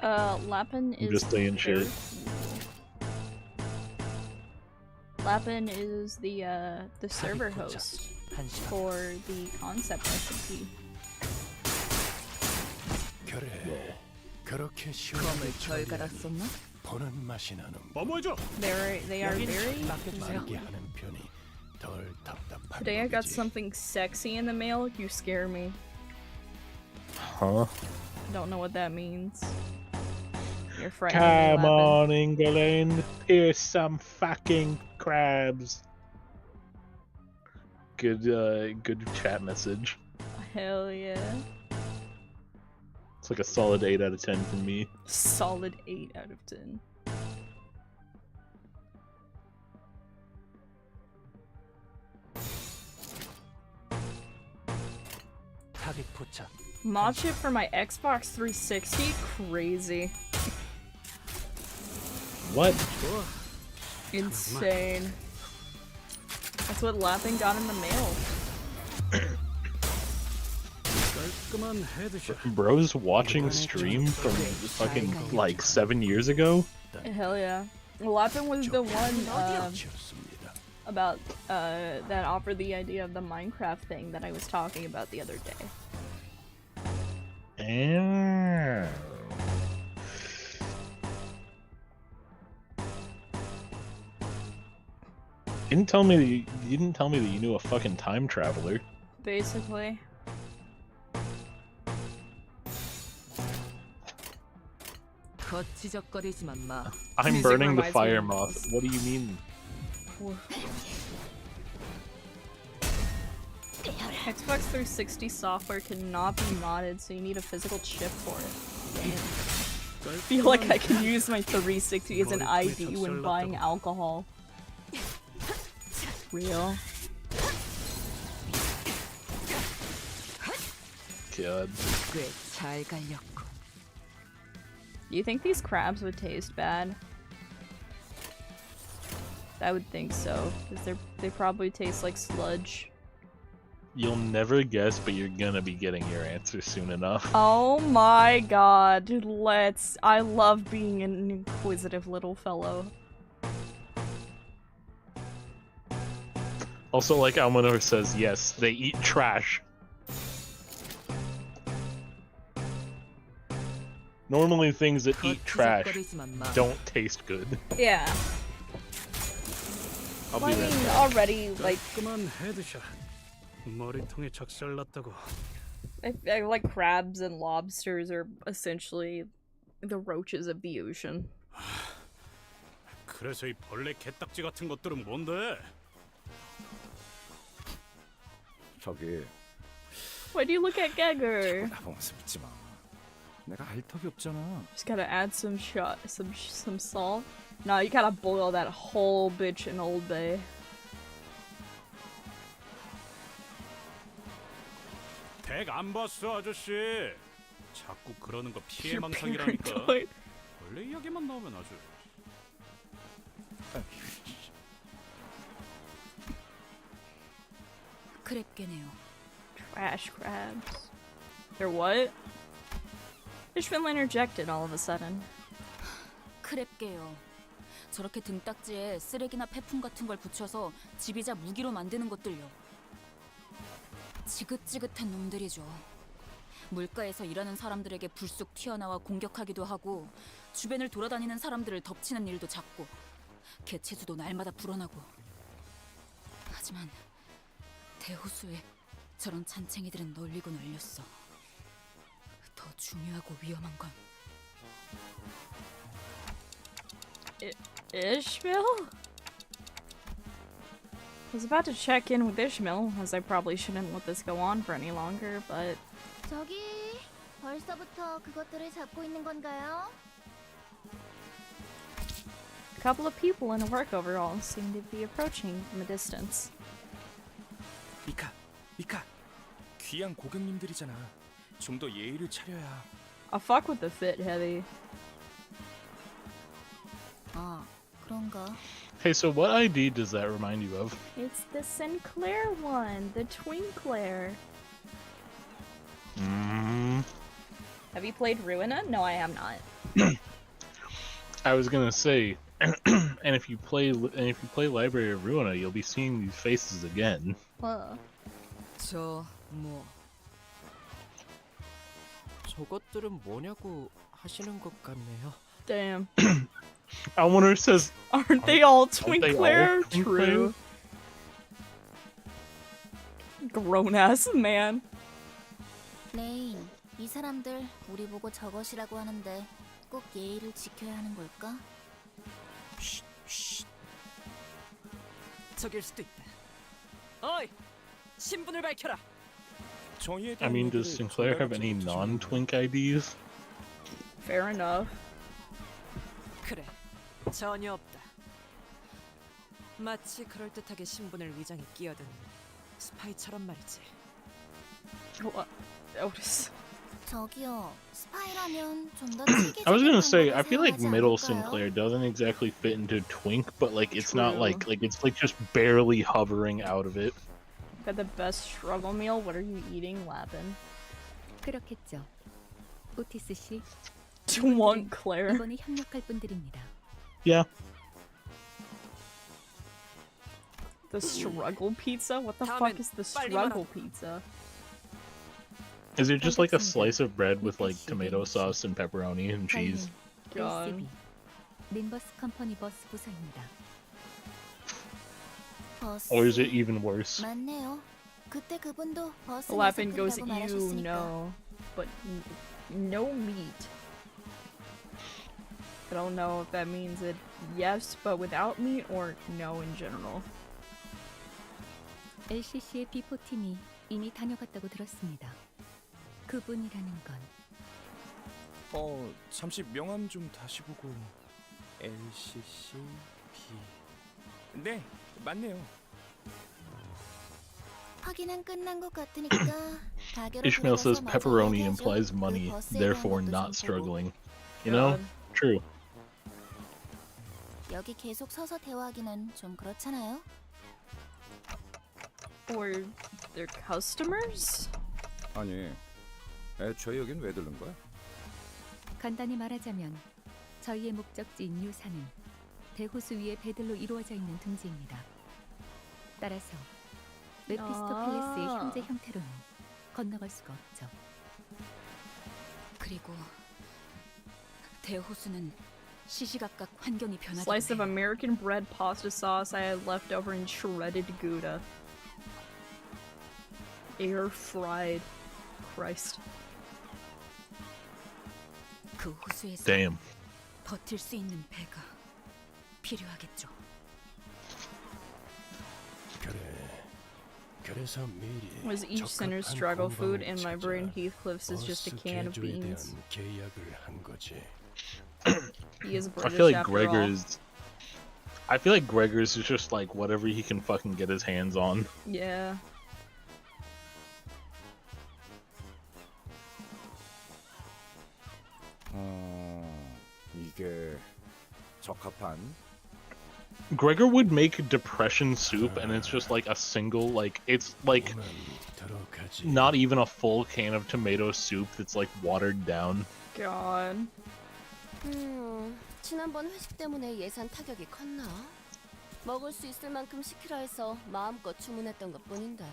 Lapin is just saying very shit. cool. Lapin is the server host for the concept recipe. 그래. 그렇게 시원하게 덜 처리해 갈았었나? 보는 맛이 나는. 뭐뭐해줘. They are very. 빠르게 하는 편이 덜 답답한 Today I got 법이지. something sexy in the mail. You scare me. Huh? I don't know what that means. You're frightening me, Come Lapin. on, England. Here's some fucking crabs. Good chat message. Hell yeah. It's like a solid 8 out of 10 from me. Solid 8 out of 10. 타겟 포착. Mod chip for my Xbox 360? Crazy. What? Insane. That's what Lapin got in the mail. Bro's watching stream from fucking like 7 years ago? Hell yeah. Lapin was the one about that offered the idea of the Minecraft thing that I was talking about the other day. Oh. You didn't tell me that you knew a fucking time traveler. Basically. 거치적거리지만 마. I'm Music burning the reminds me fire of moth. this. What do you mean? Xbox 360 software cannot be modded, so you need a physical chip for it. Damn. I feel like I can use my 360 as an ID when buying alcohol. Real. God. 꽤 잘 갈렸고. Do you think these crabs would taste bad? I would think so, because they probably taste like sludge. You'll never guess, but you're gonna be getting your answer soon enough. Oh my god, let's... I love being an inquisitive little fellow. Also, like Almanor says, yes, they eat trash. Normally things that eat trash don't taste good. Yeah. I'll be there. Already, like... 그만 헤드샷. 머리통에 작살났다고. I like crabs and lobsters are essentially the roaches of the ocean. 그래서 이 벌레 개딱지 같은 것들은 뭔데? 저기 Why do you look at Gegger? 나보면서 믿지 마. 내가 알 턱이 없잖아. Just gotta add some salt. No, you gotta boil that whole bitch in Old Bay. 덱 안 봤어 아저씨. 자꾸 그러는 거 피해망상이라니까. paranoid. 벌레 이야기만 나오면 아주. 크랩게네요. Trash crabs. They're what? Fishman interjected all of a sudden. 크랩게요. 저렇게 등딱지에 쓰레기나 폐품 같은 걸 붙여서 지비자 무기로 만드는 것들요. 지긋지긋한 놈들이죠. 물가에서 일하는 사람들에게 불쑥 튀어나와 공격하기도 하고 주변을 돌아다니는 사람들을 덮치는 일도 잦고 개체수도 날마다 불어나고. 하지만 대호수에 저런 잔챙이들은 널리고 널렸어. 더 중요하고 위험한 건 Ishmael? I was about to check in with Ishmael, as I probably shouldn't let this go on for any longer, but... 저기 벌써부터 그것들을 잡고 있는 건가요? A couple of people in a work overall seem to be approaching from a distance. 미카, 귀한 고객님들이잖아. 좀 더 예의를 차려야. I'll fuck with the fit, Heavy. 아, 그런가? Hey, so what ID does that remind you of? It's the Sinclair one, the Twinkler. Have you played Ruina? No, I have not. I was gonna say, and if you play Library of Ruina, you'll be seeing these faces again. 저것들은 뭐냐고 하시는 것 같네요. Damn. Almoner says, Aren't they all Aren't they all Twinkler? Twinkler? True. Grown-ass man. 레인, 이 사람들 우리 보고 저것이라고 하는데 꼭 예의를 지켜야 하는 걸까? 저길 수도 있다. 어이, 신분을 밝혀라. I mean, does Sinclair have any non-Twink IDs? Fair enough. 그래, 전혀 없다. 마치 그럴듯하게 신분을 위장에 끼어든 스파이처럼 말이지. What? Otis. 저기요, 스파이라면 좀 더 I was gonna say, I feel like middle Sinclair doesn't exactly fit into Twink, but like it's not like it's like just barely hovering out of it. Got the best struggle meal. What are you eating, Lapin? 그렇겠죠. 오티스 씨. Twinkler. 이번에 협력할 분들입니다. Yeah. The struggle pizza? What the fuck is the struggle pizza? Is it just like a slice of bread with like tomato sauce and pepperoni and cheese? God. 림버스 컴퍼니 버스 부서입니다. Or is it even worse? 맞네요. 그때 그분도 버스에서 Lapin goes, 탄다고 you 말하셨으니까. know, but no meat. I don't know if that means it yes, but without meat, or no in general. LCC의 B4팀이 이미 다녀갔다고 들었습니다. 그분이라는 건 잠시 명함 좀 다시 보고. LCC B. 네, 맞네요. 확인은 끝난 것 같으니까 가게로 Ishmael says 들어가서 마저 pepperoni 얘기하죠. implies 그 money, 버스에 대한 therefore 것도 not 좀 보고. struggling. You know? God. True. 여기 계속 서서 대화하기는 좀 그렇잖아요. Or their customers? 아니, 애초에 여긴 왜 들른 거야? 간단히 말하자면 저희의 목적지인 유산은 대호수 위의 배들로 이루어져 있는 둥지입니다. 따라서 메피스토펠레스의 현재 형태로는 건너갈 수가 없죠. 그리고 대호수는 시시각각 환경이 변하기 Slice of American bread pasta sauce I had left over in shredded Gouda. Air fried. Christ. 그 호수에서 Damn. 버틸 수 있는 배가 필요하겠죠. 그래서 미리 Was each sinner's struggle food in my brain Heathcliff's is just a can of beans. 계약을 한 거지. He is I British feel like after all. Gregor's is just like whatever he can fucking get his hands on. Yeah. 이게 적합한? Gregor would make depression soup and it's just like a single, like, it's like not even a full can of tomato soup that's like watered down. God. 지난번 회식 때문에 예산 타격이 컸나? 먹을 수 있을 만큼 시키라 해서 마음껏 주문했던 것뿐인데.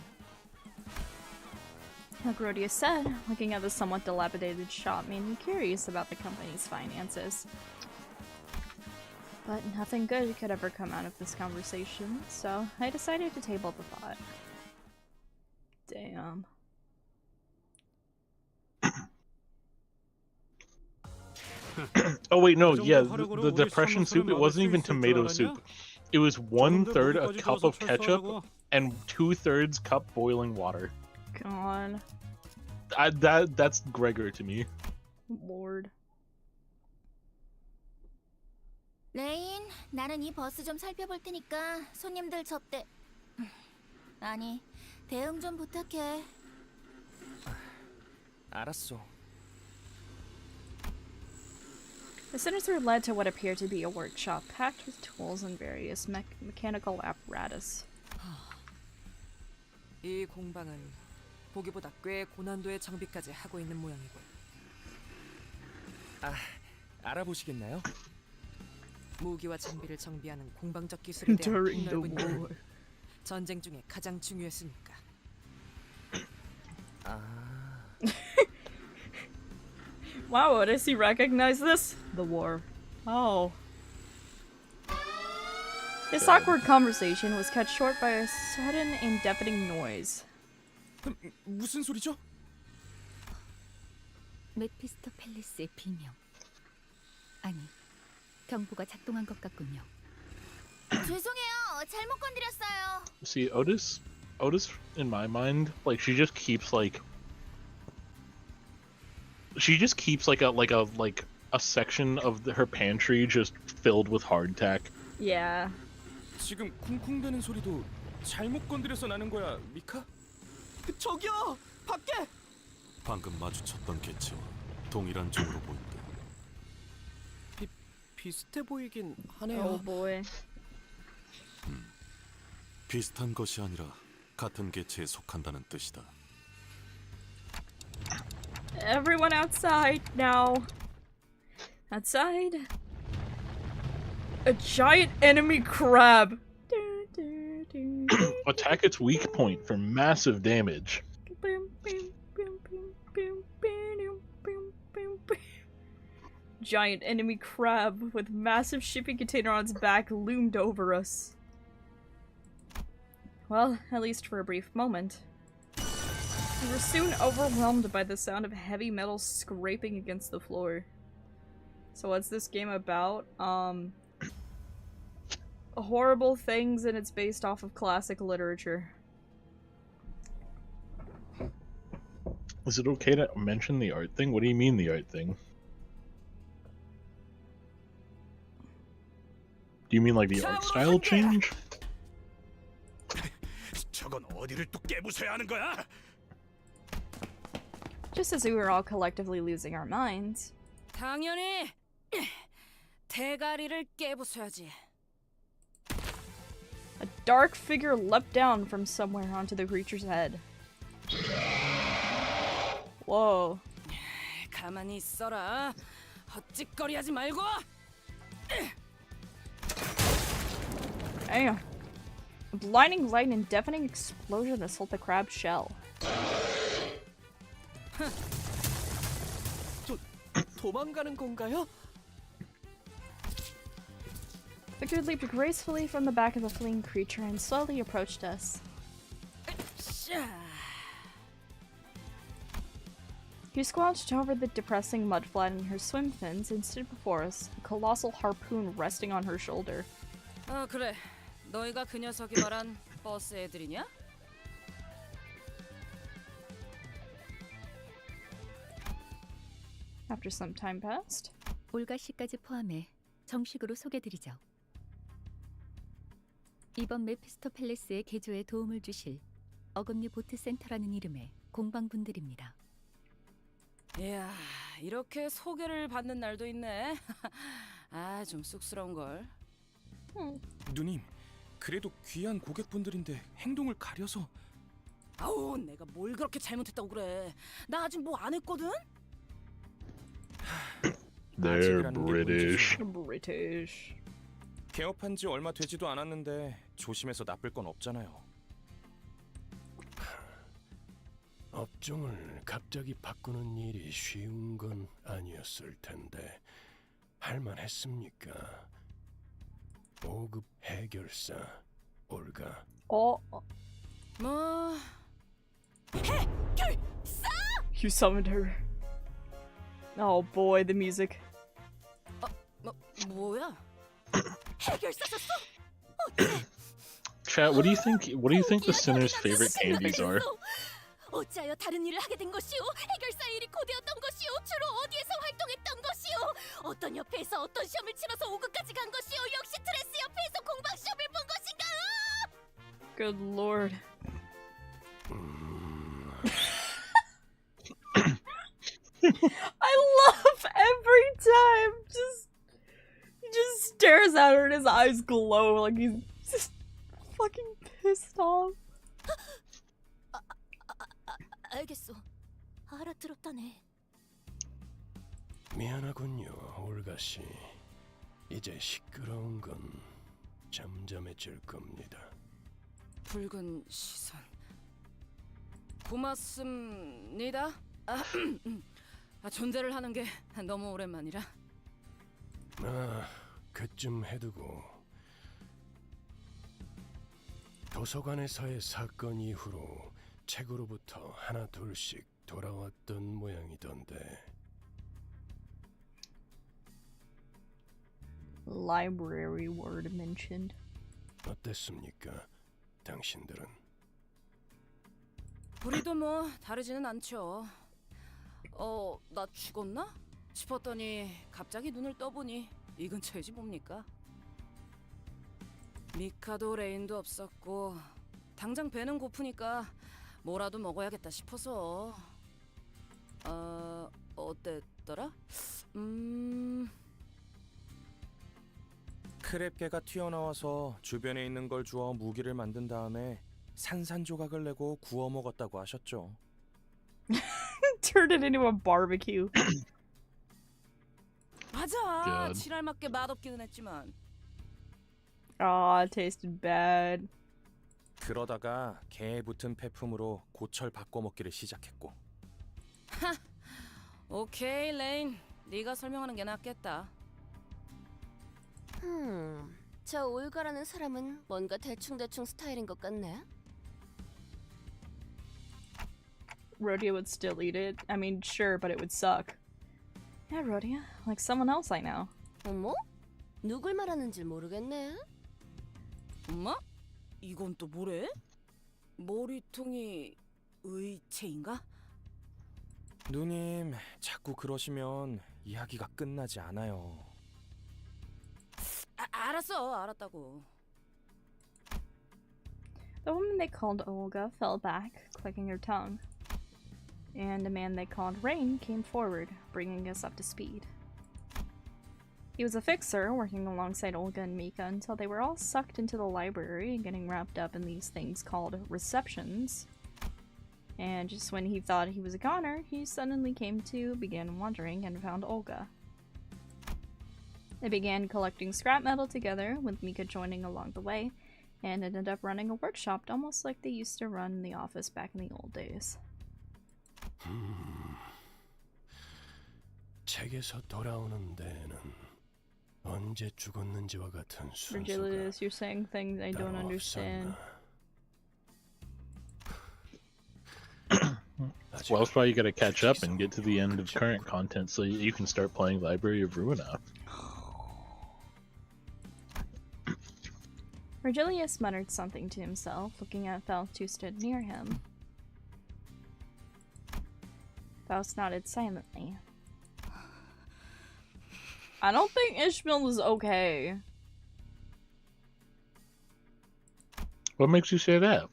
Like Rhodia said, looking at the somewhat dilapidated shop made me curious about the company's finances. But nothing good could ever come out of this conversation, so I decided to table the thought. Damn. Oh wait, no, yeah, the depression soup, it wasn't even tomato soup. It was 1/3 a cup of ketchup and 2/3 cup boiling water. God. That's Gregor to me. Lord. 레인, 나는 이 버스 좀 살펴볼 테니까 손님들 접대. 아니, 대응 좀 부탁해. 알았어. The sinners were led to what appeared to be a workshop, packed with tools and various mechanical apparatus. 이 공방은 보기보다 꽤 고난도의 장비까지 하고 있는 모양이군. 알아보시겠나요? 무기와 장비를 정비하는 공방적 기술에 대한 During the 폭넓은 이해는 war. 전쟁 중에 가장 중요했으니까. Wow, does he recognize this? The war. Oh. This awkward conversation was cut short by a sudden and deafening noise. 무슨 소리죠? 메피스토펠레스의 비명. 아니, 경보가 작동한 것 같군요. 죄송해요, 잘못 건드렸어요. See, Otis, in my mind, like she just keeps like a section of her pantry just filled with hardtack. Yeah. 지금 쿵쿵대는 소리도 잘못 건드려서 나는 거야, 미카? 저기요! 밖에! 방금 마주쳤던 개체와 동일한 종으로 보인다. 비슷해 보이긴 하네요. Oh boy. 비슷한 것이 아니라 같은 개체에 속한다는 뜻이다. Everyone outside now. Outside. A giant enemy crab. Attack its weak point for massive damage. Giant enemy crab with massive shipping container on its back loomed over us. Well, at least for a brief moment. We were soon overwhelmed by the sound of heavy metal scraping against the floor. So what's this game about? Horrible things, and it's based off of classic literature. Is it okay to mention the art thing? What do you mean the art thing? Do you mean like the art style change? 저건 어디를 또 깨부숴야 하는 거야? Just as we were all collectively losing our minds. 당연히 대가리를 깨부숴야지. A dark figure leapt down from somewhere onto the creature's head. Whoa. 가만히 있어라. 헛짓거리하지 말고. Damn. A blinding light and deafening explosion assault the crab's shell. 도망가는 건가요? Victor leaped gracefully from the back of the fleeing creature and slowly approached us. He squelched over the depressing mudflat in her swim fins and stood before us, a colossal harpoon resting on her shoulder. 아 그래. 너희가 그 녀석이 말한 버스 애들이냐? After some time passed, 올가 씨까지 포함해 정식으로 소개드리죠. 이번 메피스토 팰리스의 개조에 도움을 주실 어금니 보트 센터라는 이름의 공방분들입니다. 이야, 이렇게 소개를 받는 날도 있네. 아, 좀 쑥스러운 걸. 누님, 그래도 귀한 고객분들인데 행동을 가려서. 아우, 내가 뭘 그렇게 잘못했다고 그래. 나 아직 뭐 안 했거든. They're British. British. 개업한 지 얼마 되지도 않았는데 조심해서 나쁠 건 없잖아요. 업종을 갑자기 바꾸는 일이 쉬운 건 아니었을 텐데 할만했습니까? 5급 해결사 올가. 뭐 해결사! You summoned her. Oh boy, the music. 뭐야? 해결사셨어? Chat, what do you think? What do you think the sinner's favorite candies are? 어찌하여 다른 일을 하게 된 것이오? 해결사 일이 고되었던 것이오? 주로 어디에서 활동했던 것이오? 어떤 협회에서 어떤 시험을 치러서 5급까지 간 것이오? 역시 트레스 협회에서 공방 시험을 본 것인가? Good lord. I love every time. He just stares at her and his eyes glow like he's just fucking pissed off. 알겠소. 알아들었다네. 미안하군요, 올가 씨. 이제 시끄러운 건 잠잠해질 겁니다. 붉은 시선. 고맙습니다. 존재를 하는 게 너무 오랜만이라. 그쯤 해두고 도서관에서의 사건 이후로 책으로부터 하나 둘씩 돌아왔던 모양이던데. Library word mentioned. 어땠습니까, 당신들은? 우리도 뭐 다르지는 않죠. 나 죽었나? 싶었더니 갑자기 눈을 떠보니 이 근처이지 뭡니까? 미카도 레인도 없었고 당장 배는 고프니까 뭐라도 먹어야겠다 싶어서. 어땠더라? 크랩개가 튀어나와서 주변에 있는 걸 주워 무기를 만든 다음에 산산조각을 내고 구워 먹었다고 하셨죠. Turned it into a barbecue. 맞아. Good. 칠할 맞게 맛없기는 했지만. It tasted bad. 그러다가 개에 붙은 폐품으로 고철 바꿔 먹기를 시작했고. 오케이, 레인. 네가 설명하는 게 낫겠다. 저 올가라는 사람은 뭔가 대충대충 스타일인 것 같네. Rhodia would still eat it. I mean, sure, but it would suck. Yeah, Rhodia, like someone else I know. 어머? 누굴 말하는지 모르겠네. 엄마? 이건 또 뭐래? 머리통이 의체인가? 누님, 자꾸 그러시면 이야기가 끝나지 않아요. 알았어, 알았다고. The woman they called Olga fell back, clicking her tongue, and a man they called Rain came forward, bringing us up to speed. He was a fixer, working alongside Olga and Mika until they were all sucked into the library and getting wrapped up in these things called receptions. And just when he thought he was a goner, he suddenly came to, began wandering, and found Olga. They began collecting scrap metal together, with Mika joining along the way, and ended up running a workshop almost like they used to run the office back in the old days. 책에서 돌아오는 데에는 언제 죽었는지와 같은 순서가 Virgilius, you're saying things I don't understand. Well, it's probably you gotta catch up and get to the end of current content so you can start playing Library of Ruina. Virgilius muttered something to himself, looking at Faust who stood near him. Faust nodded silently. I don't think Ishmael is okay. What makes you say that?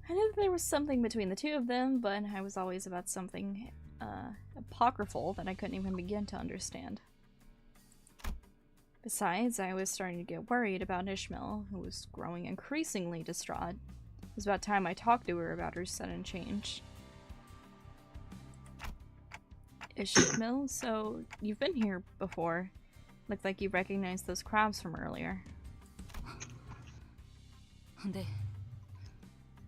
I knew that there was something between the two of them, but I was always about something apocryphal that I couldn't even begin to understand. Besides, I was starting to get worried about Ishmael, who was growing increasingly distraught. It was about time I talked to her about her sudden change. Ishmael, so you've been here before. Looked like you recognized those crabs from earlier. 네.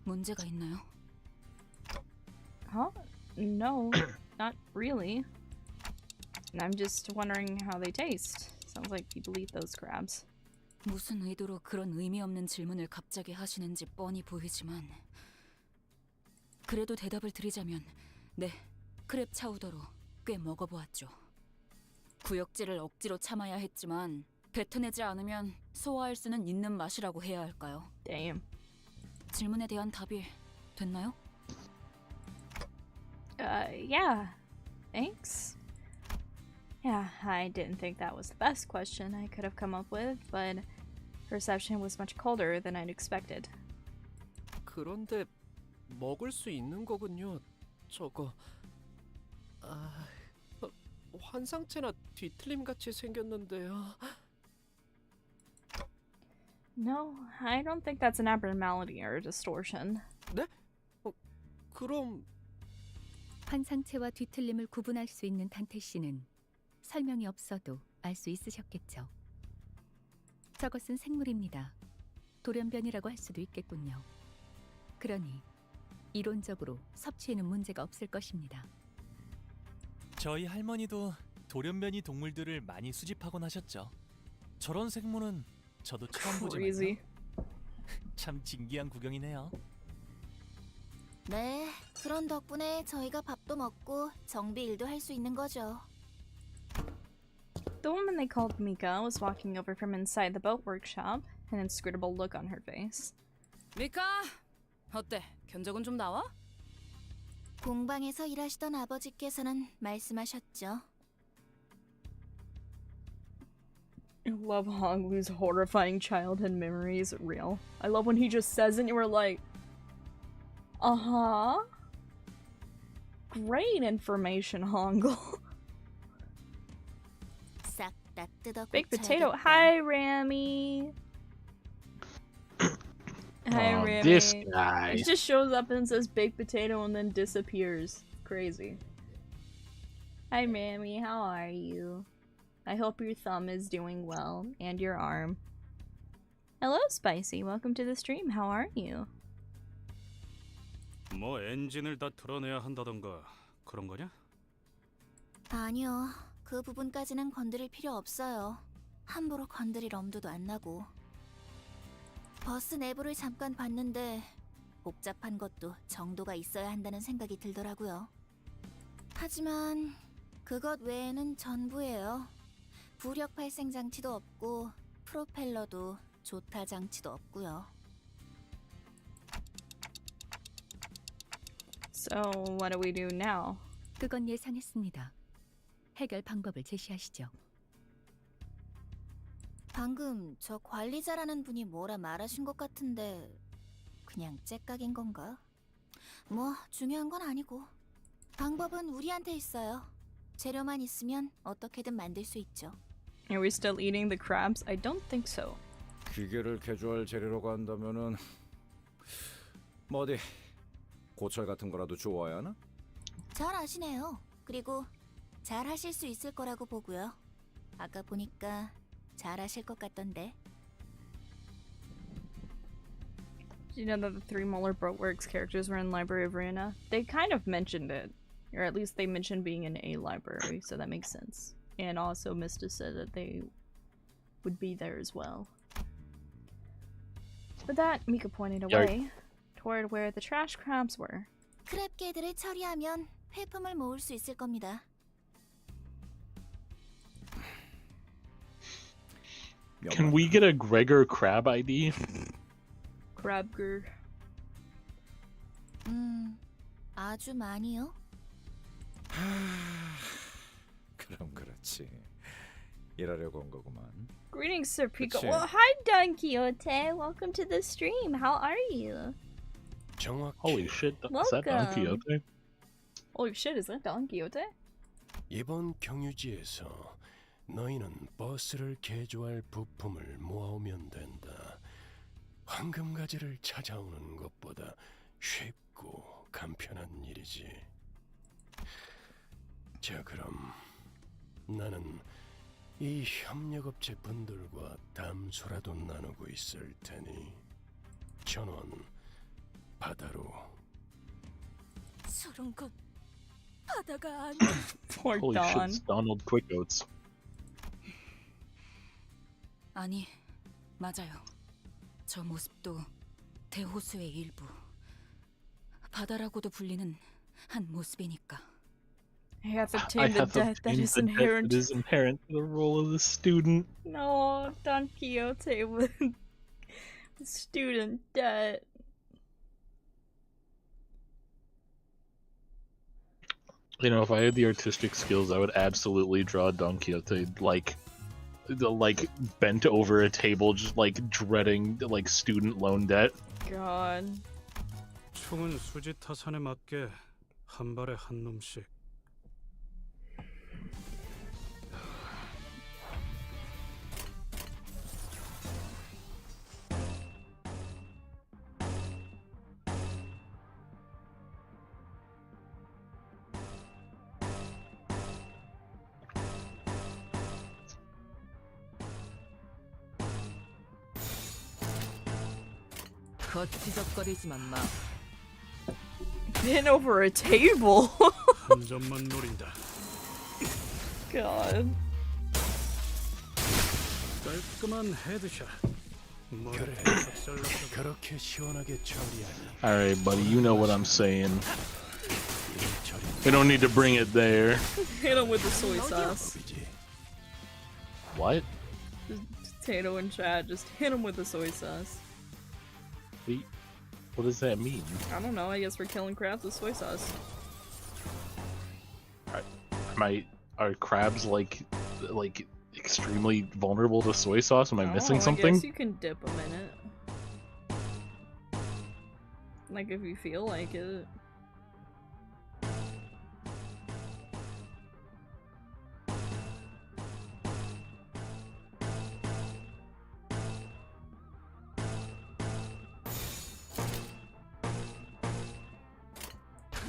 문제가 있나요? Huh? No, not really. I'm just wondering how they taste. Sounds like people eat those crabs. 무슨 의도로 그런 의미 없는 질문을 갑자기 하시는지 뻔히 보이지만 그래도 대답을 드리자면 네, 크랩 차우더로 꽤 먹어보았죠. 구역질을 억지로 참아야 했지만 뱉어내지 않으면 소화할 수는 있는 맛이라고 해야 할까요? Damn. 질문에 대한 답이 됐나요? Yeah. Thanks. Yeah, I didn't think that was the best question I could have come up with, but her reception was much colder than I'd expected. 그런데 먹을 수 있는 거군요. 저거 환상체나 뒤틀림 같이 생겼는데요. No, I don't think that's an abnormality or a distortion. 네? 그럼 환상체와 뒤틀림을 구분할 수 있는 단테 씨는 설명이 없어도 알 수 있으셨겠죠. 저것은 생물입니다. 돌연변이라고 할 수도 있겠군요. 그러니 이론적으로 섭취에는 문제가 없을 것입니다. 저희 할머니도 돌연변이 동물들을 많이 수집하곤 하셨죠. 저런 생물은 저도 처음 보지만요. 참 신기한 구경이네요. 네, 그런 덕분에 저희가 밥도 먹고 정비 일도 할 수 있는 거죠. The woman they called Mika was walking over from inside the boat workshop, an inscrutable look on her face. 미카, 어때? 견적은 좀 나와? 공방에서 일하시던 아버지께서는 말씀하셨죠. I love Honglu's horrifying childhood memories real. I love when he just says it and you were like, uh-huh. Great information, Honglu. 싹 다 뜯어 Baked potato. Hi, Rami. Hi, Oh, Rami. this guy. He just shows up and says baked potato and then disappears. Crazy. Hi, Rami. How are you? I hope your thumb is doing well, and your arm. Hello, Spicy. Welcome to the stream. How are you? 뭐 엔진을 다 털어내야 한다던가 그런 거냐? 아니요, 그 부분까지는 건드릴 필요 없어요. 함부로 건드릴 엄두도 안 나고. 버스 내부를 잠깐 봤는데 복잡한 것도 정도가 있어야 한다는 생각이 들더라고요. 하지만 그것 외에는 전부예요. 부력 발생 장치도 없고 프로펠러도 조타 장치도 없고요. So, what do we do now? 그건 예상했습니다. 해결 방법을 제시하시죠. 방금 저 관리자라는 분이 뭐라 말하신 것 같은데 그냥 째깍인 건가? 뭐 중요한 건 아니고. 방법은 우리한테 있어요. 재료만 있으면 어떻게든 만들 수 있죠. Are we still eating the crabs? I don't think so. 기계를 개조할 재료라고 한다면은 뭐 어디 고철 같은 거라도 주워야 하나? 잘 아시네요. 그리고 잘 하실 수 있을 거라고 보고요. 아까 보니까 잘 하실 것 같던데. Do you know that the three Molar Boatworks characters were in Library of Ruina? They kind of mentioned it. Or at least they mentioned being in a library, so that makes sense. And also Mista said that they would be there as well. With that, Mika pointed away toward where the trash crabs were. 크랩개들을 처리하면 회품을 모을 수 있을 겁니다. Can we get a Gregor Crab ID? Crabger. 아주 많이요? 그럼 그렇지. 일하려고 온 거구만. Greetings, Sir Piko. 그치. Well, hi, Don Quixote. Welcome to the stream. How are you? Holy shit, is that Don Welcome. Quixote? Holy shit, is that Don Quixote? 이번 경유지에서 너희는 버스를 개조할 부품을 모아오면 된다. 황금가지를 찾아오는 것보다 쉽고 간편한 일이지. 자, 그럼 나는 이 협력업체 분들과 담소라도 나누고 있을 테니 전원 바다로. 저런 건 바다가 아니. Poor Holy shit, Don. it's Donald Quickoats. 아니, 맞아요. 저 모습도 대호수의 일부. 바다라고도 불리는 한 모습이니까. I have obtained the debt that is inherent. That is inherent to the role of the student. No, Don Quixote with student debt. You know, if I had the artistic skills, I would absolutely draw Don Quixote like bent over a table, just like dreading like student loan debt. God. 총은 수지 타산에 맞게 한 발에 한 놈씩. 거치적거리지만 마. Been over a table. 한 점만 노린다. God. 깔끔한 헤드샷. 그래, 그렇게 시원하게 처리하니. Alright, buddy, you know what I'm saying. We don't need to bring it there. Hit him with the soy sauce. What? Potato and Chad just hit him with the soy sauce. What does that mean? I don't know. I guess we're killing crabs with soy sauce. Are crabs like extremely vulnerable to soy sauce? Am I missing something? I guess you can dip them in it. Like if you feel like it.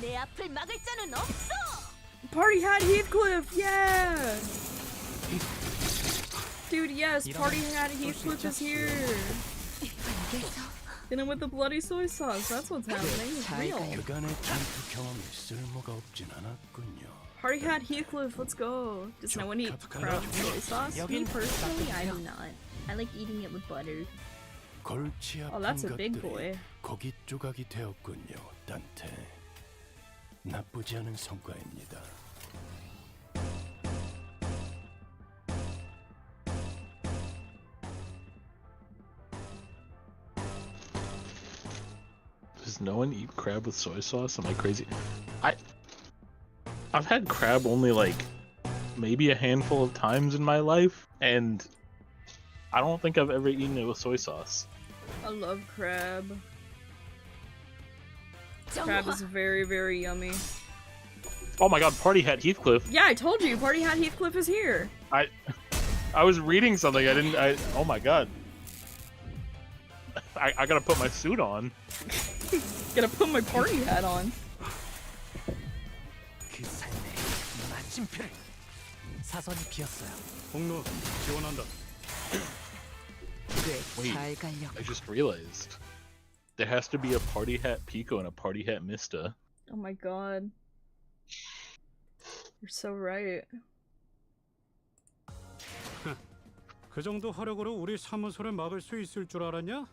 내 앞을 막을 자는 없어. Party hat Heathcliff, yeah! Dude, yes, Party hat Heathcliff is here. Hit him with the bloody soy sauce. That's what's happening. It's real. 그간의 전투 경험이 쓸모가 없진 않았군요. Party hat Heathcliff, let's go. Does no one eat crab soy sauce? Me personally, I do not. I like eating it with butter. 골치 아픈 Oh, that's a big boy. 고기 조각이 되었군요, 단테. 나쁘지 않은 성과입니다. Does no one eat crab with soy sauce? Am I crazy? I've had crab only like maybe a handful of times in my life, and I don't think I've ever eaten it with soy sauce. I love crab. Crab is very, very yummy. Oh my god, Party Hat Heathcliff. Yeah, I told you, Party Hat Heathcliff is here. I was reading something. Oh my god. I gotta put my suit on. Gotta put my party hat on. 그 삶의 마침표를 사선이 비었어요. 공로 지원한다. Wait, I just realized. There has to be a Party Hat PIKO and a Party Hat Mista. Oh my god. You're so right. 그 정도 화력으로 우리 사무소를 막을 수 있을 줄 알았냐?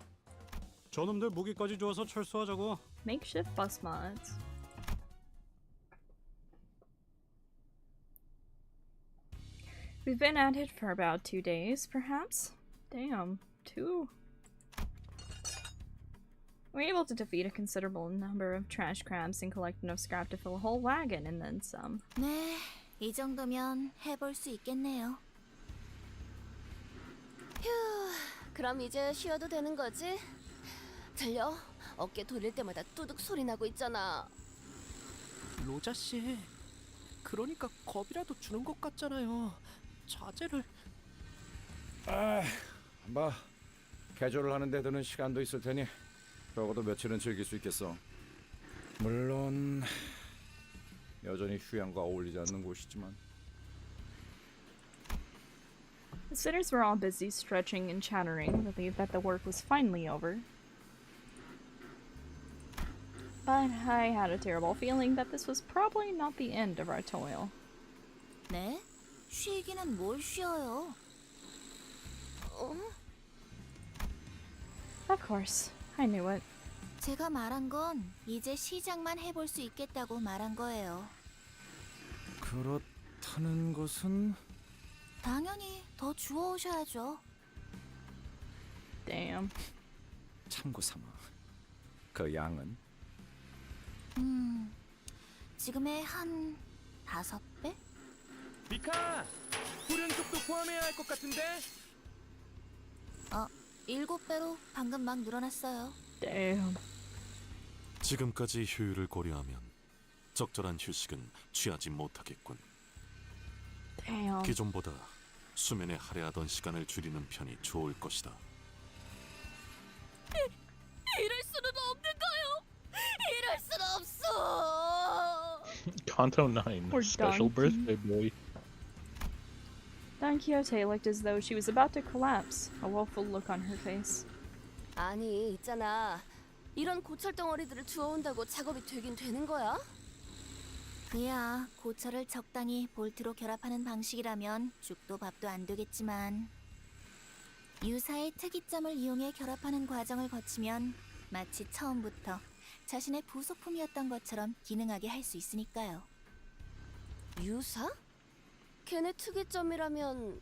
저놈들 무기까지 주어서 철수하자고. Makeshift bus mods. We've been at it for about 2 days, perhaps? Damn, 2? We're able to defeat a considerable number of trash crabs and collect enough scrap to fill a whole wagon and then some. 네, 이 정도면 해볼 수 있겠네요. 휴, 그럼 이제 쉬어도 되는 거지? 들려? 어깨 돌릴 때마다 뚜둑 소리 나고 있잖아. 로자 씨, 그러니까 겁이라도 주는 것 같잖아요. 자제를. 뭐 개조를 하는데 드는 시간도 있을 테니 적어도 며칠은 즐길 수 있겠어. 물론 여전히 휴양과 어울리지 않는 곳이지만. The sitters were all busy stretching and chattering, relieved that the work was finally over. But I had a terrible feeling that this was probably not the end of our toil. 네? 쉬기는 뭘 쉬어요? Of course, I knew it. 제가 말한 건 이제 시작만 해볼 수 있겠다고 말한 거예요. 그렇다는 것은 당연히 더 주워오셔야죠. Damn. 참고 삼아. 그 양은? 지금의 한 5배? 미카! 후륜 쪽도 포함해야 할 것 같은데? 7배로 방금 막 늘어났어요. Damn. 지금까지 효율을 고려하면 적절한 휴식은 취하지 못하겠군. Damn. 기존보다 수면에 할애하던 시간을 줄이는 편이 좋을 것이다. 이럴 수는 없는 거요. 이럴 순 없어. Kanto 9, Poor special donkey. birthday boy. Don Quixote looked as though she was about to collapse, a woeful look on her face. 아니, 있잖아. 이런 고철 덩어리들을 주워온다고 작업이 되긴 되는 거야? 그야 고철을 적당히 볼트로 결합하는 방식이라면 죽도 밥도 안 되겠지만 유사의 특이점을 이용해 결합하는 과정을 거치면 마치 처음부터 자신의 부속품이었던 것처럼 기능하게 할 수 있으니까요. 유사? 걔네 특이점이라면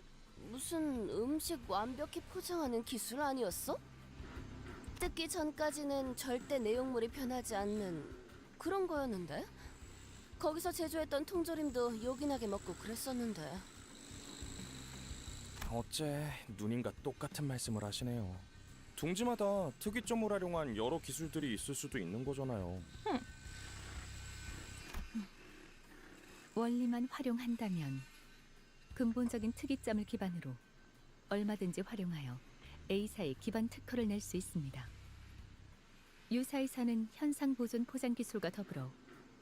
무슨 음식 완벽히 포장하는 기술 아니었어? 뜯기 전까지는 절대 내용물이 변하지 않는 그런 거였는데? 거기서 제조했던 통조림도 요긴하게 먹고 그랬었는데. 어째 누님과 똑같은 말씀을 하시네요. 둥지마다 특이점을 활용한 여러 기술들이 있을 수도 있는 거잖아요. 원리만 활용한다면 근본적인 특이점을 기반으로 얼마든지 활용하여 A사의 기반 특허를 낼 수 있습니다. 유사에서는 현상 보존 포장 기술과 더불어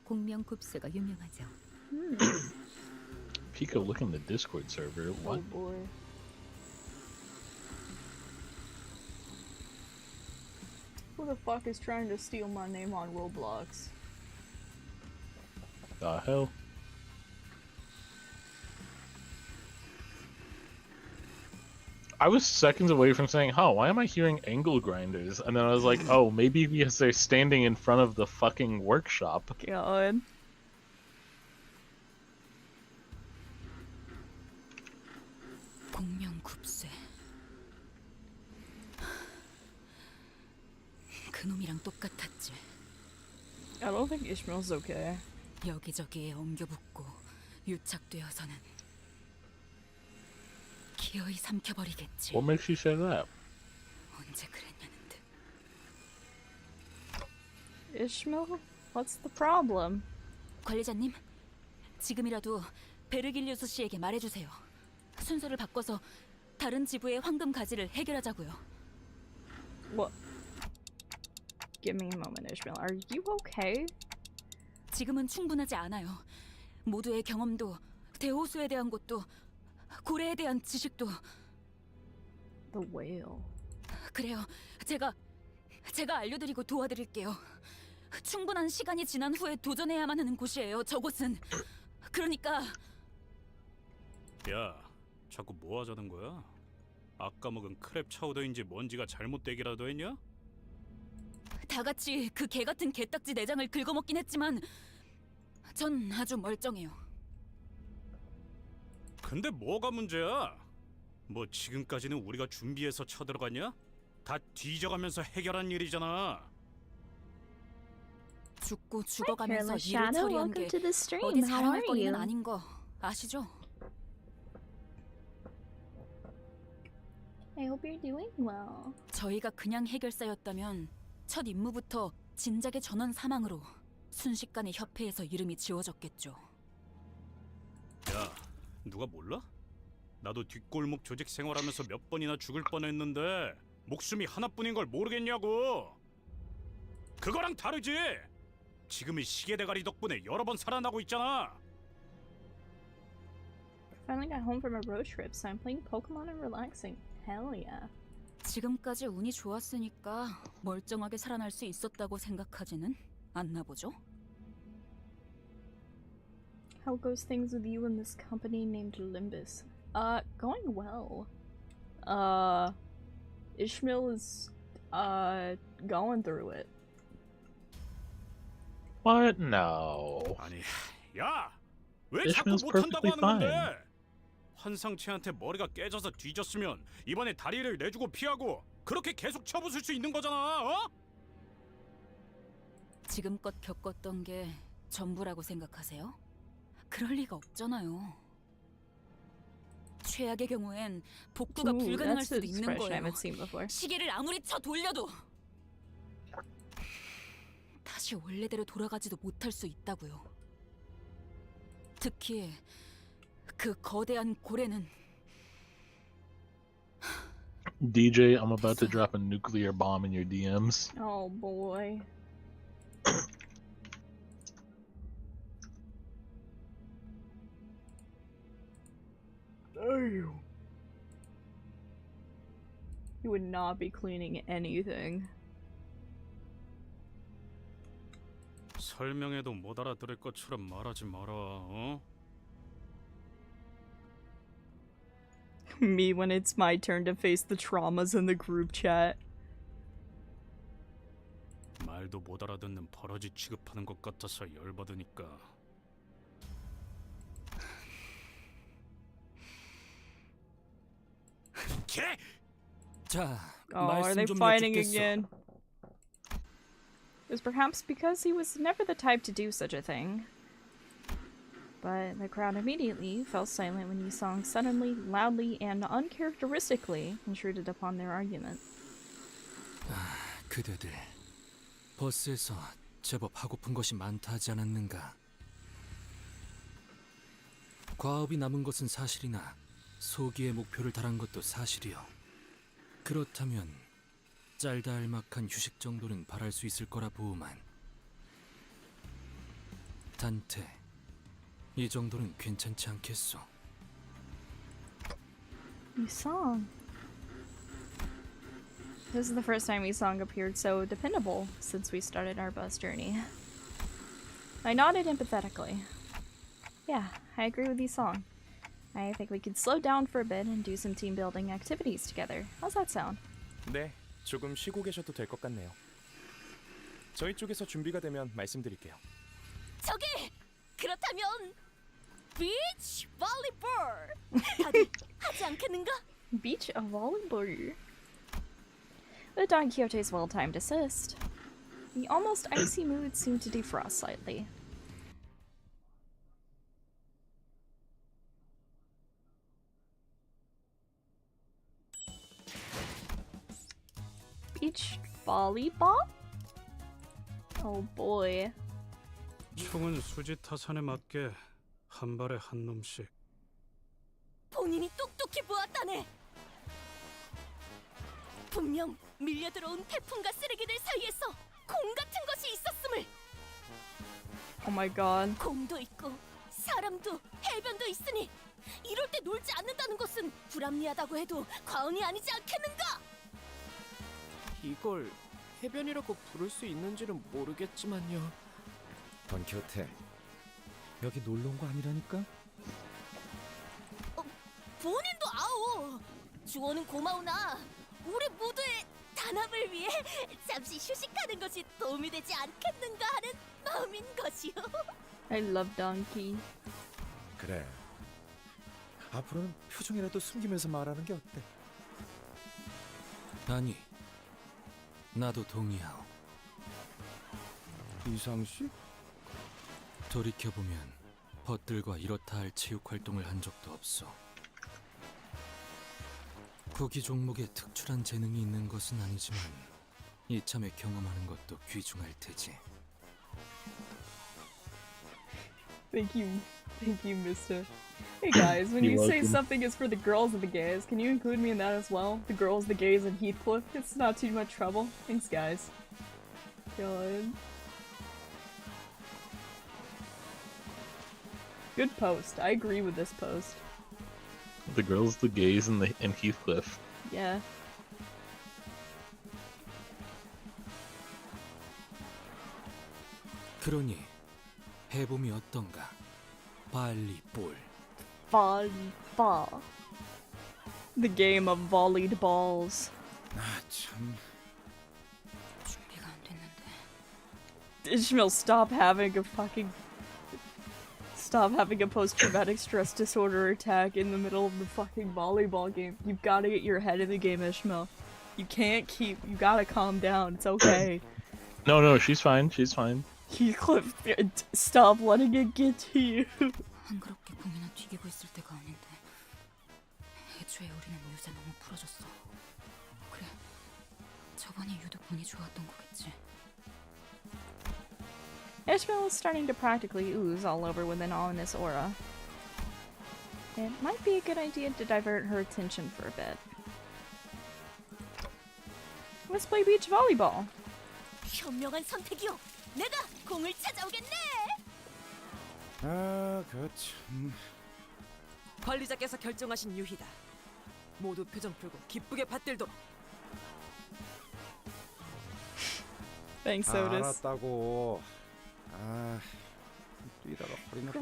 공명 굽수가 유명하죠. PIKO, look in the Discord server. What? Oh boy. Who the fuck is trying to steal my name on Roblox? The hell? I was seconds away from saying, "Huh, why am I hearing angle grinders?" And then I was like, "Oh, maybe because they're standing in front of the fucking workshop." God. 공명 굽쇠. 그놈이랑 똑같았지. I don't think Ishmael's okay. 여기저기에 엉겨붙고 유착되어서는 기어이 삼켜버리겠지. What makes you say that? 언제 그랬냐는 듯. Ishmael? What's the problem? 관리자님, 지금이라도 베르길리우스 씨에게 말해주세요. 순서를 바꿔서 다른 지부의 황금 가지를 해결하자고요. What? Give me a moment, Ishmael. Are you okay? 지금은 충분하지 않아요. 모두의 경험도, 대호수에 대한 것도, 고래에 대한 지식도. The whale. 그래요. 제가 알려드리고 도와드릴게요. 충분한 시간이 지난 후에 도전해야만 하는 곳이에요. 저곳은. 그러니까. 야, 자꾸 뭐 하자는 거야? 아까 먹은 크랩 차우더인지 뭔지가 잘못되기라도 했냐? 다 같이 그 개 같은 개딱지 내장을 긁어먹긴 했지만 전 아주 멀쩡해요. 근데 뭐가 문제야? 뭐 지금까지는 우리가 준비해서 쳐들어갔냐? 다 뒤져가면서 해결한 일이잖아. 죽고 죽어가면서 Careless 일을 Shadow, 처리한 게 welcome to the stream. 어디 How 자랑할 are 거리는 you? 아닌 거 아시죠? I hope you're doing well. 저희가 그냥 해결사였다면 첫 임무부터 진작의 전원 사망으로 순식간에 협회에서 이름이 지워졌겠죠. 야, 누가 몰라? 나도 뒷골목 조직 생활하면서 몇 번이나 죽을 뻔했는데 목숨이 하나뿐인 걸 모르겠냐고. 그거랑 다르지. 지금은 시계 대가리 덕분에 여러 번 살아나고 있잖아. Finally got home from a road trip, so I'm playing Pokemon and relaxing. Hell yeah. 지금까지 운이 좋았으니까 멀쩡하게 살아날 수 있었다고 생각하지는 않나 보죠? How goes things with you and this company named Limbus? Going well. Ishmael is, going through it. What? No. 아니, 야! 왜 자꾸 Ishmael's 못한다고 perfectly 하는 건데? fine. 환상체한테 머리가 깨져서 뒤졌으면 이번에 다리를 내주고 피하고 그렇게 계속 쳐부술 수 있는 거잖아, 어? 지금껏 겪었던 게 전부라고 생각하세요? 그럴 리가 없잖아요. 최악의 경우엔 복구가 Ooh, 불가능할 that's an 수도 있는 expression I 거예요. haven't seen before. 시계를 아무리 쳐 돌려도 다시 원래대로 돌아가지도 못할 수 있다고요. 특히 그 거대한 고래는 DJ, I'm about to drop a nuclear bomb in your DMs. Oh boy. Damn. You would not be cleaning anything. 설명해도 못 알아들을 것처럼 말하지 마라, 어? Me when it's my turn to face the traumas in the group chat. 말도 못 알아듣는 버러지 취급하는 것 같아서 열받으니까. 개! 자, Oh, are they 말씀 좀 fighting 여쭙겠소. again? It was perhaps because he was never the type to do such a thing. But the crowd immediately fell silent when Yusong suddenly, loudly, and uncharacteristically intruded upon their argument. 그대들 버스에서 제법 하고픈 것이 많다 하지 않았는가? 과업이 남은 것은 사실이나 소기의 목표를 달한 것도 사실이요. 그렇다면 짤다알막한 휴식 정도는 바랄 수 있을 거라 보우만 단테 이 정도는 괜찮지 않겠소? Yusong. This is the first time Yusong appeared so dependable since we started our bus journey. I nodded empathetically. Yeah, I agree with Yusong. I think we could slow down for a bit and do some team building activities together. How's that sound? 네, 조금 쉬고 계셔도 될 것 같네요. 저희 쪽에서 준비가 되면 말씀드릴게요. 저기! 그렇다면 비치 볼리볼! 다들 하지 않겠는가? Beach of volleyball. The Don Quixote's well-timed assist. The almost icy mood seemed to defrost slightly. Beach volleyball? Oh boy. 총은 수지 타산에 맞게 한 발에 한 놈씩. 본인이 똑똑히 보았다네. 분명 밀려들어온 태풍과 쓰레기들 사이에서 공 같은 것이 있었음을. Oh my god. 곰도 있고 사람도 해변도 있으니 이럴 때 놀지 않는다는 것은 불합리하다고 해도 과언이 아니지 않겠는가? 이걸 해변이라고 부를 수 있는지는 모르겠지만요. 돈키호테, 여기 놀러 온 거 아니라니까? 본인도 아오. 주어는 고마우나 우리 모두의 단합을 위해 잠시 휴식하는 것이 도움이 되지 않겠는가 하는 마음인 것이요. I love Donkey. 그래. 앞으로는 표정이라도 숨기면서 말하는 게 어때? 아니, 나도 동의하오. 이상씨? 돌이켜보면 벗들과 이렇다 할 체육 활동을 한 적도 없어. 구기 종목에 특출한 재능이 있는 것은 아니지만 이참에 경험하는 것도 귀중할 테지. Thank you, Mister. Hey guys, when you say something is for the girls and the gays, can you include me in that as well? The girls, the gays, and Heathcliff? It's not too much trouble. Thanks, guys. God. Good post. I agree with this post. The girls, the gays, and Heathcliff. Yeah. 그러니 해봄이 어떤가? 발리볼. Volleyball. The game of volleyed balls. 아 참. 준비가 안 됐는데. Ishmael, stop having a post-traumatic stress disorder attack in the middle of the fucking volleyball game. You've gotta get your head in the game, Ishmael. You gotta calm down. It's okay. No, she's fine. She's fine. Heathcliff, stop letting it get to you. 안 그렇게 공이나 튀기고 있을 때가 아닌데. 애초에 우리는 요새 너무 풀어졌어. 그래, 저번이 유독 운이 좋았던 거겠지. Ishmael is starting to practically ooze all over with an ominous aura. It might be a good idea to divert her attention for a bit. Let's play beach volleyball. 현명한 선택이요. 내가 공을 찾아오겠네. 아, 그 참. 관리자께서 결정하신 유희다. 모두 표정 풀고 기쁘게 받들도록. Thanks, Otis. 알았다고. 아, 뛰다가 허리나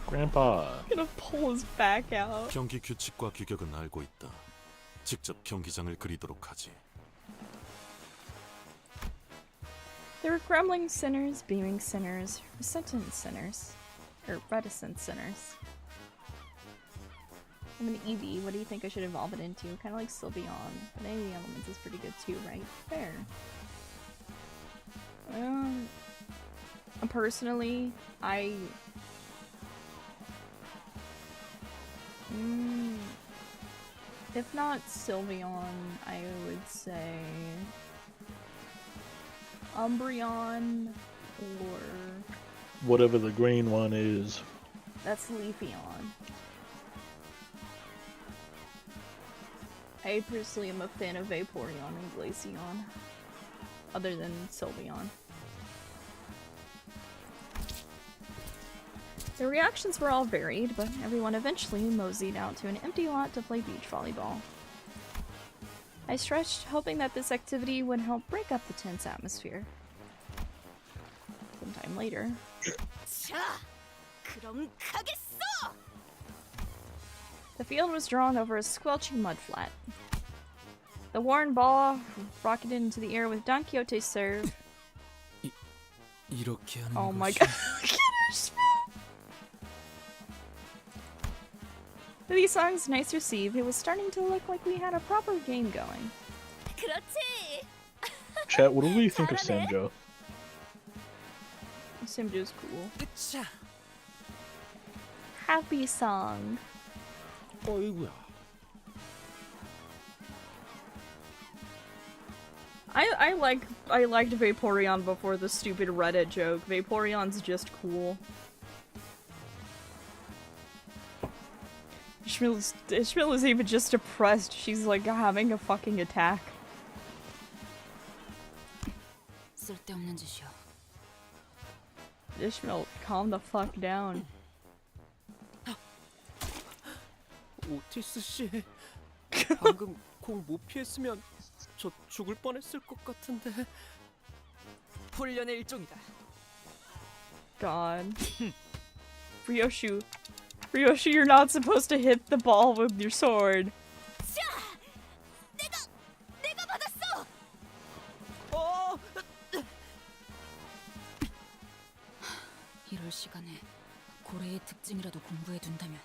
Grandpa. Gonna pull his back out. 경기 규칙과 규격은 알고 있다. 직접 경기장을 그리도록 하지. There were grumbling sinners, beaming sinners, reticent sinners. I'm an EV. What do you think I should evolve it into? Kind of like Sylveon, but any of the elements is pretty good too, right? Fair. Personally, if not Sylveon, I would say Umbreon or Whatever the green one is. that's Leafeon. I personally am a fan of Vaporeon and Glaceon, other than Sylveon. The reactions were all varied, but everyone eventually moseyed out to an empty lot to play beach volleyball. I stretched, hoping that this activity would help break up the tense atmosphere. Sometime later. 자, 그럼 가겠어. The field was drawn over a squelching mudflat. The worn ball rocketed into the air with Don Quixote's serve. 이렇게 하는 Oh my 것이- god. With these songs nice received, it was starting to look like we had a proper game going. 그렇지. Chat, what do we think of Sanjo? Simjo's cool. 으쌰. Happy song. 어이구야. I liked Vaporeon before the stupid Reddit joke. Vaporeon's just cool. Ishmael is even just depressed. She's like having a fucking attack. 쓸데없는 짓이야. Ishmael, calm the fuck down. 오티스 씨, 방금 공 못 피했으면 저 죽을 뻔했을 것 같은데. 훈련의 일종이다. God. Ryoshu, you're not supposed to hit the ball with your sword. 내가 받았어. 이럴 시간에 고래의 특징이라도 공부해둔다면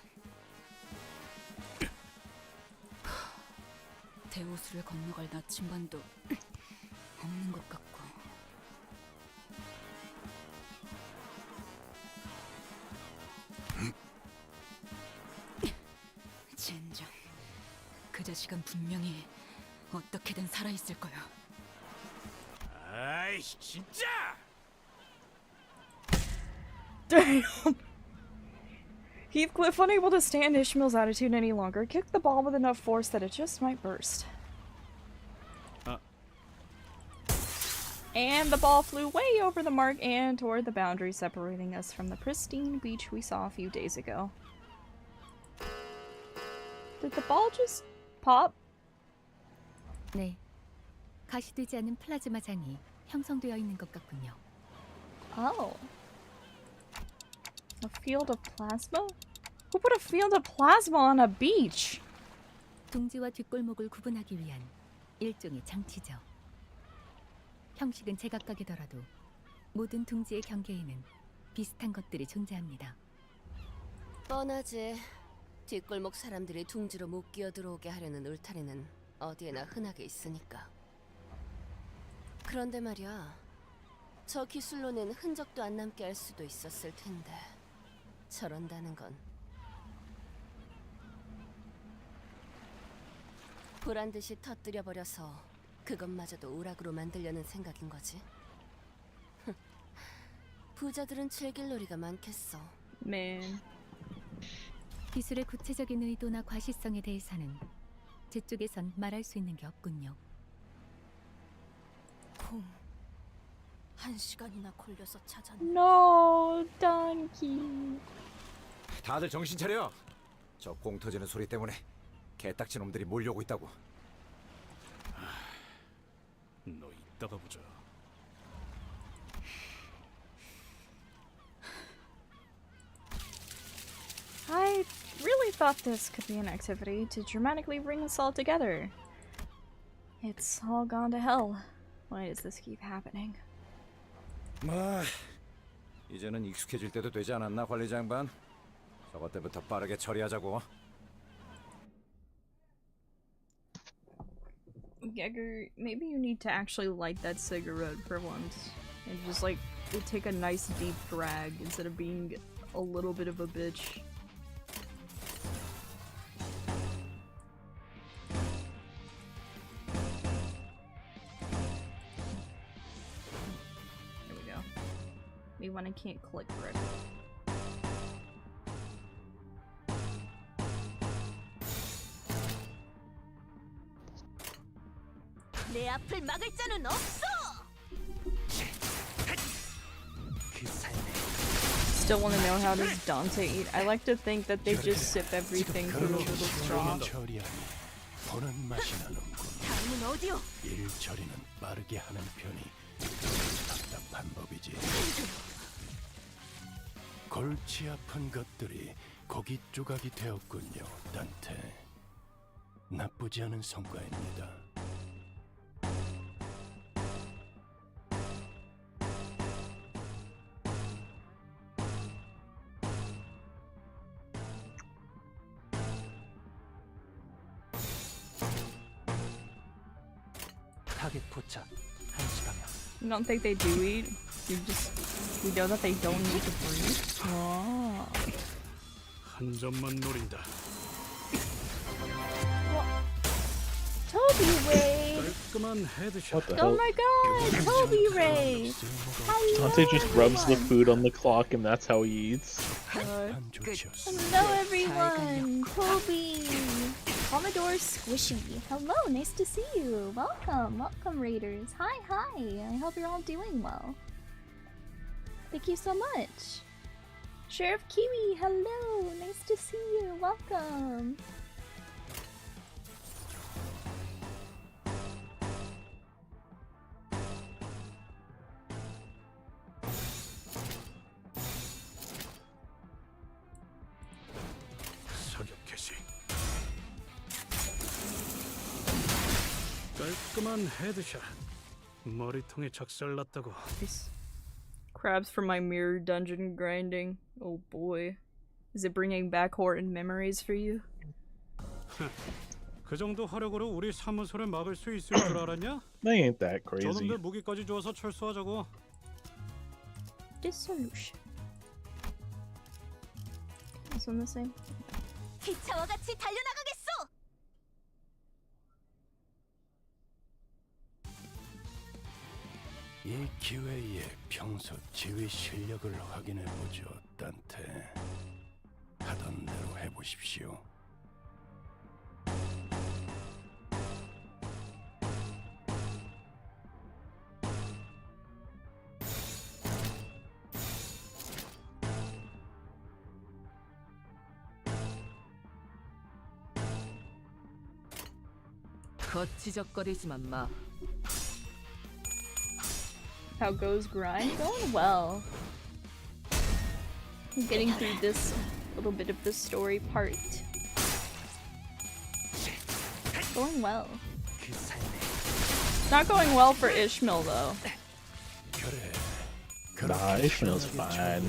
대호수를 건너갈 나침반도 없는 것 같고. 젠장, 그 자식은 분명히 어떻게든 살아있을 거야. 아이 진짜! Damn. Heathcliff, unable to stand Ishmael's attitude any longer, kicked the ball with enough force that it just might burst. And the ball flew way over the mark and toward the boundary separating us from the pristine beach we saw a few days ago. Did the ball just pop? 네, 가시되지 않은 플라즈마장이 형성되어 있는 것 같군요. Oh. A field of plasma? Who put a field of plasma on a beach? 둥지와 뒷골목을 구분하기 위한 일종의 장치죠. 형식은 제각각이더라도 모든 둥지의 경계에는 비슷한 것들이 존재합니다. 뻔하지. 뒷골목 사람들이 둥지로 못 끼어들어오게 하려는 울타리는 어디에나 흔하게 있으니까. 그런데 말이야, 저 기술로는 흔적도 안 남게 할 수도 있었을 텐데 저런다는 건 보란듯이 터뜨려버려서 그것마저도 오락으로 만들려는 생각인 거지. 부자들은 즐길 놀이가 많겠어. Man. 기술의 구체적인 의도나 과시성에 대해서는 제 쪽에선 말할 수 있는 게 없군요. 공 1시간이나 걸려서 찾았네. No, donkey. 다들 정신 차려. 저 공 터지는 소리 때문에 개딱지 놈들이 몰려오고 있다고. 너 이따가 보자. I really thought this could be an activity to dramatically bring us all together. It's all gone to hell. Why does this keep happening? 뭐 이제는 익숙해질 때도 되지 않았나, 관리자 양반? 저것 때부터 빠르게 처리하자고. Gegger, maybe you need to actually light that cigarette for once. And just like, take a nice deep drag instead of being a little bit of a bitch. There we go. Maybe when I can't click correctly. 내 앞을 막을 자는 없어. Still want to know how does Dante eat? I like to think that they just sip everything through a little straw. 보는 맛이 나는군. 다음은 어디요? 일 처리는 빠르게 하는 편이 답답한 법이지. 골치 아픈 것들이 고기 조각이 되었군요, 단테. 나쁘지 않은 성과입니다. 타겟 포착 1시간이야. You don't think they do eat? We know that they don't need to breathe? Oh. 한 점만 노린다. Toby, wait! What the Oh hell? my god, Toby Ray! Dante just rubs the food on the clock and that's how he eats. Hello everyone! Toby! Commodore Squishy. Hello, nice to see you. Welcome Raiders. Hi. I hope you're all doing well. Thank you so much. Sheriff Kiwi, hello, nice to see you. Welcome. 깔끔한 헤드샷. 머리통에 작살났다고. Crabs from my mirror dungeon grinding. Oh boy. Is it bringing back Horton memories for you? 그 정도 화력으로 우리 사무소를 막을 수 있을 줄 알았냐? They ain't that crazy. 저놈들 무기까지 주어서 철수하자고. Dissolution. This one the same? 기차와 같이 달려나가겠어. 이 기회에 평소 지휘 실력을 확인해보죠, 단테. 하던 대로 해보십시오. 거치적거리지만 마. How goes grind? Going well. I'm getting through this little bit of the story part. Going well. Not going well for Ishmael though. Nah, Ishmael's fine.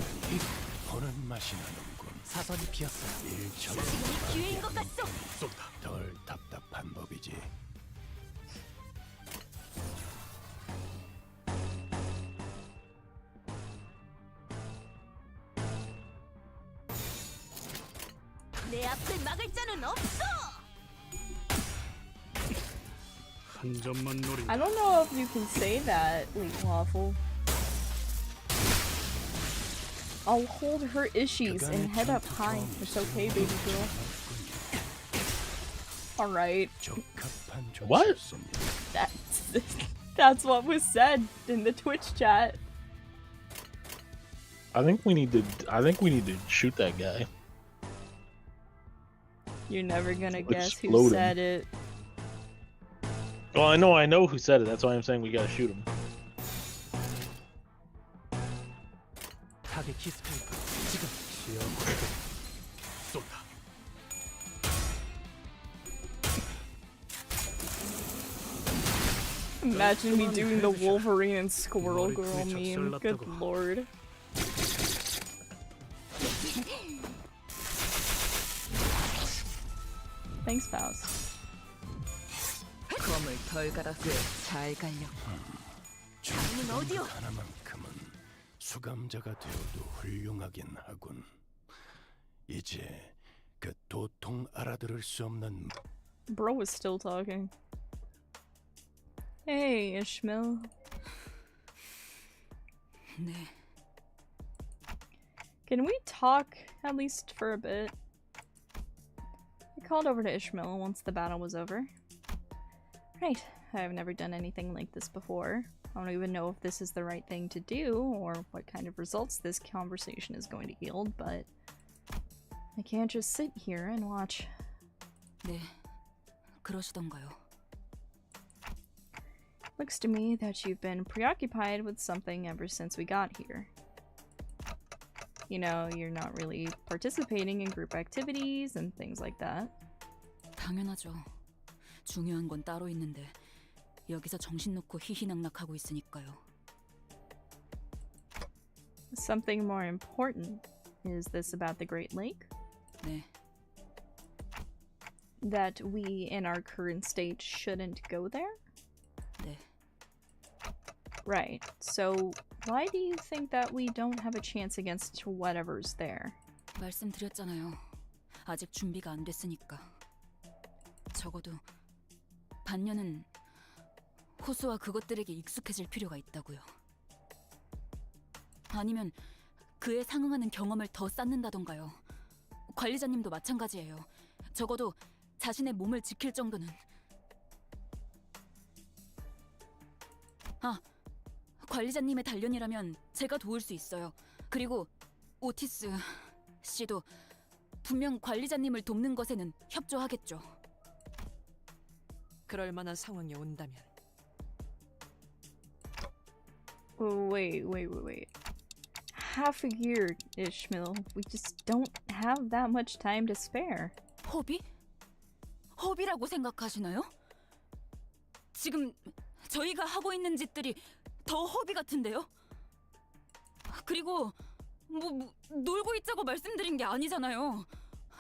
보는 맛이 나는군. 사선이 비었어. 일처럼 기회인 것 같소. 덜 답답한 법이지. 내 앞을 막을 자는 없어. 한 점만 노린다. I don't know if you can say that, Wheat Waffle. I'll hold her issues and head up high. It's okay, baby girl. Alright. What? That's what was said in the Twitch chat. I think we need to shoot that guy. You're never gonna guess Explode who him. said it. Well, I know who said it. That's why I'm saying we gotta shoot him. 타겟 키스페이커 지금. 쏜다. Imagine me doing the Wolverine and Squirrel Girl meme. Good lord. Thanks, Faust. 검을 덜 갈아서 잘 갈려. 다음은 어디요? 하나만큼은 수감자가 되어도 훌륭하긴 하군. 이제 그 도통 알아들을 수 없는 Bro was still talking. Hey, Ishmael. 네. Can we talk at least for a bit? I called over to Ishmael once the battle was over. Right, I've never done anything like this before. I don't even know if this is the right thing to do or what kind of results this conversation is going to yield, but I can't just sit here and watch. 네. 그러시던가요. Looks to me that you've been preoccupied with something ever since we got here. You know, you're not really participating in group activities and things like that. 당연하죠. 중요한 건 따로 있는데 여기서 정신 놓고 희희낙낙하고 있으니까요. Something more important. Is this about the Great Lake? 네. That we, in our current state, shouldn't go there? 네. Right. So, why do you think that we don't have a chance against whatever's there? 말씀드렸잖아요. 아직 준비가 안 됐으니까. 적어도 반년은 호수와 그것들에게 익숙해질 필요가 있다고요. 아니면 그에 상응하는 경험을 더 쌓는다던가요. 관리자님도 마찬가지예요. 적어도 자신의 몸을 지킬 정도는. 아, 관리자님의 단련이라면 제가 도울 수 있어요. 그리고 오티스 씨도 분명 관리자님을 돕는 것에는 협조하겠죠. 그럴 만한 상황이 온다면. Wait. Half a year, Ishmael. We just don't have that much time to spare. 허비? 허비라고 생각하시나요? 지금 저희가 하고 있는 짓들이 더 허비 같은데요? 그리고 놀고 있자고 말씀드린 게 아니잖아요.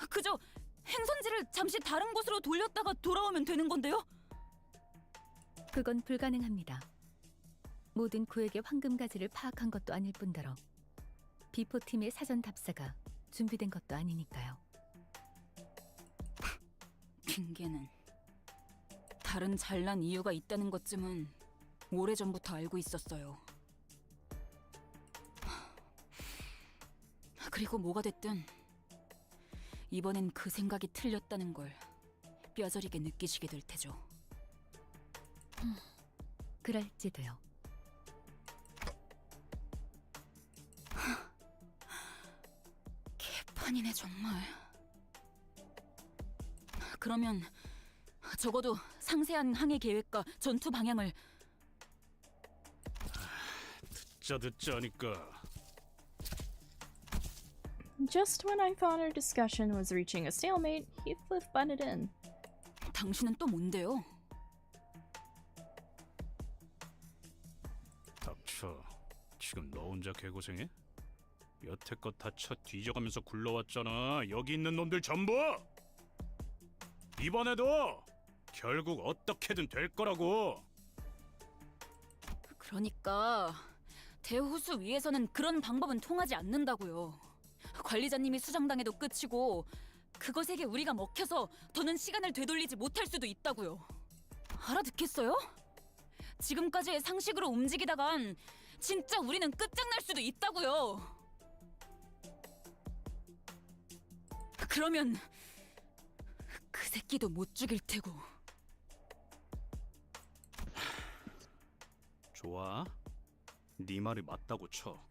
그저 행선지를 잠시 다른 곳으로 돌렸다가 돌아오면 되는 건데요? 그건 불가능합니다. 모든 구획의 황금가지를 파악한 것도 아닐 뿐더러 비포팀의 사전 답사가 준비된 것도 아니니까요. 핑계는 다른 잘난 이유가 있다는 것쯤은 오래전부터 알고 있었어요. 그리고 뭐가 됐든 이번엔 그 생각이 틀렸다는 걸 뼈저리게 느끼시게 될 테죠. 그럴지도요. 개판이네 정말. 그러면 적어도 상세한 항해 계획과 전투 방향을. 듣자 하니까. Just when I thought our discussion was reaching a stalemate, Heathcliff butted in. 당신은 또 뭔데요? 닥쳐. 지금 너 혼자 개고생해? 여태껏 다 쳐 뒤져가면서 굴러왔잖아. 여기 있는 놈들 전부! 이번에도 결국 어떻게든 될 거라고. 그러니까 대호수 위에서는 그런 방법은 통하지 않는다고요. 관리자님이 수장당해도 끝이고 그것에게 우리가 먹혀서 더는 시간을 되돌리지 못할 수도 있다고요. 알아듣겠어요? 지금까지의 상식으로 움직이다간 진짜 우리는 끝장날 수도 있다고요. 그러면 그 새끼도 못 죽일 테고. 좋아. 네 말이 맞다고 쳐.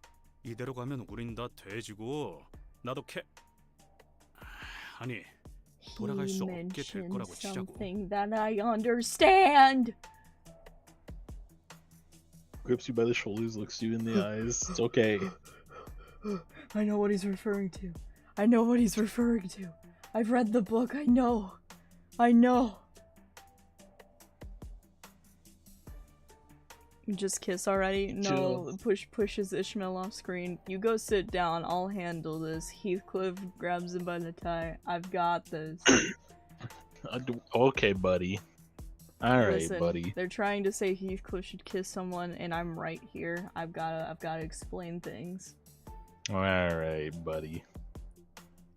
이대로 가면 우린 다 돼지고 나도 아니 돌아갈 수 없게 될 거라고 치자고. Something that I understand. Grips you by the shoulders, looks you in the eyes. It's okay. I know what he's referring to. I know what he's referring to. I've read the book. I know. Just kiss already? No, pushes Ishmael off screen. You go sit down, I'll handle this. Heathcliff grabs him by the tie. I've got this. Okay, buddy. Alright, Listen, buddy. they're trying to say Heathcliff should kiss someone, and I'm right here. I've gotta explain things. Alright, buddy.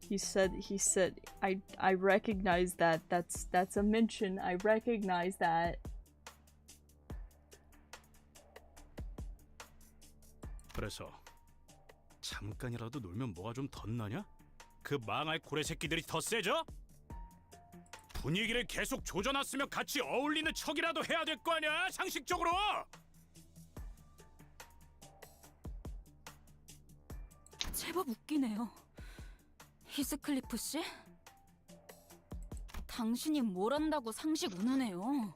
He said, I recognize that. That's a mention. I recognize that. 그래서 잠깐이라도 놀면 뭐가 좀 덧나냐? 그 망할 고래 새끼들이 더 세져? 분위기를 계속 조져놨으면 같이 어울리는 척이라도 해야 될 거 아니야? 상식적으로! 제법 웃기네요. 히스클리프 씨? 당신이 뭘 안다고 상식 운우네요.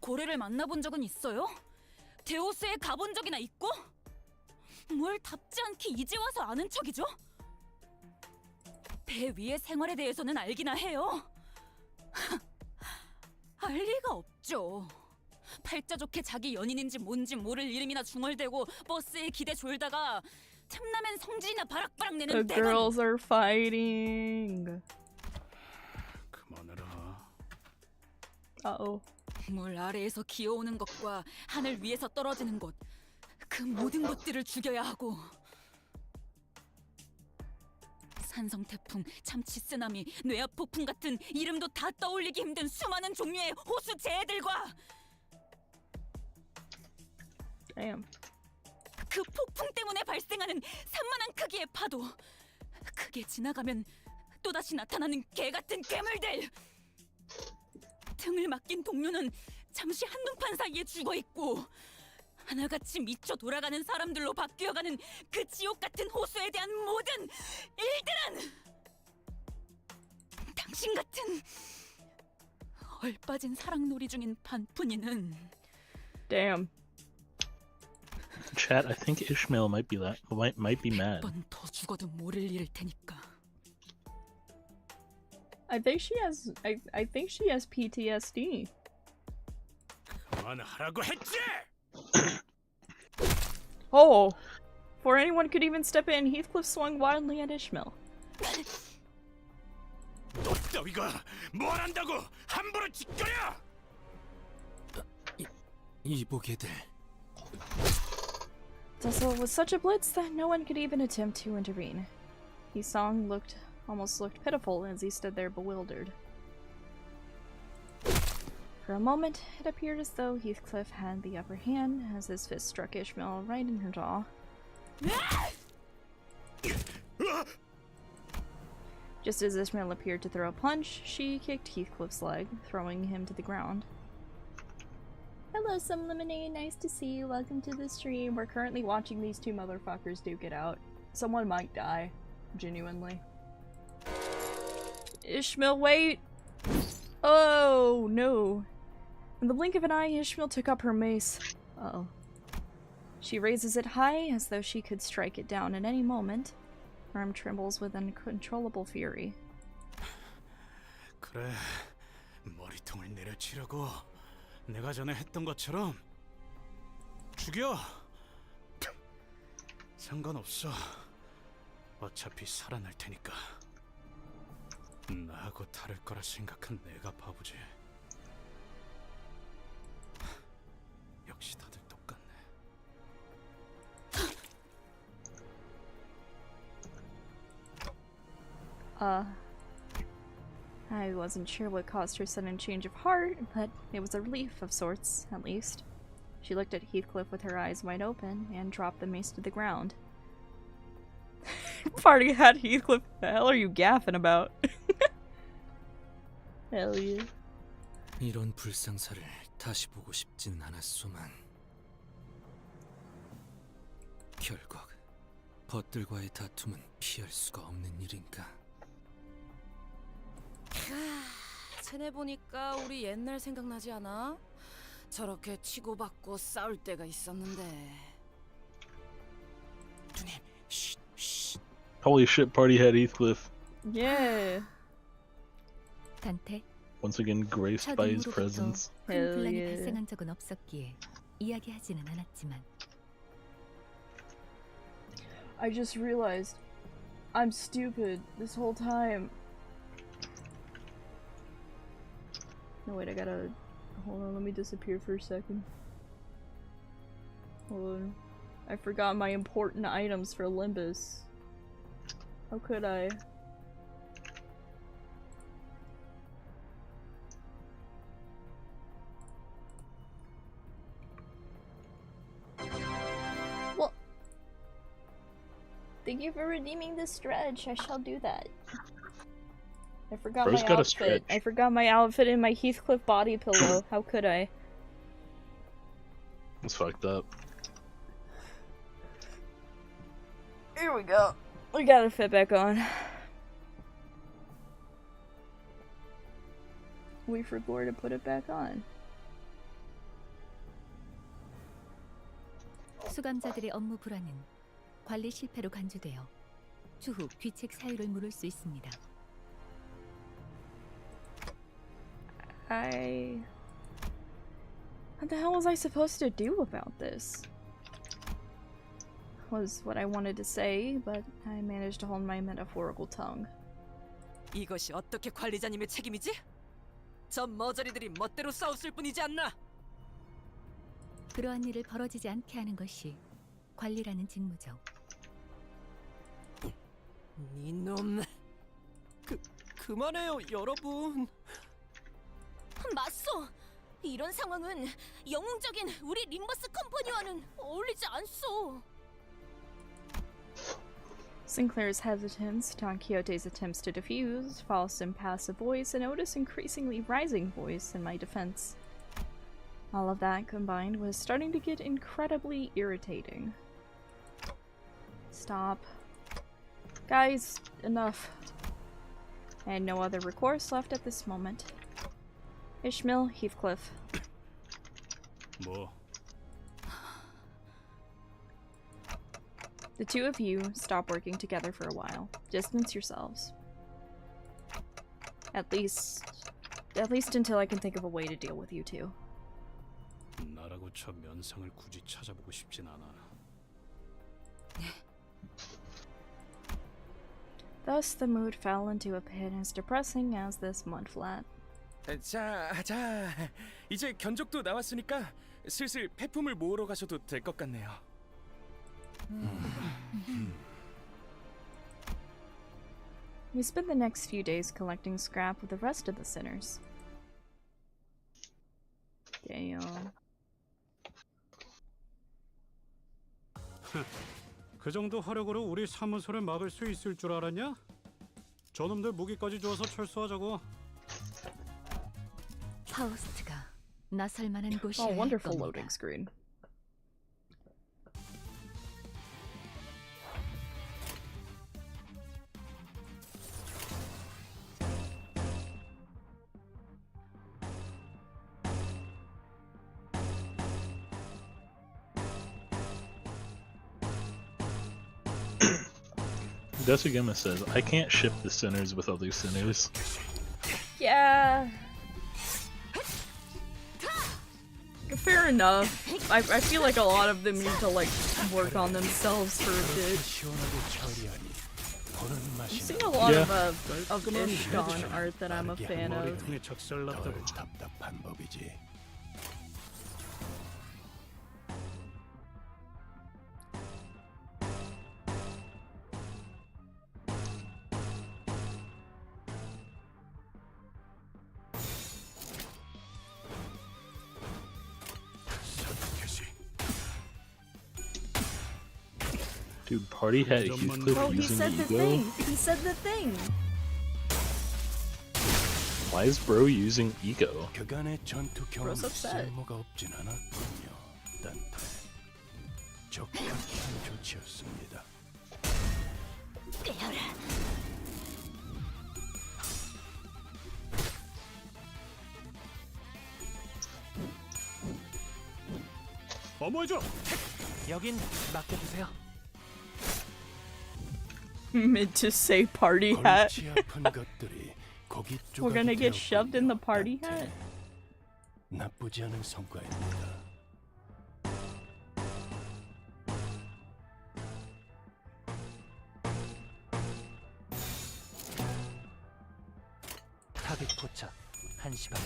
고래를 만나본 적은 있어요? 데오스에 가본 적이나 있고? 뭘 답지 않게 이제 와서 아는 척이죠? 배 위의 생활에 대해서는 알기나 해요. 알 리가 없죠. 팔자 좋게 자기 연인인지 뭔지 모를 이름이나 중얼대고 버스에 기대 졸다가 틈나면 성질이나 바락바락 내는 The girls are fighting. 그만해라. Uh-oh. 물 아래에서 기어오는 것과 하늘 위에서 떨어지는 것, 그 모든 것들을 죽여야 하고 산성 태풍, 참치 쓰나미, 뇌압 폭풍 같은 이름도 다 떠올리기 힘든 수많은 종류의 호수 재해들과 Damn. 그 폭풍 때문에 발생하는 산만한 크기의 파도. 크게 지나가면 또다시 나타나는 개같은 괴물들. 등을 맡긴 동료는 잠시 한눈판 사이에 죽어있고 하나같이 미쳐 돌아가는 사람들로 바뀌어가는 그 지옥 같은 호수에 대한 모든 일들은 당신 같은 얼빠진 사랑놀이 중인 반푼이는 Damn. Chat, I think Ishmael might be mad. 100번 더 죽어도 모를 일일 테니까. I think she has PTSD. 그만하라고 했지. Oh, before anyone could even step in, Heathcliff swung wildly at Ishmael. 너 따위가 뭘 한다고 함부로 짓거려? 이보게들. So it was such a blitz that no one could even attempt to intervene. His song almost looked pitiful as he stood there bewildered. For a moment, it appeared as though Heathcliff had the upper hand as his fist struck Ishmael right in her jaw. Just as Ishmael appeared to throw a punch, she kicked Heathcliff's leg, throwing him to the ground. Hello, Some Lemonade. Nice to see you. Welcome to the stream. We're currently watching these two motherfuckers duke it out. Someone might die. Genuinely. Ishmael, wait! Oh, no. In the blink of an eye, Ishmael took up her mace. Uh-oh. She raises it high, as though she could strike it down at any moment. Her arm trembles with uncontrollable fury. 그래, 머리통을 내려치려고 내가 전에 했던 것처럼 죽여. 상관없어. 어차피 살아날 테니까. 나하고 다를 거라 생각한 내가 바보지. 역시 다들 똑같네. I wasn't sure what caused her sudden change of heart, but it was a relief of sorts, at least. She looked at Heathcliff with her eyes wide open and dropped the mace to the ground. Party hat Heathcliff, what the hell are you gaffing about? Hell yeah. 이런 불상사를 다시 보고 싶지는 않았소만. 결국 벗들과의 다툼은 피할 수가 없는 일인가. 쟤네 보니까 우리 옛날 생각나지 않아? 저렇게 치고받고 싸울 때가 있었는데. 누님, 쉿, 쉿. Holy shit, party hat Heathcliff. Yeah. 단테. Once again graced by his presence. 큰 분란이 발생한 적은 없었기에 이야기하지는 않았지만. I just realized I'm stupid this whole time. No wait, I gotta hold on, let me disappear for a second. Hold on. I forgot my important items for Limbus. How could I? Well, thank you for redeeming this stretch. I shall do that. I forgot my outfit. I forgot my outfit in my Heathcliff body pillow. How could I? It's fucked up. Here we go. We gotta fit back on. We forgot to put it back on. 수감자들의 업무 불안은 관리 실패로 간주되어 추후 귀책 사유를 물을 수 있습니다. What the hell was I supposed to do about this? Was what I wanted to say, but I managed to hold my metaphorical tongue. 이것이 어떻게 관리자님의 책임이지? 저 머저리들이 멋대로 싸웠을 뿐이지 않나? 그러한 일을 벌어지지 않게 하는 것이 관리라는 직무죠. 이놈. 그만해요, 여러분. 맞소. 이런 상황은 영웅적인 우리 림버스 컴퍼니와는 어울리지 않소. Sinclair's hesitance, Don Quixote's attempts to defuse, false and passive voice, and Otis' increasingly rising voice in my defense. All of that combined was starting to get incredibly irritating. Stop. Guys, enough. I had no other recourse left at this moment. Ishmael, Heathcliff. 뭐? The two of you stop working together for a while. Distance yourselves. At least until I can think of a way to deal with you two. 나라고 저 면상을 굳이 찾아보고 싶진 않아. Thus, the mood fell into a pit as depressing as this mudflat. 자, 이제 견적도 나왔으니까 슬슬 폐품을 모으러 가셔도 될 것 같네요. We spent the next few days collecting scrap with the rest of the sinners. Damn. 그 정도 화력으로 우리 사무소를 막을 수 있을 줄 알았냐? 저놈들 무기까지 줘서 철수하자고. 파우스트가 나설 만한 곳이야. Oh, wonderful loading screen. Desugema says, I can't ship the sinners with other sinners. Yeah. Fair enough. I feel like a lot of them need to like work on themselves for a bit. I'm seeing a lot of Ishton art that I'm a fan of. 답답한 법이지. Dude, party hat Heathcliff Oh, he using said the ego? thing! He said the thing! Why is bro using ego? 그간의 전투 경험이 Bro's upset. 쓸모가 없진 않았군요. 단테. 적합한 조치였습니다. 어머해줘. 여긴 맡겨주세요. Meant to say party hat. 골치 아픈 것들이 고기 We're gonna 조각이 get shoved in the party hat? 나쁘지 않은 성과입니다. 타겟 포착 1시 방향.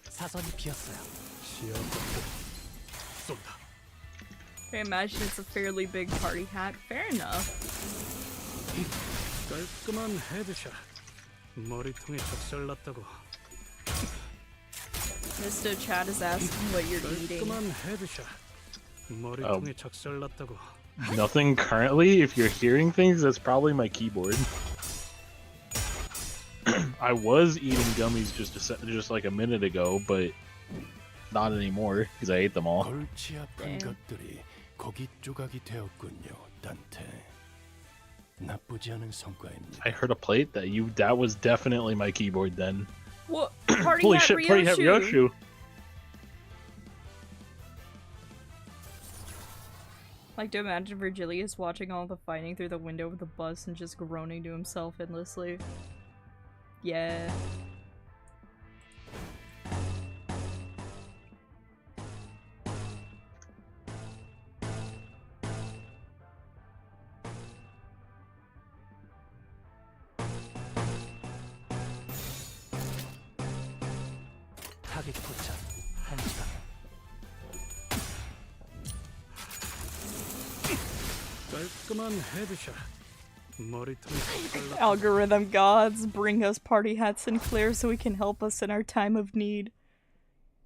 사선이 비었어요. 쏜다. I imagine it's a fairly big party hat. Fair enough. 깔끔한 헤드샷. 머리통에 적살났다고. Mr. Chad is asking what you're eating. 깔끔한 헤드샷. 머리통에 적살났다고. Nothing currently. If you're hearing things, that's probably my keyboard. I was eating gummies just like a minute ago, but not anymore because I ate them all. 골치 아픈 것들이 고기 조각이 되었군요, 단테. 나쁘지 않은 성과입니다. I heard a plate that was definitely my keyboard then. What? Party Holy hat shit! Party hat Ryoshu. Like to imagine Virgilius watching all the fighting through the window of the bus and just groaning to himself endlessly. Yeah. 타겟 포착 1시 방향. 깔끔한 헤드샷. Algorithm gods, bring us party hats and Sinclair so he can help us in our time of need.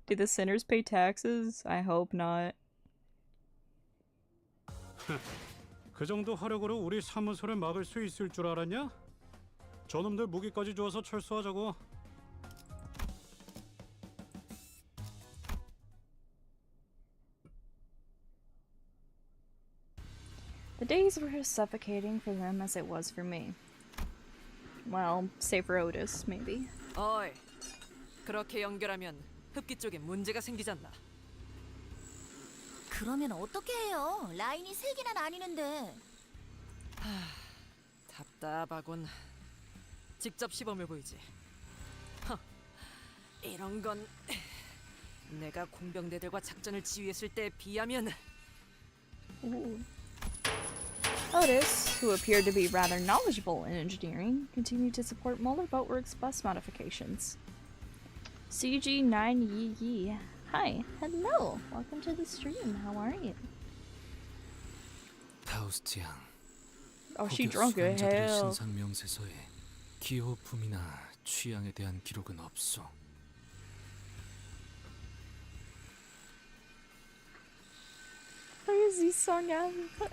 Do the sinners pay taxes? I hope not. 그 정도 화력으로 우리 사무소를 막을 수 있을 줄 알았냐? 저놈들 무기까지 주어서 철수하자고. The days were as suffocating for them as it was for me. Well, save for Otis, maybe. 어이, 그렇게 연결하면 흡기 쪽에 문제가 생기잖아. 그러면 어떻게 해요? 라인이 3개나 나뉘는데. 답답하군. 직접 시범을 보이지. 이런 건 내가 공병대들과 작전을 지휘했을 때에 비하면. Ooh. Otis, who appeared to be rather knowledgeable in engineering, continued to support Muller Boatworks bus modifications. CG9 Yi. Hi, hello, welcome to the stream. How are you? 파우스트 양. Oh, she drunk as 수감자들의 hell. 신상 명세서에 기호품이나 취향에 대한 기록은 없어.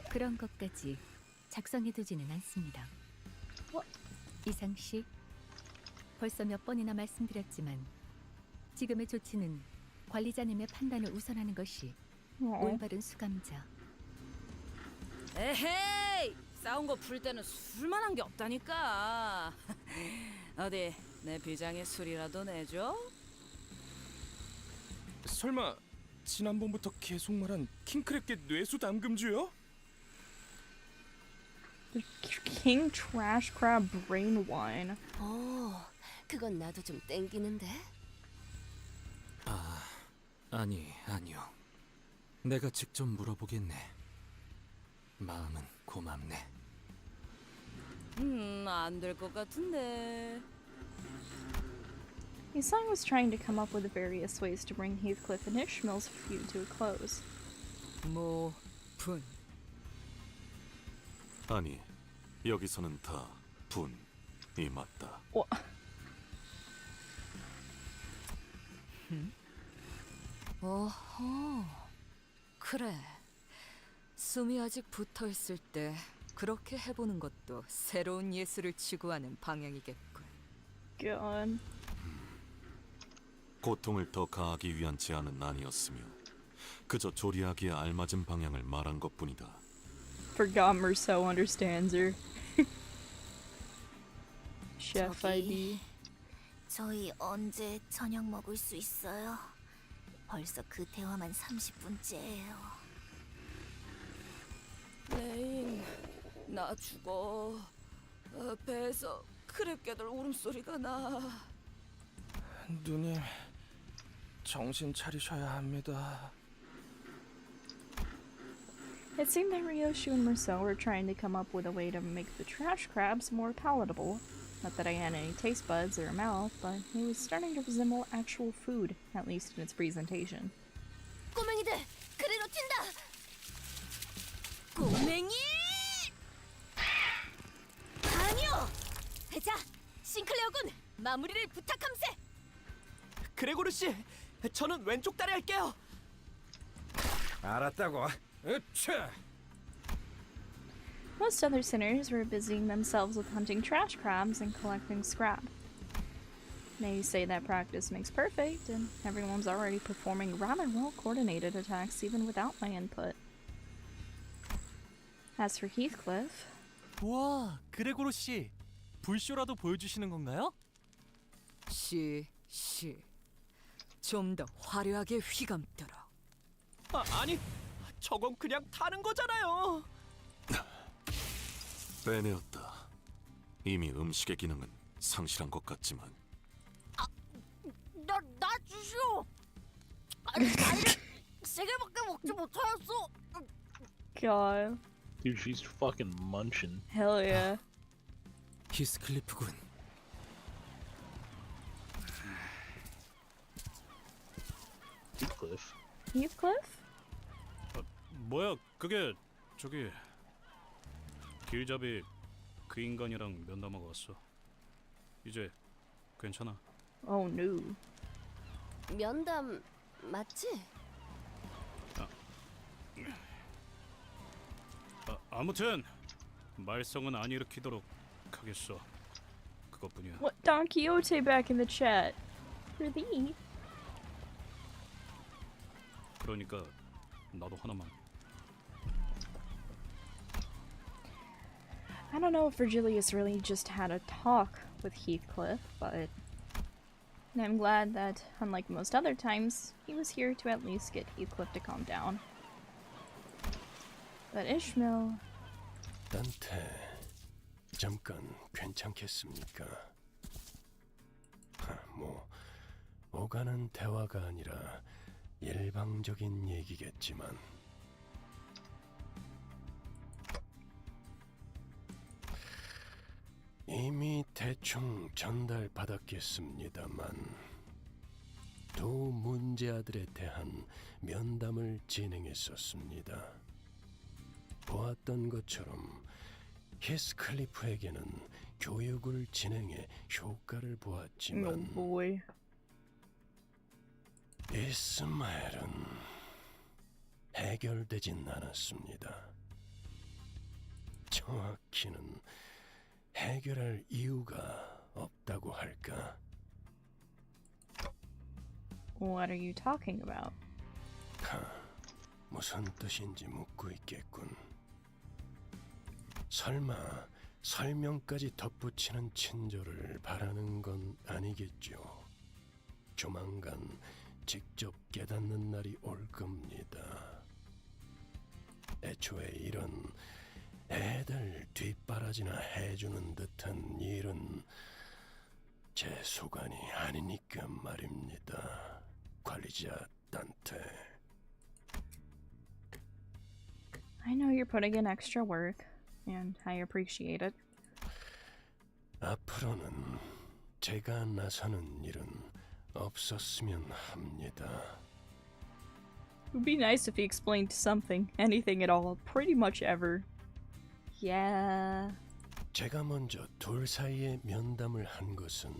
그런 것까지 작성해두지는 않습니다. 이상 씨, 벌써 몇 번이나 말씀드렸지만 지금의 조치는 관리자님의 판단을 우선하는 것이 올바른 수감자. 에헤이! 싸운 거 풀 때는 술만 한 게 없다니까. 어디 내 비장의 술이라도 내줘? 설마 지난번부터 계속 말한 킹크랩계 뇌수 담금주요? King Trash Crab Brain Wine. 그건 나도 좀 땡기는데. 아니요. 내가 직접 물어보겠네. 마음은 고맙네. 안 될 것 같은데. Isang was trying to come up with various ways to bring Heathcliff and Ishmael's feud to a close. 분. 아니, 여기서는 다 분이 맞다. 어허. 그래. 숨이 아직 붙어있을 때 그렇게 해보는 것도 새로운 예술을 추구하는 방향이겠군. God. 고통을 더 가하기 위한 제안은 아니었으며 그저 조리하기에 알맞은 방향을 말한 것뿐이다. Forgot Merceau understands her. Chef ID. 저희 언제 저녁 먹을 수 있어요? 벌써 그 대화만 30분째예요. 레인, 나 죽어. 배에서 크랩개들 울음소리가 나. 누님, 정신 차리셔야 합니다. It seemed that Ryoshu and Merceau were trying to come up with a way to make the trash crabs more palatable. Not that I had any taste buds or a mouth, but it was starting to resemble actual food, at least in its presentation. 꼬맹이들, 그리로 튄다. 꼬맹이! 아니요. 자, 싱클레어군, 마무리를 부탁함세. 그레고르 씨, 저는 왼쪽 다리 할게요. 알았다고. 으차. Most other sinners were busying themselves with hunting trash crabs and collecting scrap. They say that practice makes perfect, and everyone's already performing rather well-coordinated attacks even without my input. As for Heathcliff... 와, 그레고르 씨, 불쇼라도 보여주시는 건가요? 좀 더 화려하게 휘감더라. 아니, 저건 그냥 타는 거잖아요. 빼내었다. 이미 음식의 기능은 상실한 것 같지만. 나 주시오. 아니, 다리를 3개밖에 먹지 못하였어. God. Dude, she's fucking munching. Hell yeah. 히스클리프군. Heathcliff. Heathcliff? 뭐야, 그게 저기 길잡이 그 인간이랑 면담하고 왔어. 이제 괜찮아. Oh no. 면담 맞지? 아무튼 말썽은 안 일으키도록 하겠어. 그것뿐이야. What Don Quixote back in the chat? For thee. 그러니까 나도 하나만. I don't know if Virgilius really just had a talk with Heathcliff, but I'm glad that, unlike most other times, he was here to at least get Heathcliff to calm down. But Ishmael... 단테, 잠깐 괜찮겠습니까? 오가는 대화가 아니라 일방적인 얘기겠지만 이미 대충 전달받았겠습니다만 두 문제아들에 대한 면담을 진행했었습니다. 보았던 것처럼 히스클리프에게는 교육을 진행해 효과를 보았지만 이스마엘은 해결되진 않았습니다. 정확히는 해결할 이유가 없다고 할까? What are you talking about? 무슨 뜻인지 묻고 있겠군. 설마 설명까지 덧붙이는 친절을 바라는 건 아니겠죠. 조만간 직접 깨닫는 날이 올 겁니다. 애초에 이런 애들 뒷바라지나 해주는 듯한 일은 제 소관이 아니니까 말입니다. 관리자 단테. I know you're putting in extra work, and I appreciate it. 앞으로는 제가 나서는 일은 없었으면 합니다. It would be nice if he explained something, anything at all, pretty much ever. Yeah. 제가 먼저 둘 사이에 면담을 한 것은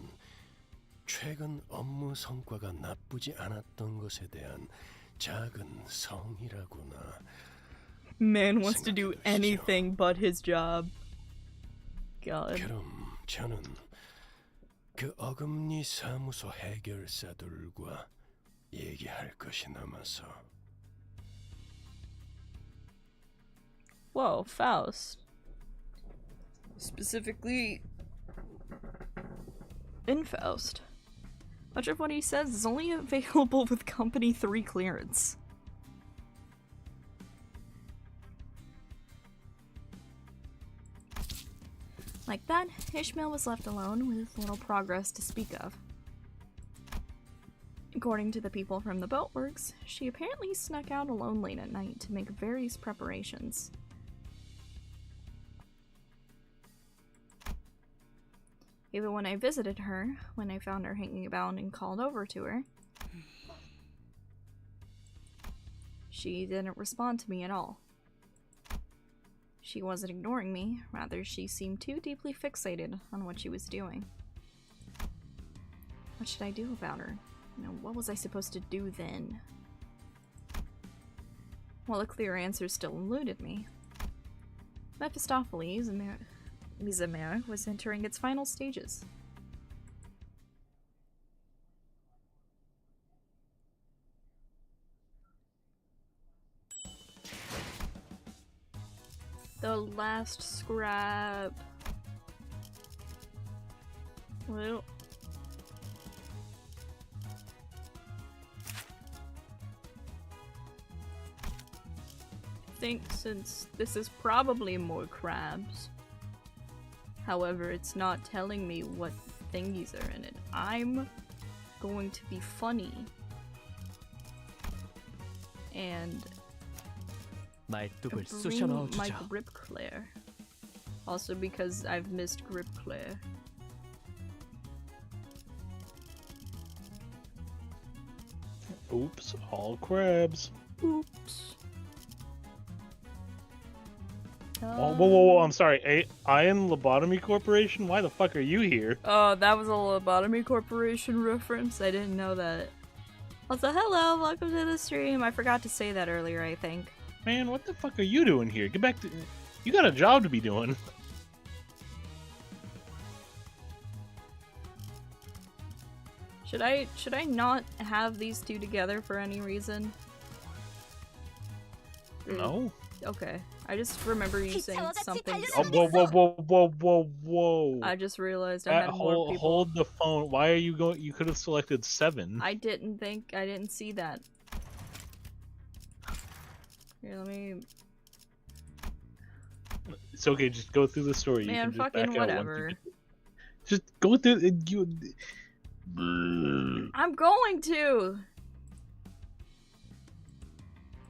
최근 업무 성과가 나쁘지 않았던 것에 대한 작은 성의라구나. Man wants to do anything but his job. God. 그럼 저는 그 어금니 사무소 해결사들과 얘기할 것이 남아서. Whoa, Faust. Specifically in Faust. Much of what he says is only available with Company 3 clearance. Like that, Ishmael was left alone with little progress to speak of. According to the people from the boatworks, she apparently snuck out alone late at night to make various preparations. Even when I visited her, when I found her hanging about and called over to her, she didn't respond to me at all. She wasn't ignoring me, rather she seemed too deeply fixated on what she was doing. What should I do about her? You know, what was I supposed to do then? Well, a clear answer still eluded me. Mephistopheles and Misamere was entering its final stages. The last scrap. Well, I think since this is probably more crabs. However, it's not telling me what thingies are in it. I'm going to be funny. And 말뚝을 bring 쑤셔 my 넣어주죠. grip Claire. Also because I've missed grip Claire. Oops, all crabs. Oops. Whoa, I'm sorry. Iron Lobotomy Corporation? Why the fuck are you here? Oh, that was a Lobotomy Corporation reference? I didn't know that. Also, hello, welcome to the stream. I forgot to say that earlier, I think. Man, what the fuck are you doing here? Get back to... You got a job to be doing. Should I not have these two together for any reason? No. Okay. I just remember you saying something. Oh, whoa. I just realized I had more people. Hold the phone. Why are you going? You could have selected 7. I didn't see that. Here, let me... It's okay, just go through the story. Man, you can just fucking back out whatever. Just go through it. I'm going to!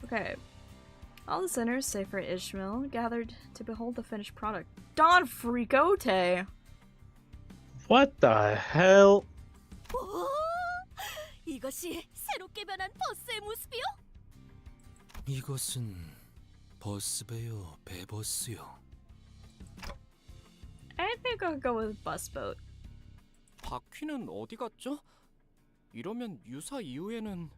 Okay. All the sinners, save for Ishmael, gathered to behold the finished product. Don Fricote! What the hell? 오, 이것이 새롭게 변한 버스의 모습이요? 이것은 버스배요, 배버스요. I think I'll go with busboat. 바퀴는 어디 갔죠? 이러면 유사 이후에는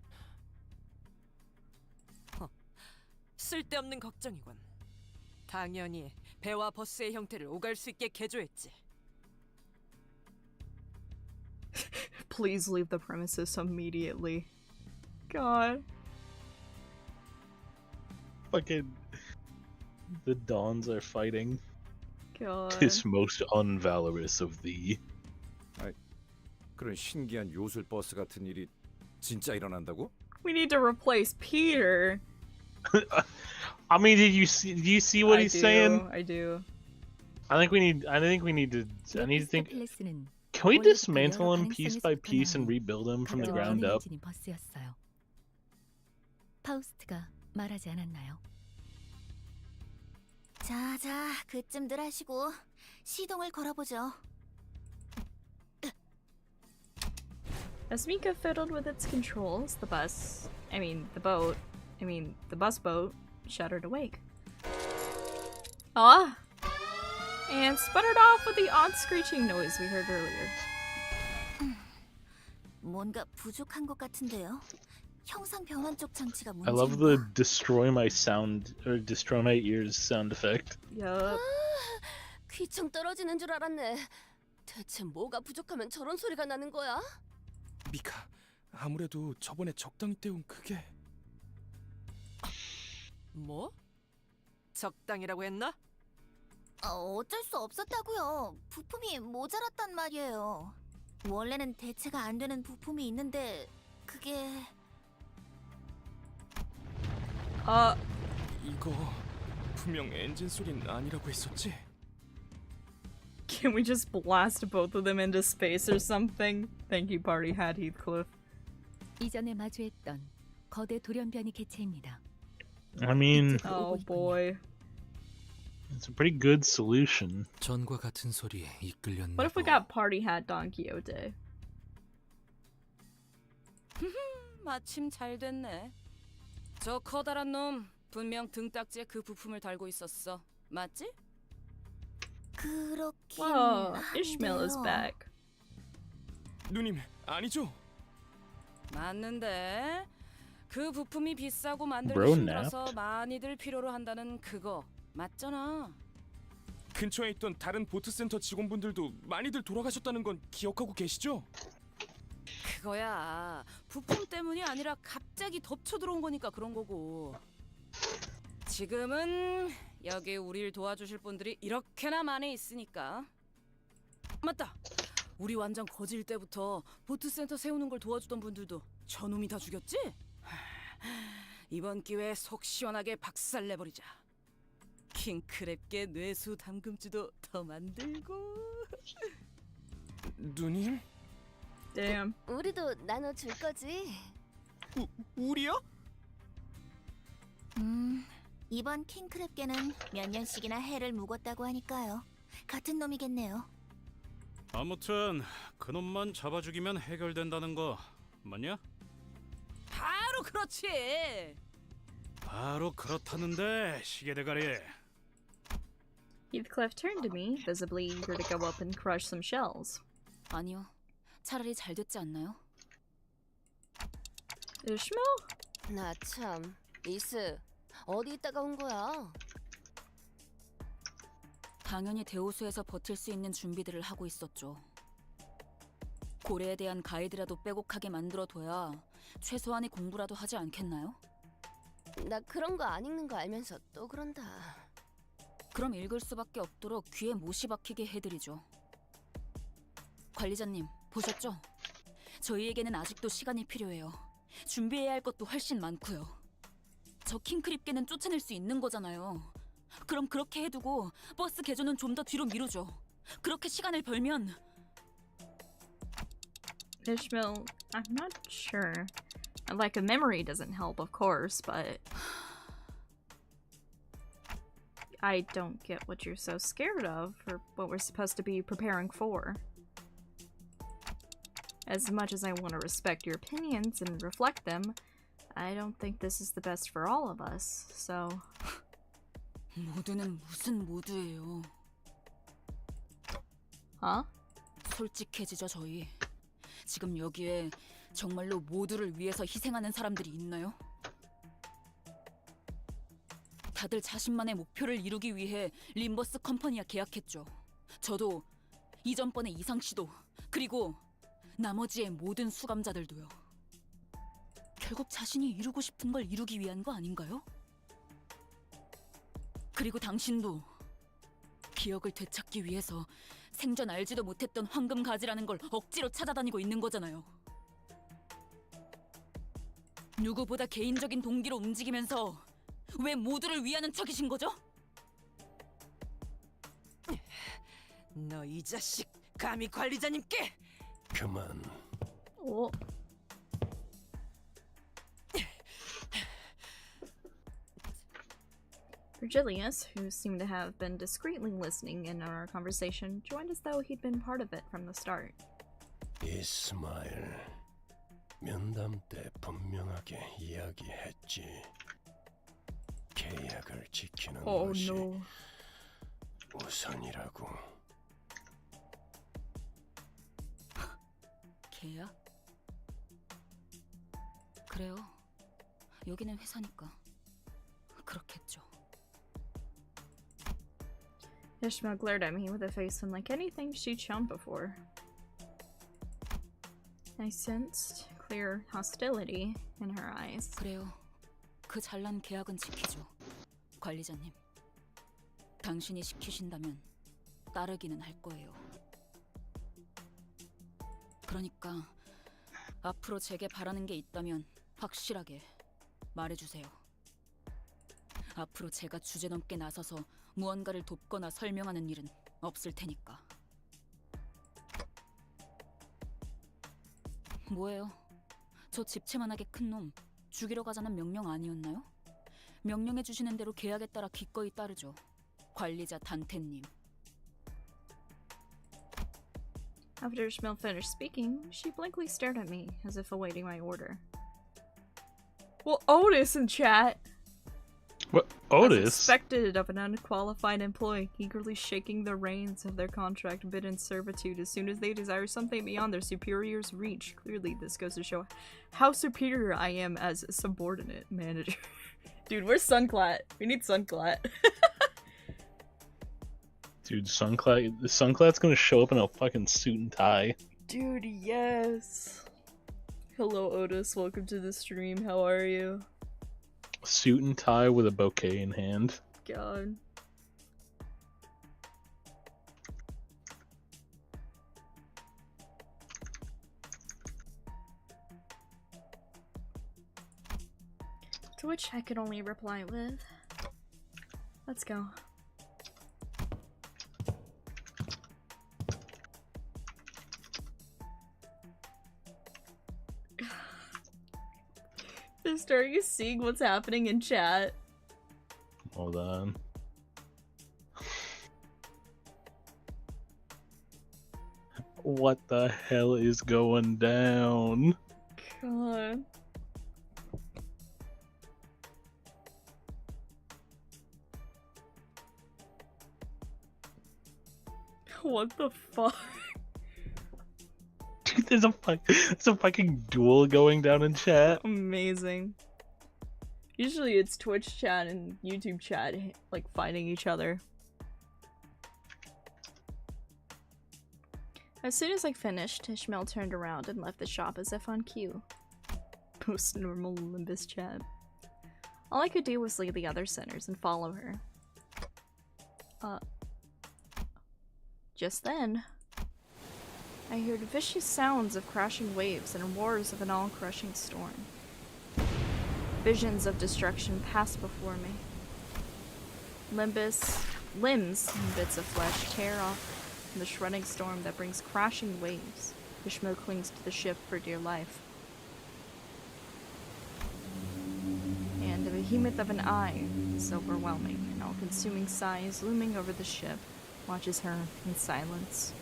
쓸데없는 걱정이군. 당연히 배와 버스의 형태를 오갈 수 있게 개조했지. Please leave the premises immediately. God. Fucking... The Dons are fighting. God. This most unvalorous of thee. 그런 신기한 요술 버스 같은 일이 진짜 일어난다고? We need to replace Peter. I mean, do you see what he's saying? I do. I think we need to think. Can we dismantle him piece by piece and rebuild him from the ground up? 버스였어요. 파우스트가 말하지 않았나요? 자, 그쯤들 하시고 시동을 걸어보죠. As Mika fiddled with its controls, the bus boat shuddered awake. Ah! And sputtered off with the odd screeching noise we heard earlier. 뭔가 부족한 것 같은데요. 형상 변환 쪽 장치가 I love the destroy my ears sound effect. Yup. 귀청 떨어지는 줄 알았네. 대체 뭐가 부족하면 저런 소리가 나는 거야? 미카, 아무래도 저번에 적당히 때운 그게... 뭐? 적당이라고 했나? 어쩔 수 없었다고요. 부품이 모자랐단 말이에요. 원래는 대체가 안 되는 부품이 있는데 그게... 이거 분명 엔진 소리는 아니라고 했었지? Can we just blast both of them into space or something? Thank you, party hat, Heathcliff. 이전에 마주했던 거대 돌연변이 개체입니다. I mean, oh boy. It's a pretty good solution. 전과 같은 소리에 이끌렸나. What if we got party hat Don Quixote? 마침 잘 됐네. 저 커다란 놈 분명 등딱지에 그 부품을 달고 있었어. 맞지? 그렇긴 Whoa, Ishmael is back. 누님, 아니죠? 맞는데 그 부품이 비싸고 만들기 Bro 힘들어서 napped. 많이들 필요로 한다는 그거 맞잖아. 근처에 있던 다른 보트센터 직원분들도 많이들 돌아가셨다는 건 기억하고 계시죠? 그거야 부품 때문이 아니라 갑자기 덮쳐 들어온 거니까 그런 거고. 지금은 여기 우리를 도와주실 분들이 이렇게나 많이 있으니까. 맞다. 우리 완전 거질 때부터 보트센터 세우는 걸 도와주던 분들도 저놈이 다 죽였지? 이번 기회에 속 시원하게 박살내버리자. 킹크랩계 뇌수 담금주도 더 만들고. 누님? Damn. 우리도 나눠줄 거지? 우리요? 이번 킹크랩계는 몇 년씩이나 해를 묵었다고 하니까요. 같은 놈이겠네요. 아무튼 그놈만 잡아 죽이면 해결된다는 거 맞냐? 바로 그렇지. 바로 그렇다는데 시계 대가리. Heathcliff turned to me, visibly eager to go up and crush some shells. 아니요. 차라리 잘 됐지 않나요? Ishmael? 나 참, 리스, 어디 있다가 온 거야? 당연히 대호수에서 버틸 수 있는 준비들을 하고 있었죠. 고래에 대한 가이드라도 빼곡하게 만들어둬야 최소한의 공부라도 하지 않겠나요? 나 그런 거 안 읽는 거 알면서 또 그런다. 그럼 읽을 수밖에 없도록 귀에 못이 박히게 해드리죠. 관리자님, 보셨죠? 저희에게는 아직도 시간이 필요해요. 준비해야 할 것도 훨씬 많고요. 저 킹크립계는 쫓아낼 수 있는 거잖아요. 그럼 그렇게 해두고 버스 개조는 좀 더 뒤로 미루죠. 그렇게 시간을 벌면... Ishmael, I'm not sure. Like, a memory doesn't help, of course, but... I don't get what you're so scared of, or what we're supposed to be preparing for. As much as I want to respect your opinions and reflect them, I don't think this is the best for all of us, so... 모두는 무슨 모두예요? Huh? 솔직해지죠, 저희. 지금 여기에 정말로 모두를 위해서 희생하는 사람들이 있나요? 다들 자신만의 목표를 이루기 위해 림버스 컴퍼니와 계약했죠. 저도, 이전번의 이상씨도, 그리고 나머지의 모든 수감자들도요. 결국 자신이 이루고 싶은 걸 이루기 위한 거 아닌가요? 그리고 당신도 기억을 되찾기 위해서 생전 알지도 못했던 황금 가지라는 걸 억지로 찾아다니고 있는 거잖아요. 누구보다 개인적인 동기로 움직이면서 왜 모두를 위하는 척이신 거죠? 너 이 자식, 감히 관리자님께! 그만. 오. Virgilius, who seemed to have been discreetly listening in on our conversation, joined as though he'd been part of it from the start. 이스마일, 면담 때 분명하게 이야기했지. 계약을 지키는 것이 no. 우선이라고. 계약? 그래요. 여기는 회사니까 그렇겠죠. Ishmael glared at me with a face unlike anything she'd shown before. I sensed clear hostility in her eyes. 그래요. 그 잘난 계약은 지키죠. 관리자님. 당신이 시키신다면 따르기는 할 거예요. 그러니까 앞으로 제게 바라는 게 있다면 확실하게 말해주세요. 앞으로 제가 주제넘게 나서서 무언가를 돕거나 설명하는 일은 없을 테니까. 뭐예요? 저 집채만하게 큰 놈 죽이러 가자는 명령 아니었나요? 명령해 주시는 대로 계약에 따라 기꺼이 따르죠. 관리자 단테님. After Ishmael finished speaking, she blankly stared at me, as if awaiting my order. Well, Otis in chat! What? As Otis? expected of an unqualified employee, eagerly shaking the reins of their contract bid in servitude as soon as they desire something beyond their superior's reach. Clearly, this goes to show how superior I am as a subordinate manager. Dude, where's Sunclat? We need Sunclat. Dude, Sunclat's gonna show up in a fucking suit and tie. Dude, yes. Hello, Otis. Welcome to the stream. How are you? Suit and tie with a bouquet in hand. God. To which I could only reply with, let's go. Sister, are you seeing what's happening in chat? Hold on. What the hell is going down? God. What the fuck? Dude, there's a fucking duel going down in chat. Amazing. Usually it's Twitch chat and YouTube chat, like, fighting each other. As soon as I finished, Ishmael turned around and left the shop as if on cue. Post normal Limbus chat. All I could do was leave the other sinners and follow her. Just then, I heard vicious sounds of crashing waves and roars of an all-crushing storm. Visions of destruction passed before me. Limbs and bits of flesh tear off from the shredding storm that brings crashing waves. Ishmael clings to the ship for dear life. And the behemoth of an eye is overwhelming, and all-consuming sighs looming over the ship watches her in silence.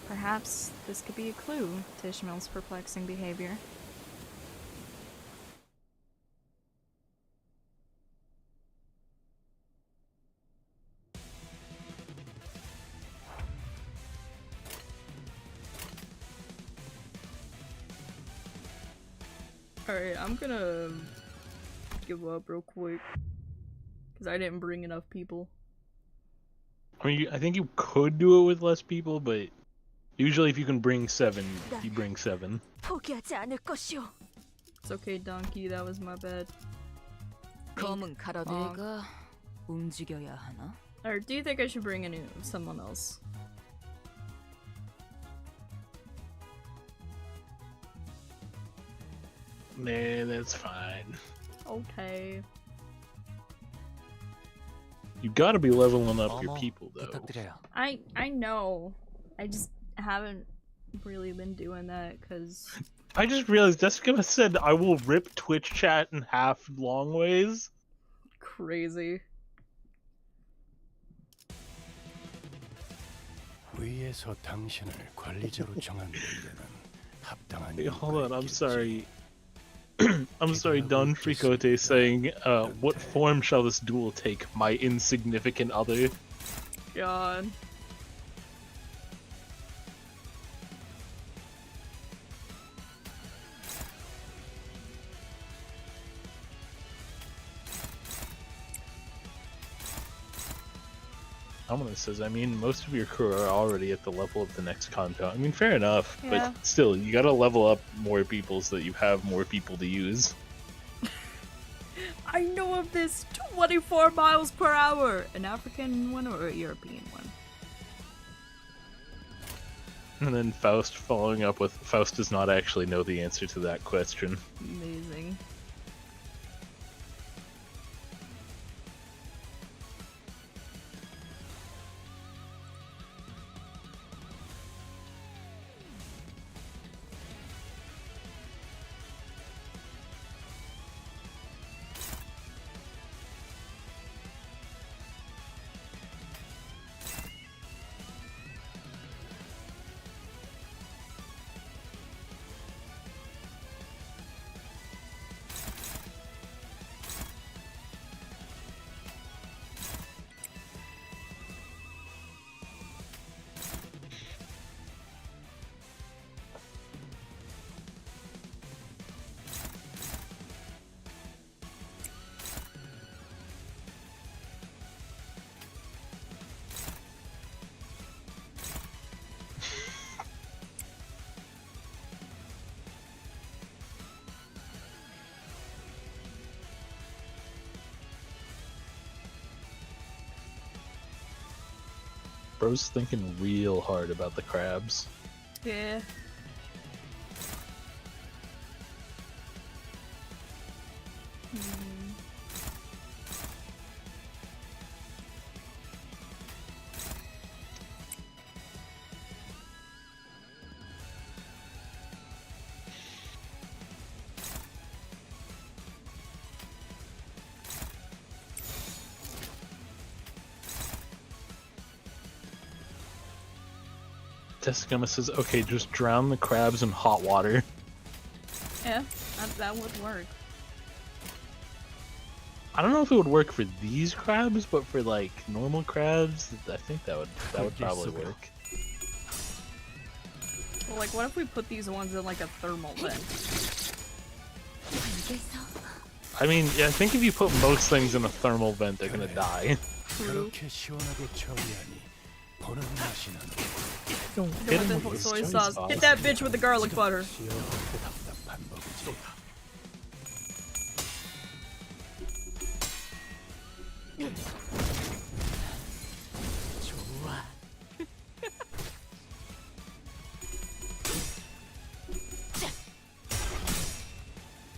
Perhaps this could be a clue to Ishmael's perplexing behavior. Alright, I'm gonna give up real quick. Because I didn't bring enough people. I mean, I think you could do it with less people, but usually if you can bring 7, you bring 7. It's okay, Donkey, that was my bad. 검은 가라데가 움직여야 하나? Or do you think I should bring someone else? Nah, that's fine. Okay. You gotta be leveling up your people, though. I know. I just haven't really been doing that, because... I just realized Jessica said I will rip Twitch chat in half long ways. Crazy. 위에서 당신을 관리자로 정한 데는 합당한 Wait, hold on, I'm sorry. I'm sorry, Don Fricote saying, what form shall this duel take, my insignificant other? God. Ominous says, I mean, most of your crew are already at the level of the next compound. I mean, fair enough, Yeah. but still, you gotta level up more people so that you have more people to use. I know of this 24 miles per hour! An African one or a European one? And then Faust following up with, Faust does not actually know the answer to that question. Amazing. Bro's thinking real hard about the crabs. Yeah. Tessagama says, okay, just drown the crabs in hot water. Yeah, that would work. I don't know if it would work for these crabs, but for like normal crabs, I think that would probably work. Well, like, what if we put these ones in like a thermal vent? I mean, yeah, I think if you put most things in a thermal vent, they're gonna die. True. 그렇게 시원하게 처리하니 보는 맛이 나는 Don't hit him with the soy sauce. Hit that bitch with the garlic butter. 답답한 법이지. 좋아.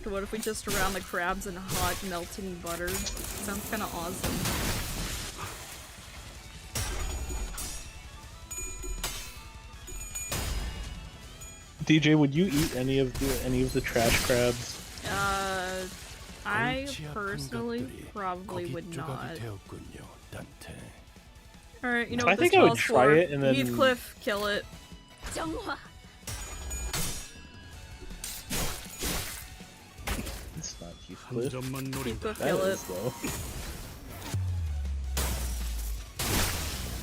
So what if we just surround the crabs in hot melting butter? Sounds kind of awesome. DJ, would you eat any of the trash crabs? I personally probably would not. Alright, you know what I think this I would calls try for. it and then- Heathcliff, kill it. It's not Heathcliff. Heathcliff, That kill is, it. though.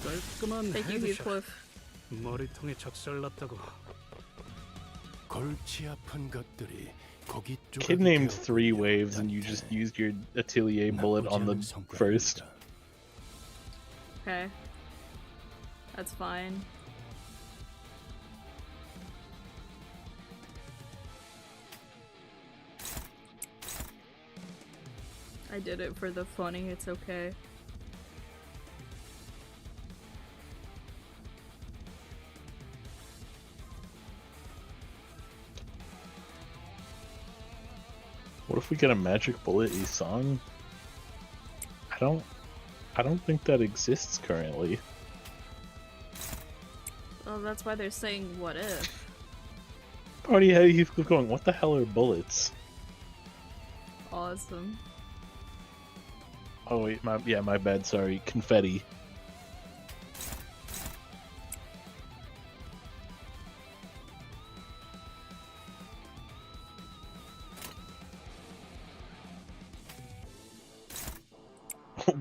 깔끔한 Thank you, 헤드샷. Heathcliff. 머리통에 적살났다고. 골치 아픈 것들이 고기 Kid named 3 waves and you just used your Atelier bullet on the first. Okay. That's fine. I did it for the funny, it's okay. What if we get a magic bullet song? I don't think that exists currently. Well, that's why they're saying what if. Already had Heathcliff going, what the hell are bullets? Awesome. Oh wait, my bad, sorry. Confetti.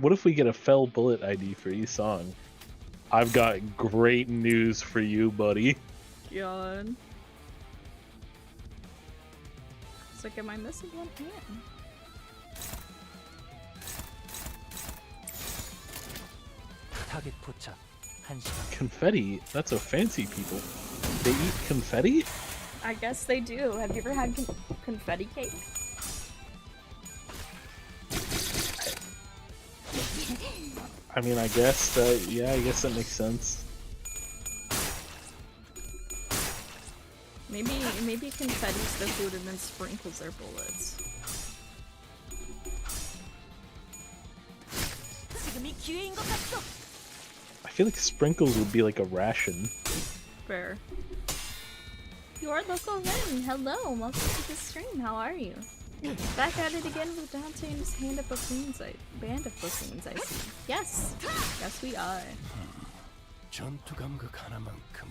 What if we get a fell bullet ID for each song? I've got great news for you, buddy. God. It's like, am I missing one hand? 타겟 포착 1시간. Confetti? That's a fancy people. They eat confetti? I guess they do. Have you ever had confetti cake? I mean, I guess that, yeah, I guess that makes sense. Maybe confetti's the food and then sprinkles their bullets. 지금이 기회인 것 같소. I feel like sprinkles would be like a ration. Fair. Your local Ren, hello, welcome to the stream, how are you? Back at it again with Dante and his band of buffoons, I see. Yes! Yes we are.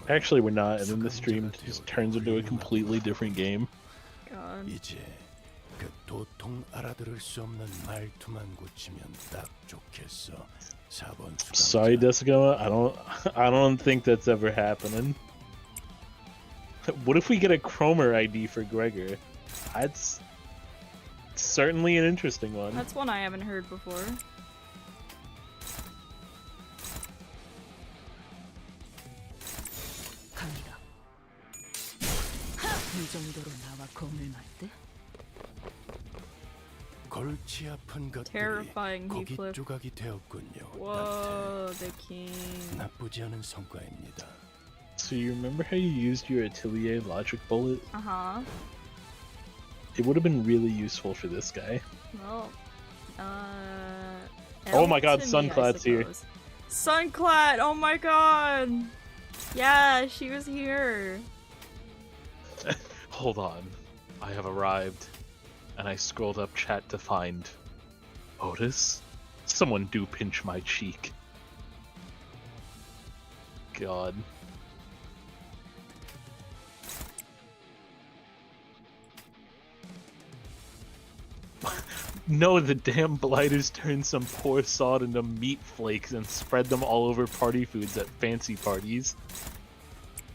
Actually, we're not, and then the stream just turns into a completely different game. God. 이제 그 도통 알아들을 수 없는 말투만 고치면 딱 좋겠어. 4번 수감. Sorry, Desicama, I don't think that's ever happening. What if we get a Cromer ID for Gregor? That's certainly an interesting one. That's one I haven't heard before. 갑니다. 이 정도로 나와 공을 맞대? 골치 아픈 것들이 Terrifying 고기 Heathcliff. 조각이 되었군요. Whoa, the king. 나쁘지 않은 성과입니다. So you remember how you used your Atelier logic bullet? Uh-huh. It would have been really useful for this guy. Well, Oh my god, to me, I Sunclad's here. suppose. Sunclad! Oh my god! Yeah, she was here. Hold on. I have arrived. And I scrolled up chat to find Otis? Someone do pinch my cheek. God. No, the damn blighters turned some poor sod into meat flakes and spread them all over party foods at fancy parties.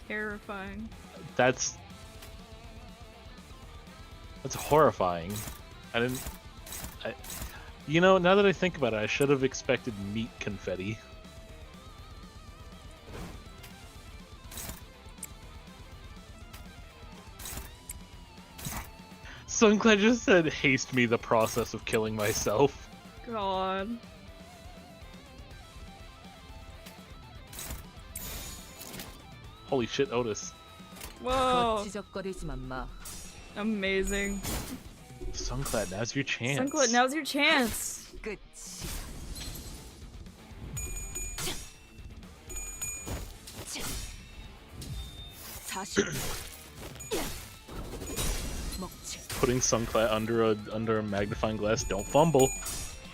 Terrifying. That's horrifying. You know, now that I think about it, I should have expected meat confetti. Sunclad just said, haste me the process of killing myself. God. Holy shit, Otis. Whoa. 지적거리지만 마. Amazing. Sunclad, now's your chance. Sunclad, now's your chance. 끝이. Putting Sunclad under a magnifying glass. Don't fumble.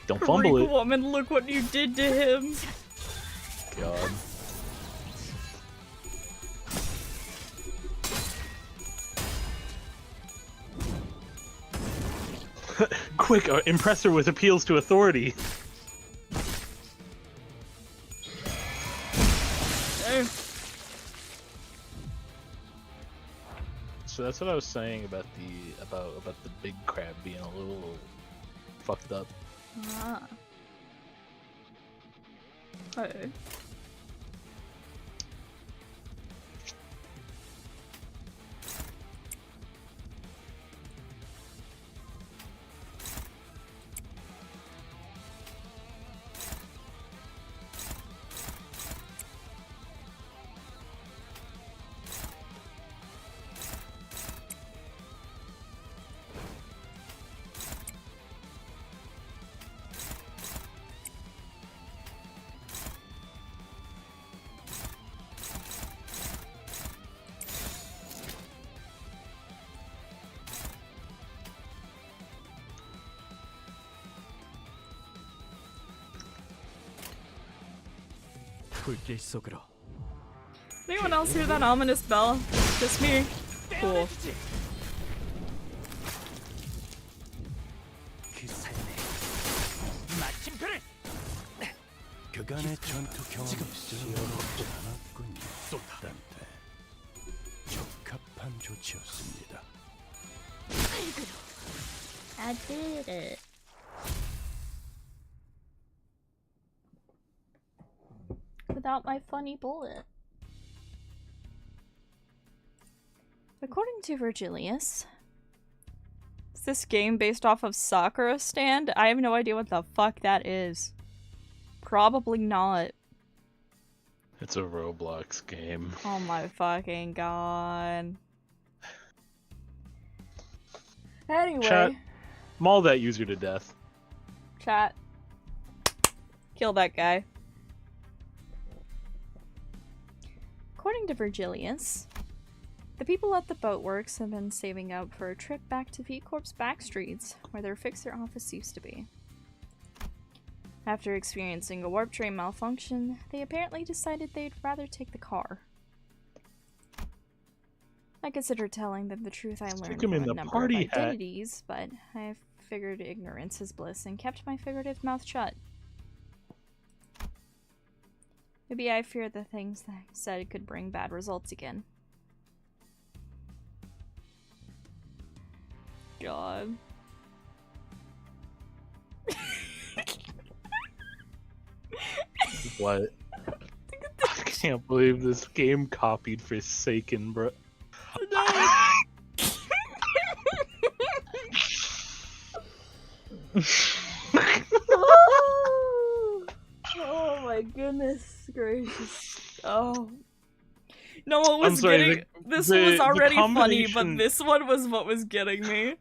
Don't fumble it. Woman, look what you did to him. God. Quick, impress her with appeals to authority. So that's what I was saying about the big crab being a little fucked up. Ah. Okay. 불길 속으로. Anyone else hear that ominous bell? Just me? Cool. 그 삶에 마침표를 그간의 전투 경험이 시원하지 않았군요. 단테 적합한 조치였습니다. I did it. Without my funny bullet. According to Virgilius, is this game based off of Sakura Stand? I have no idea what the fuck that is. Probably not. It's a Roblox game. Oh my fucking god. Anyway. Chat, maul that user to death. Chat. Kill that guy. According to Virgilius, the people at the boatworks have been saving up for a trip back to V-Corp's backstreets, where their fixer office used to be. After experiencing a warp train malfunction, they apparently decided they'd rather take the car. I considered telling them the truth I learned from a number of identities, but I figured ignorance is bliss and kept my figurative mouth shut. Maybe I fear the things that I said could bring bad results again. God. What? I can't believe this game copied Forsaken, bro. Oh my goodness gracious. Oh. No one was sorry, getting- this one was already funny, but this one was what was getting me.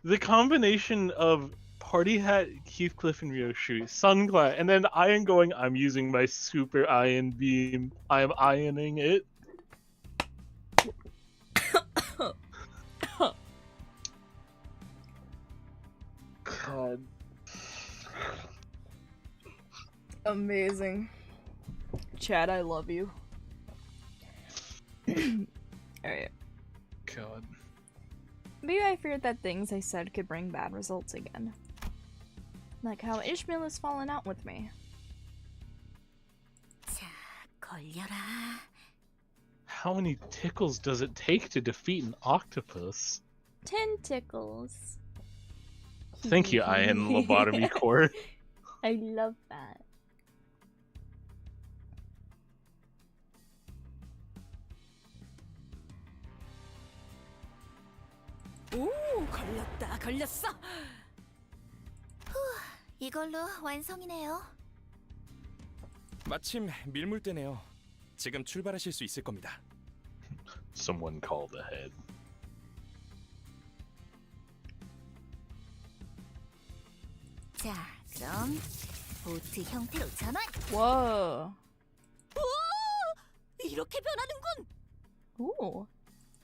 The combination of Party Hat, Heathcliff, and Ryoshi, Sunglass, and then Iron going, I'm using my super iron beam. I am ironing it. God. Amazing. Chad, I love you. Alright. God. Maybe I feared that things I said could bring bad results again. Like how Ishmael has fallen out with me. 자, 걸려라. How many tickles does it take to defeat an octopus? 10 tickles. Thank you, Ian Lobotomy Core. I love that. 오, 걸렸다, 걸렸어. 이걸로 완성이네요. 마침 밀물대네요. 지금 출발하실 수 있을 겁니다. Someone called ahead. 자, 그럼 보트 형태로 전환. 와. 오! 이렇게 변하는군. 오.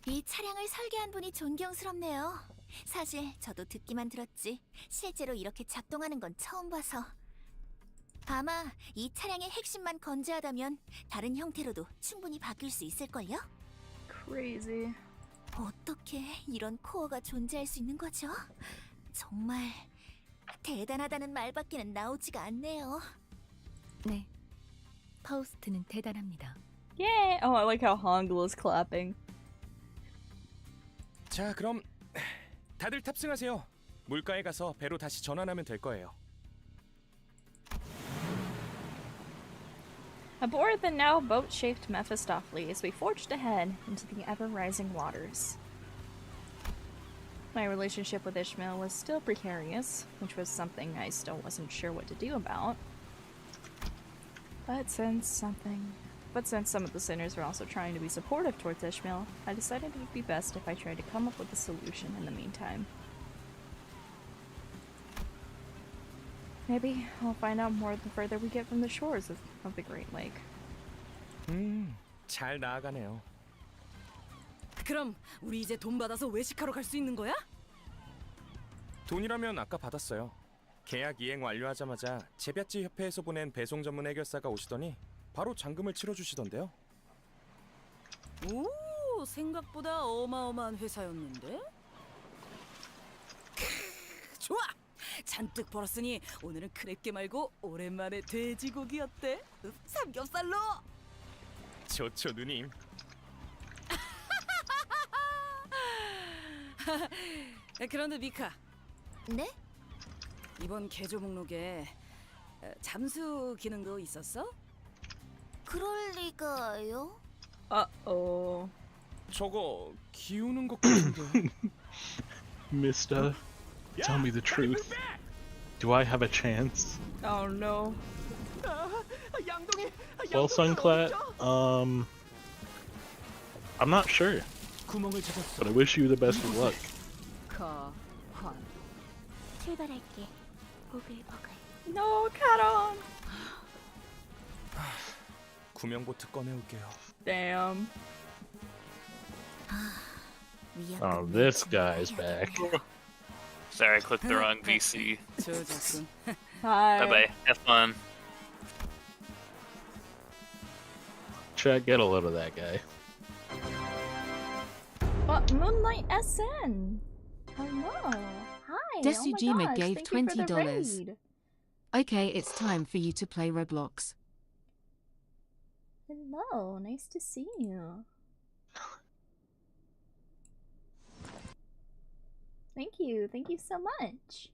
이 차량을 설계한 분이 존경스럽네요. 사실 저도 듣기만 들었지 실제로 이렇게 작동하는 건 처음 봐서. 아마 이 차량의 핵심만 건재하다면 다른 형태로도 충분히 바뀔 수 있을걸요? Crazy. 어떻게 이런 코어가 존재할 수 있는 거죠? 정말 대단하다는 말밖에는 나오지가 않네요. 네, 파우스트는 대단합니다. Yeah. Oh, I like how Hangul is clapping. 자, 그럼 다들 탑승하세요. 물가에 가서 배로 다시 전환하면 될 거예요. Aboard the now boat-shaped Mephistopheles, we forged ahead into the ever-rising waters. My relationship with Ishmael was still precarious, which was something I still wasn't sure what to do about. But since some of the sinners were also trying to be supportive towards Ishmael, I decided it would be best if I tried to come up with a solution in the meantime. Maybe I'll find out more the further we get from the shores of the Great Lake. 잘 나아가네요. 그럼 우리 이제 돈 받아서 외식하러 갈 수 있는 거야? 돈이라면 아까 받았어요. 계약 이행 완료하자마자 제비아찌 협회에서 보낸 배송 전문 해결사가 오시더니 바로 잔금을 치러주시던데요. 오, 생각보다 어마어마한 회사였는데? 좋아! 잔뜩 벌었으니 오늘은 크랩게 말고 오랜만에 돼지고기 어때? 삼겹살로! 좋죠, 누님. 그런데 미카. 네? 이번 개조 목록에 잠수 기능도 있었어? 그럴 리가요? Uh-oh. 저거 기우는 것 같은데. Mister, tell me the truth. Do I have a chance? Oh no. Well, Sunclat, I'm not sure. But I wish you the best of luck. 출발할게. 보글보글. No, Karon! 구명보트 꺼내올게요. Damn. Oh, this guy's back. Sorry, I clicked the wrong VC. Hi. Bye-bye. Have fun. Chat, get a load of that guy. What? Moonlight SN! Hello! Hi! Desujima oh my gosh, gave thank you for the $20. raid. Okay, it's time for you to play Roblox. Hello, nice to see you. Thank you so much.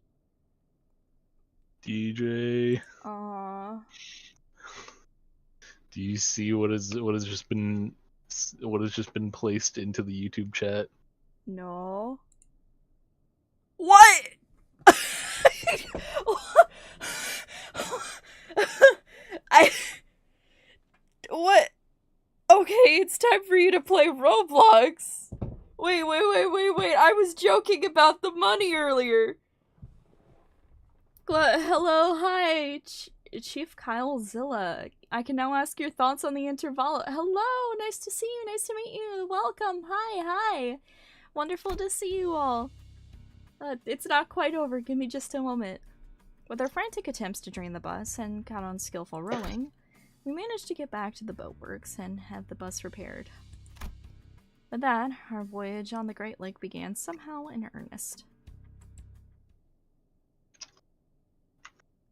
DJ, Aww. do you see what has just been placed into the YouTube chat? No. What? What? Okay, it's time for you to play Roblox. Wait. I was joking about the money earlier. Hello, hi, Chief Kyle Zilla. I can now ask your thoughts on the Intervallo. Hello, nice to see you, nice to meet you. Welcome, hi. Wonderful to see you all. It's not quite over, give me just a moment. With our frantic attempts to drain the bus and count on skillful rowing, we managed to get back to the boatworks and have the bus repaired. With that, our voyage on the Great Lake began somehow in earnest.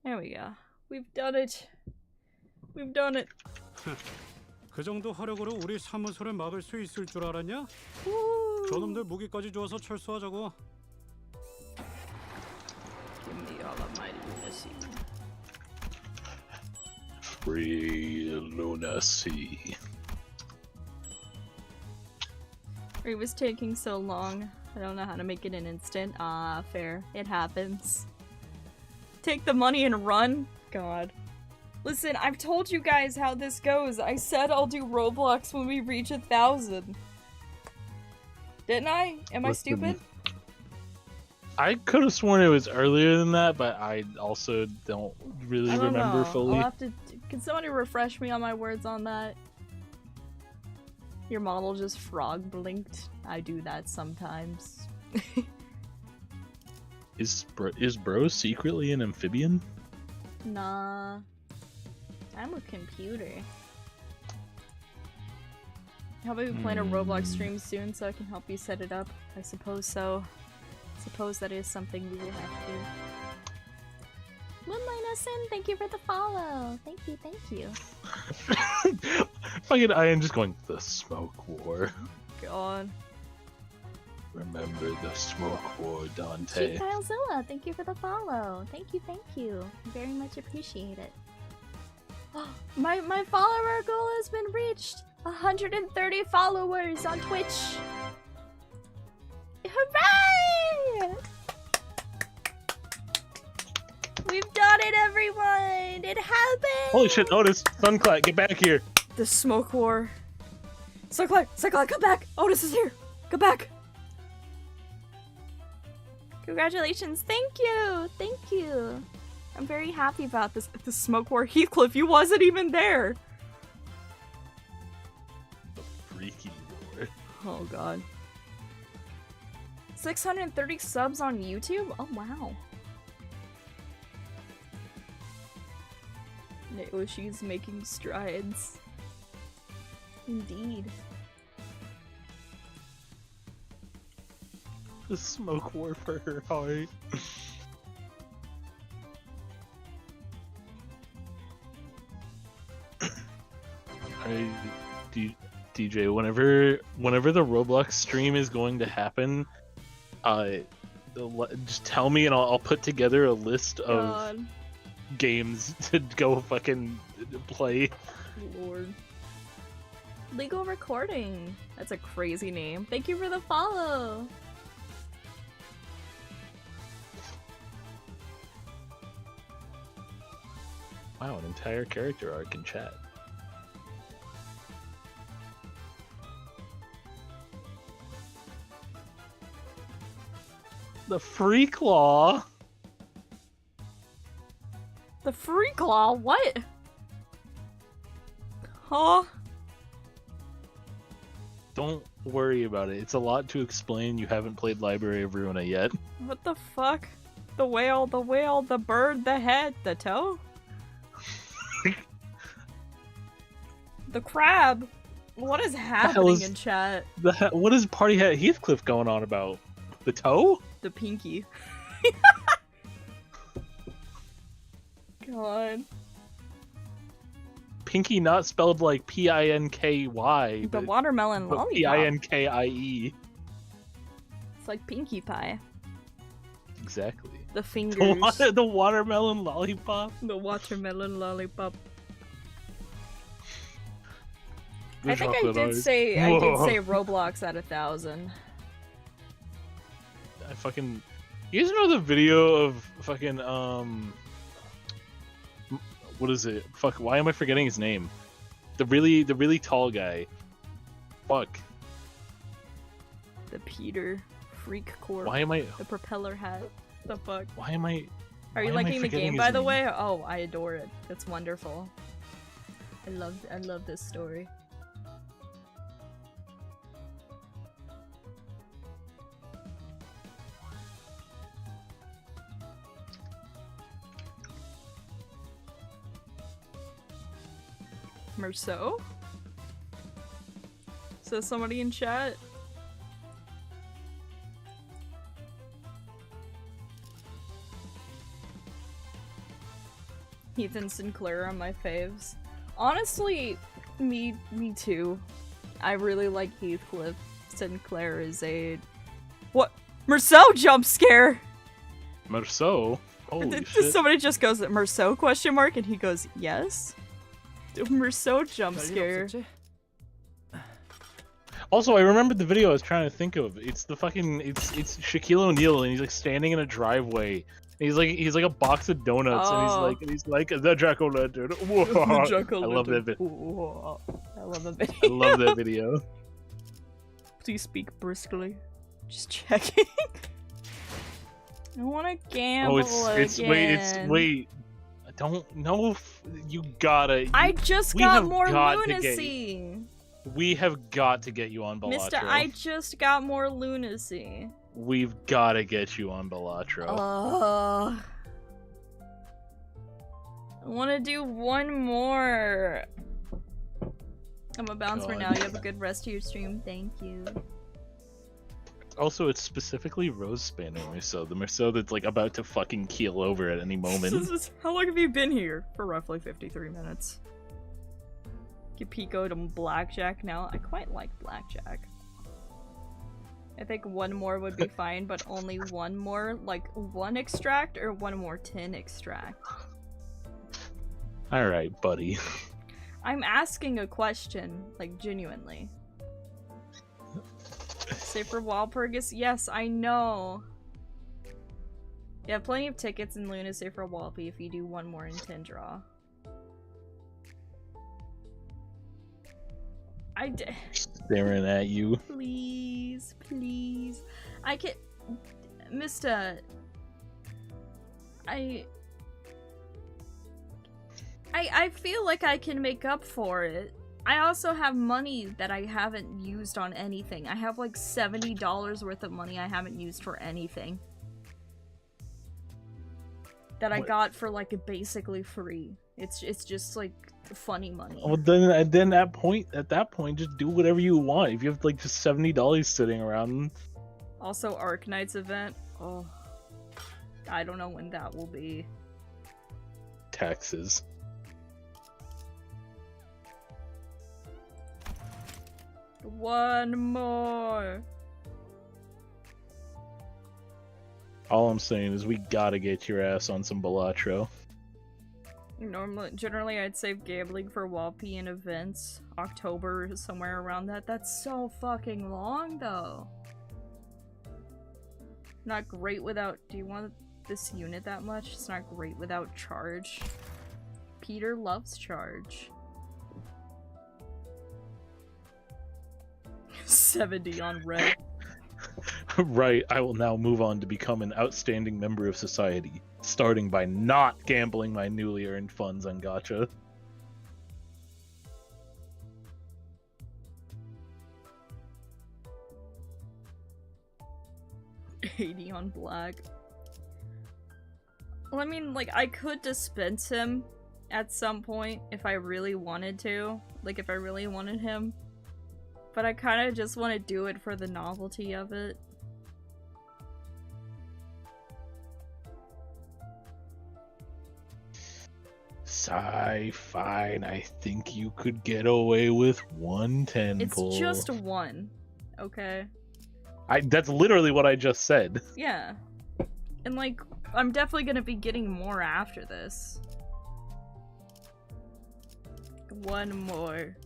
There we go. We've done it. We've done it. 그 정도 화력으로 우리 사무소를 막을 수 있을 줄 알았냐? 저놈들 무기까지 주어서 철수하자고. Give me all of my lunacy. Free lunacy. It was taking so long. I don't know how to make it an instant. Ah, fair. It happens. Take the money and run? God. Listen, I've told you guys how this goes. I said I'll do Roblox when we reach 1,000. Didn't I? Am I stupid? I could have sworn it was earlier than that, but I also don't really I don't remember know. fully. I'll have to. Can somebody refresh me on my words on that? Your model just frog blinked. I do that sometimes. Is bro secretly an amphibian? Nah. I'm a computer. How about we plan a Roblox stream soon so I can help you set it up? I suppose so. Suppose that is something we will have to do. Moonlight Sin, thank you for the follow. Thank you, thank you. Fucking Ian just going, the smoke war. God. Remember the smoke war, Dante. KyleZilla, thank you for the follow. Thank you, thank you. Very much appreciate it. My follower goal has been reached. 130 followers on Twitch. Hooray! We've done it, everyone! It happened! Holy shit, Otis, Sunclat, get back here. The smoke war. Sunclat, come back! Otis is here! Come back! Congratulations, thank you! Thank you! I'm very happy about this. The smoke war. Heathcliff, you wasn't even there! Freaky war. Oh god. 630 subs on YouTube? Oh wow. Naoshi's making strides. Indeed. The smoke war for her heart. DJ, whenever the Roblox stream is going to happen, just tell me and I'll put together a list of games to go fucking play. Lord. Legal recording. That's a crazy name. Thank you for the follow. Wow, an entire character arc in chat. The Freak Law. The Freak Law? What? Huh? Don't worry about it. It's a lot to explain. You haven't played Library of Ruina yet. What the fuck? The whale, the bird, the head, the toe? The crab? What is happening in chat? What is Party Hat Heathcliff going on about? The toe? The pinky. God. Pinky not spelled like P-I-N-K-Y. The watermelon lollipop. P-I-N-K-I-E. It's like Pinkie Pie. Exactly. The fingers. The watermelon lollipop? The watermelon lollipop. I think I did say Roblox at 1,000. I fucking... You guys know the video of fucking, what is it? Fuck, why am I forgetting his name? The really tall guy. Fuck. The Peter Freak Corp. Why am I... The propeller hat. The fuck? Why am I... Are you liking the game, by the way? Oh, I adore it. It's wonderful. I love this story. Merceau? Says somebody in chat? Ethan Sinclair are my faves. Honestly, me too. I really like Heathcliff Sinclair as a... What? Merceau jump scare! Merceau? Holy shit. Somebody just goes, Merceau question mark? And he goes, yes? Merceau jump scare. Also, I remembered the video I was trying to think of. It's the fucking it's Shaquille O'Neal, and he's like standing in a driveway. He's like a box of donuts, and he's like the jack-o'-lantern. I love that video. I love the video. I love that video. Please speak briskly. Just checking. I want to gamble again. Wait. I don't know if you gotta. I just got more lunacy. We have got to get you on Balatro. Mister, I just got more lunacy. We've got to get you on Balatro. I want to do one more. I'm a bounce for now. You have a good rest of your stream. Thank you. Also, it's specifically Rose Spanner Merceau, the Merceau that's like about to fucking keel over at any moment. How long have you been here? For roughly 53 minutes. Get PIKO to Blackjack now. I quite like Blackjack. I think one more would be fine, but only one more, like one extract or one more tin extract. Alright, buddy. I'm asking a question, like genuinely. Say for Walpurgis? Yes, I know. You have plenty of tickets in Luna, say for Walpy if you do one more in tin draw. Staring at you. Please, please. I can... Mr. I feel like I can make up for it. I also have money that I haven't used on anything. I have like $70 worth of money I haven't used for anything. That I got for like basically free. It's just like funny money. Well, then at that point, just do whatever you want. If you have like just $70 sitting around. Also, Arknight's event. Oh, I don't know when that will be. Taxes. One more. All I'm saying is we gotta get your ass on some Balatro. Generally, I'd save gambling for Walpy and events. October, somewhere around that. That's so fucking long, though. Not great without... Do you want this unit that much? It's not great without charge. Peter loves charge. 70 on red. Right, I will now move on to become an outstanding member of society, starting by not gambling my newly earned funds on gacha. $80 on black. Well, I mean, like, I could dispense him at some point if I really wanted to. Like, if I really wanted him. But I kind of just want to do it for the novelty of it. Fine. I think you could get away with 110 It's pull. just one, okay? That's literally what I just said. Yeah. And like, I'm definitely gonna be getting more after this. One more.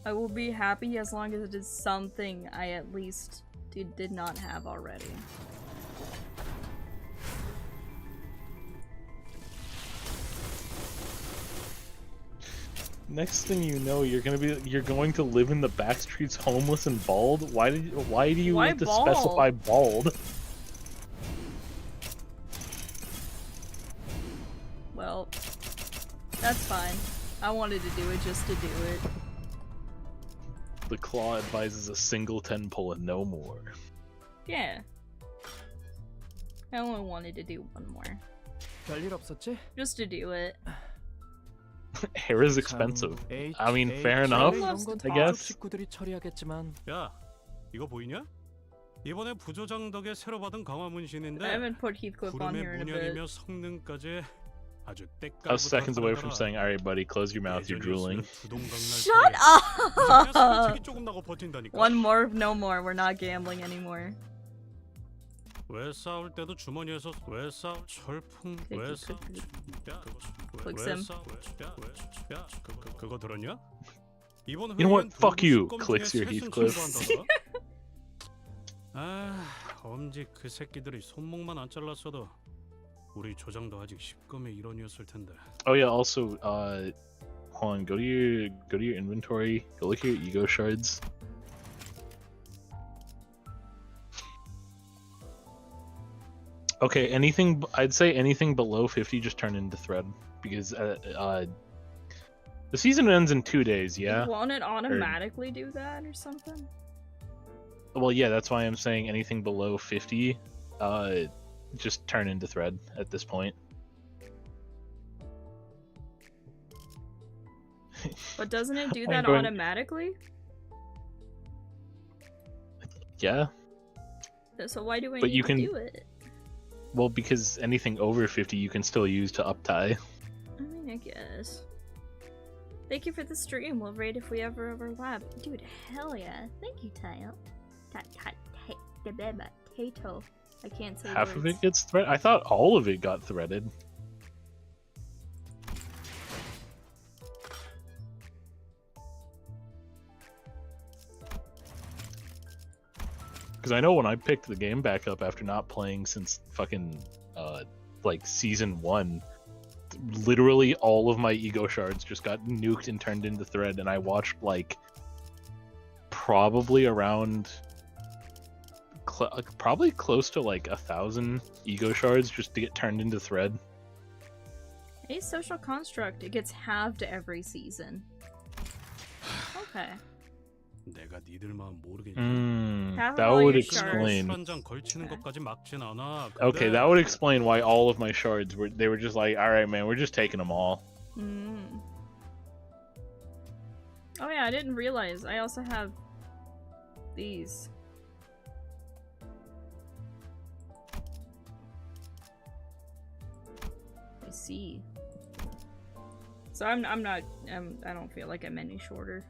I will be happy as long as it is something I at least did not have already. Next thing you know, you're going to live in the back streets homeless and bald. Why do you have to specify bald? Well, that's fine. I wanted to do it just to do it. The Claw advises a single 10 pull and no more. Yeah. I only wanted to do one more. 별일 없었지? Just to do it. Hair is expensive. I mean, fair enough, I guess. 식구들이 처리하겠지만. 야, 이거 보이냐? 이번에 부조장 덕에 새로 받은 강화 문신인데 I haven't put Heathcliff on 구름의 here in a bit. 문양이며 성능까지 I was seconds away from saying, "Alright, buddy, close your mouth. You're drooling." Shut up! One more, no more. We're not gambling anymore. 왜 싸울 때도 주머니에서 왜 싸울 철풍 왜 싸울 그거 들었냐? 이번 You know what? 회의엔 Fuck you. 도둑 Clicks your 세순 Heathcliff. 청구한다더라. 아, 엄지 그 새끼들이 손목만 안 잘랐어도 우리 조장도 아직 10검의 일원이었을 텐데. Oh yeah. Also, hold on. Go to your inventory. Go look at your ego shards. Okay, I'd say anything below 50 just turn into thread because the season ends in 2 days. Yeah. Won't it automatically do that or something? Well, yeah, that's why I'm saying anything below 50, just turn into thread at this point. But doesn't it do that automatically? Yeah. So why do I But need you to can- do it? Well, because anything over 50 you can still use to up tie. I mean, I guess. Thank you for the stream. We'll raid if we ever overlap. Dude, hell yeah. Thank you, Tayo. Tato. I can't say Half of words. it gets thread. I thought all of it got threaded. Because I know when I picked the game back up after not playing since fucking like season 1, literally all of my ego shards just got nuked and turned into thread, and I watched like probably around probably close to like 1,000 ego shards just to get turned into thread. A social construct. It gets halved every season. Okay. 내가 니들 마음 모르겠냐? That would explain. 걸치는 것까지 막진 않아. Okay, that would explain why all of my shards were just like, all right, man, we're just taking them all. Oh yeah, I didn't realize. I also have these. I see. So I don't feel like I'm any shorter.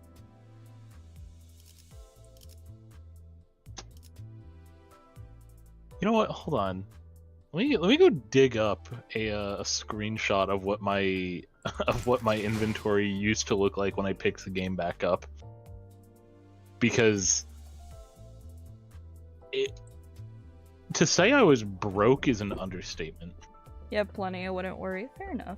You know what? Hold on. Let me go dig up a screenshot of what my inventory used to look like when I picked the game back up. Because to say I was broke is an understatement. You have plenty, I wouldn't worry. Fair enough.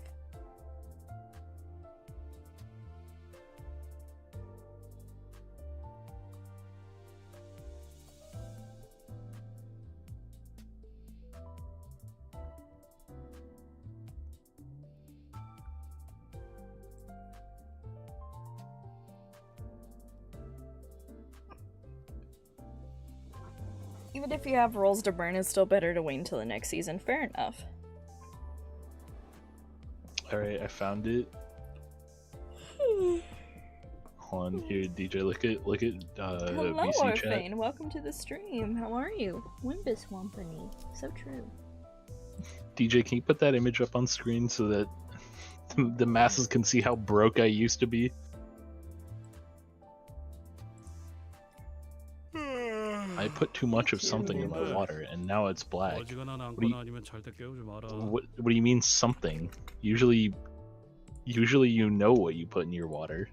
Even if you have rolls to burn, it's still better to wait until the next season. Fair enough. Alright, I found it. Hold on, here, DJ, look at Hello, VC chat. Orphane. Welcome to the stream. How are you? Limbus Wampany. So true. DJ, can you put that image up on screen so that the masses can see how broke I used to be? I put too much of something in my water, and now it's black. What do you mean something? Usually you know what you put in your water.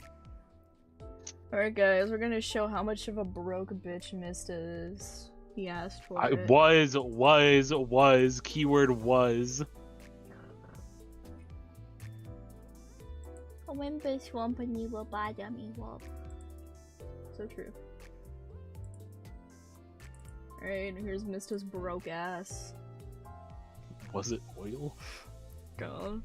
Alright guys, we're gonna show how much of a broke bitch Mista is. He asked for it. Was, keyword was. Limbus Wampany will bother me. So true. Alright, here's Mista's broke ass. Was it oil? God.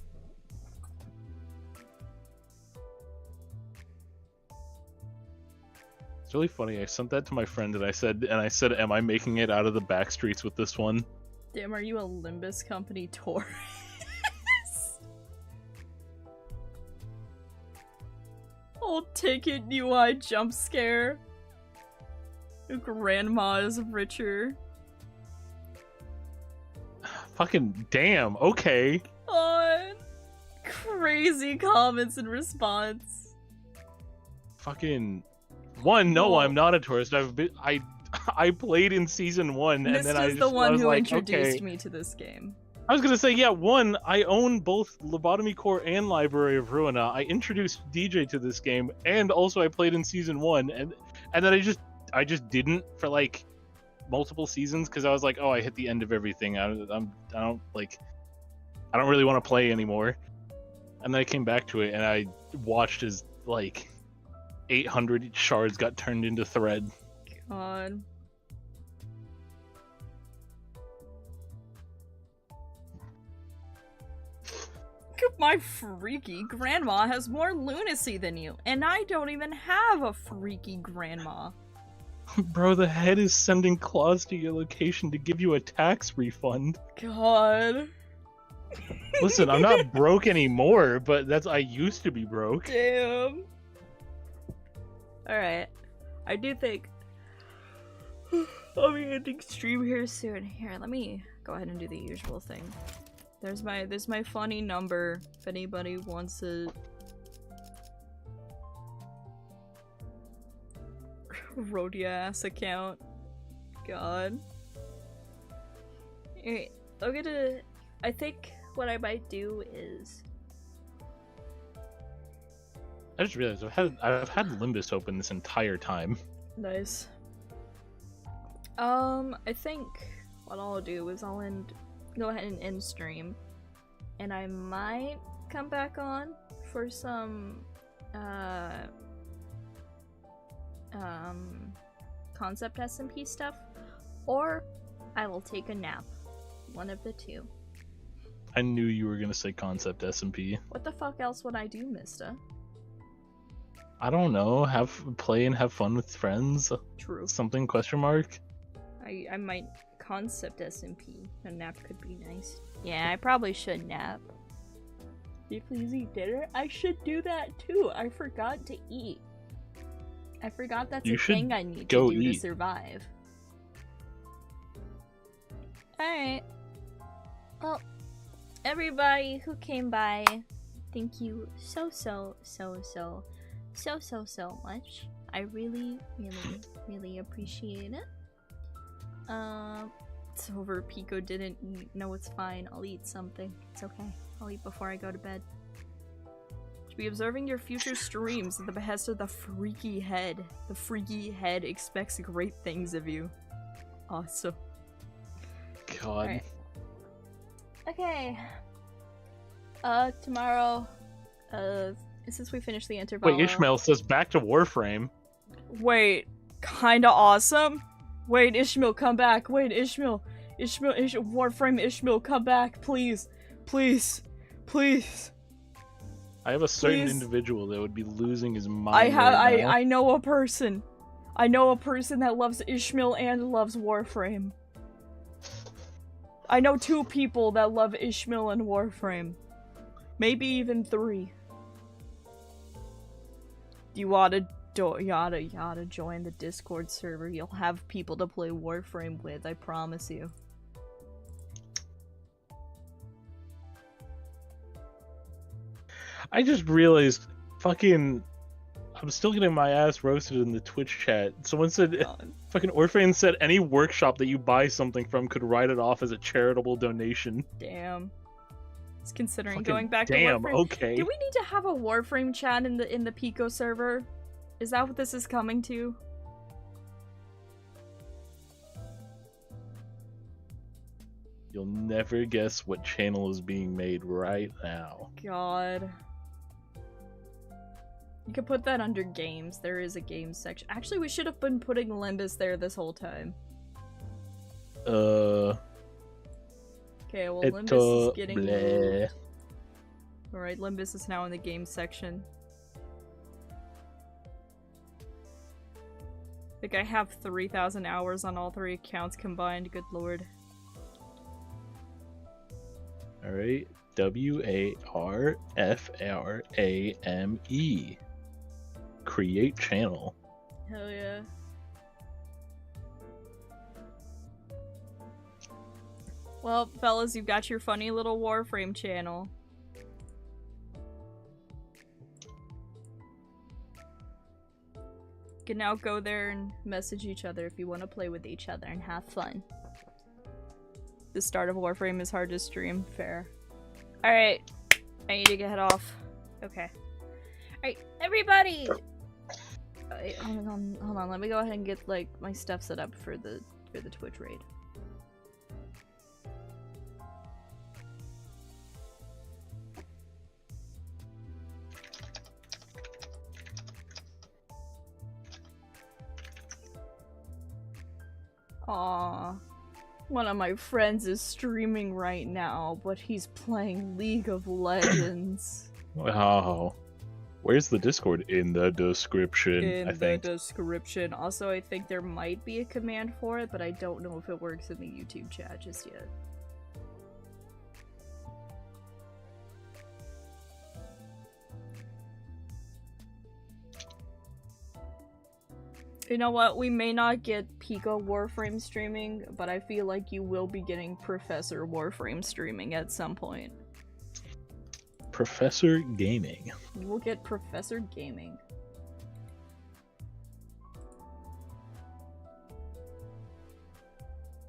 It's really funny. I sent that to my friend and I said, am I making it out of the back streets with this one? Damn, are you a Limbus company Taurus? Old ticket UI jump scare. Your grandma is richer. Fucking damn, okay. On. Crazy comments in response. Fucking one. No, I'm not a tourist. I played in season 1, and then I Mista's just the one was who like, introduced okay. me to this game. I was gonna say, yeah, one, I own both Lobotomy Core and Library of Ruina. I introduced DJ to this game, and also I played in season 1, and then I just didn't for like multiple seasons because I was like, oh, I hit the end of everything. I don't really want to play anymore. And then I came back to it, and I watched as like 800 shards got turned into thread. God. My freaky grandma has more lunacy than you, and I don't even have a freaky grandma. Bro, the head is sending claws to your location to give you a tax refund. God. Listen, I'm not broke anymore, but I used to be broke. Damn. Alright. I do think I'll be ending stream here soon. Here, let me go ahead and do the usual thing. There's my funny number if anybody wants a Rodia ass account. God. Alright, I think what I might do is I just realized I've had Limbus open this entire time. nice. I think what I'll do is go ahead and end stream, and I might come back on for some concept SMP stuff, or I will take a nap. One of the two. I knew you were gonna say concept SMP. What the fuck else would I do, mister? I don't know. Play and have fun with friends. True. Something question mark. I might concept SMP. A nap could be nice. Yeah, I probably should nap. Can you please eat dinner? I should do that too. I forgot to eat. I forgot that's a thing I need to do to survive. Alright. Well, everybody who came by, thank you so much. I really appreciate it. It's over. PIKO didn't eat. No, it's fine. I'll eat something. It's okay. I'll eat before I go to bed. Should be observing your future streams at the behest of the freaky head. The freaky head expects great things of you. Awesome. God. Right. Okay. Tomorrow, since we finished the Intervallo... Wait, Ishmael says back to Warframe. Wait, kinda awesome? Wait, Ishmael, come back. Wait, Ishmael, Warframe Ishmael, come back, please. Please. Please. I have a certain individual that would be losing his mind right now. I know a person. I know a person that loves Ishmael and loves Warframe. I know 2 people that love Ishmael and Warframe. Maybe even 3. You oughta join the Discord server. You'll have people to play Warframe with, I promise you. I just realized, I'm still getting my ass roasted in the Twitch chat. Someone said, fucking Orphan said any workshop that you buy something from could write it off as a charitable donation. Damn. It's considering Fucking going back damn, to Warframe. okay. Do we need to have a Warframe chat in the PIKO server? Is that what this is coming to? You'll never guess what channel is being made right now. God. You could put that under games. There is a games section. Actually, we should have been putting Limbus there this whole time. Okay, well, Limbus is getting moved. Alright, Limbus is now in the games section. I think I have 3,000 hours on all 3 accounts combined, good lord. Alright, WARFRAME. Create channel. Hell yeah. Well, fellas, you've got your funny little Warframe channel. can now go there and message each other if you want to play with each other and have fun. The start of Warframe is hard to stream. Fair. Alright. I need to get off. Okay. Alright, everybody! Hold on, let me go ahead and get, like, my stuff set up for the Twitch raid. Aww. One of my friends is streaming right now, but he's playing League of Legends. Oh. Where's the Discord? In the description, I think. In the description. Also, I think there might be a command for it, but I don't know if it works in the YouTube chat just yet. You know what? We may not get PIKO Warframe streaming, but I feel like you will be getting Professor Warframe streaming at some point. Professor Gaming. We'll get Professor Gaming.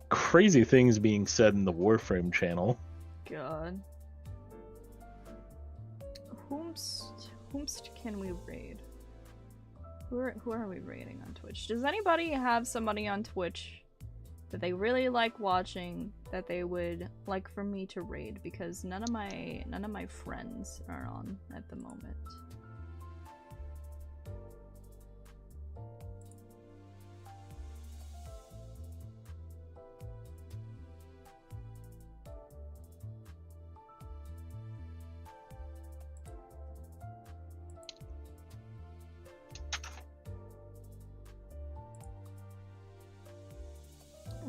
Crazy things being said in the Warframe channel. God. Whomst can we raid? Who are we raiding on Twitch? Does anybody have somebody on Twitch that they really like watching that they would like for me to raid? Because none of my friends are on at the moment.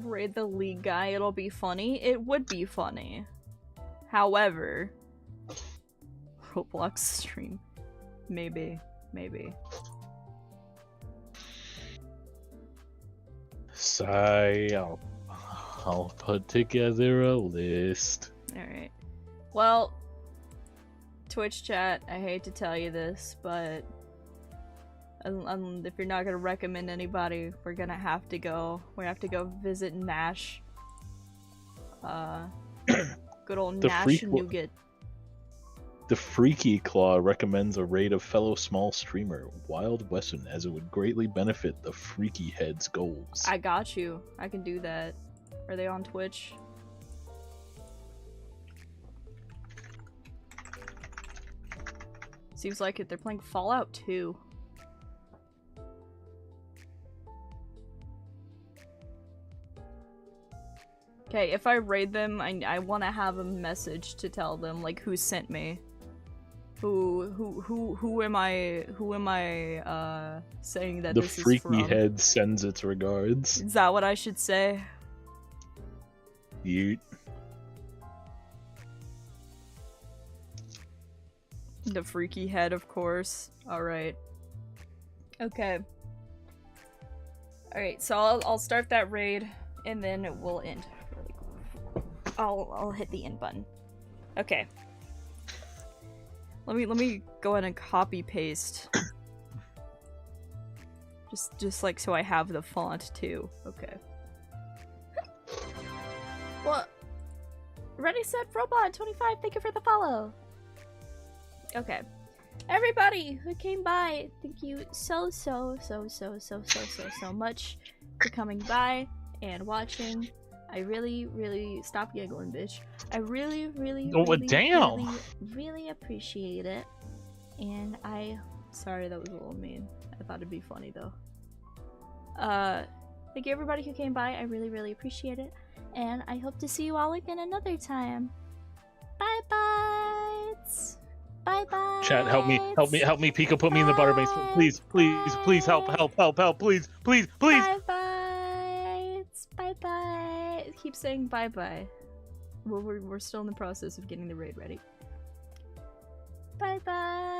Raid the League guy, it'll be funny. It would be funny. However, Roblox stream. Maybe. Sigh, I'll put together a list. Alright. Well, Twitch chat, I hate to tell you this, but if you're not gonna recommend anybody, we have to go visit Nash. Good old Nash Nougat. The Freaky Claw recommends a raid of fellow small streamer Wild Wesson, as it would greatly benefit the Freaky Head's goals. I got you. I can do that. Are they on Twitch? Seems like it. They're playing Fallout 2. Okay, if I raid them, I want to have a message to tell them, like, who sent me. Who am I saying that this is from? The Freaky Head sends its regards. Is that what I should say? Yeet. The Freaky Head, of course. Alright. Okay. Alright, so I'll start that raid, and then it will end. I'll hit the end button. Okay. Let me go ahead and copy paste. just like so I have the font too. Okay. What? Ready, set, robot 25. Thank you for the follow. Okay. Everybody who came by, thank you so much for coming by and watching. I really stop giggling, bitch. I really appreciate it. And sorry, that was a little mean. I thought it'd be funny though. Thank you everybody who came by. I really appreciate it. And I hope to see you all again another time. Bye bye. Bye bye. Chat, help me, PIKO, put me in the butter base. Please, help, please. Bye bye. Keep saying bye bye. We're still in the process of getting the raid ready. Bye bye.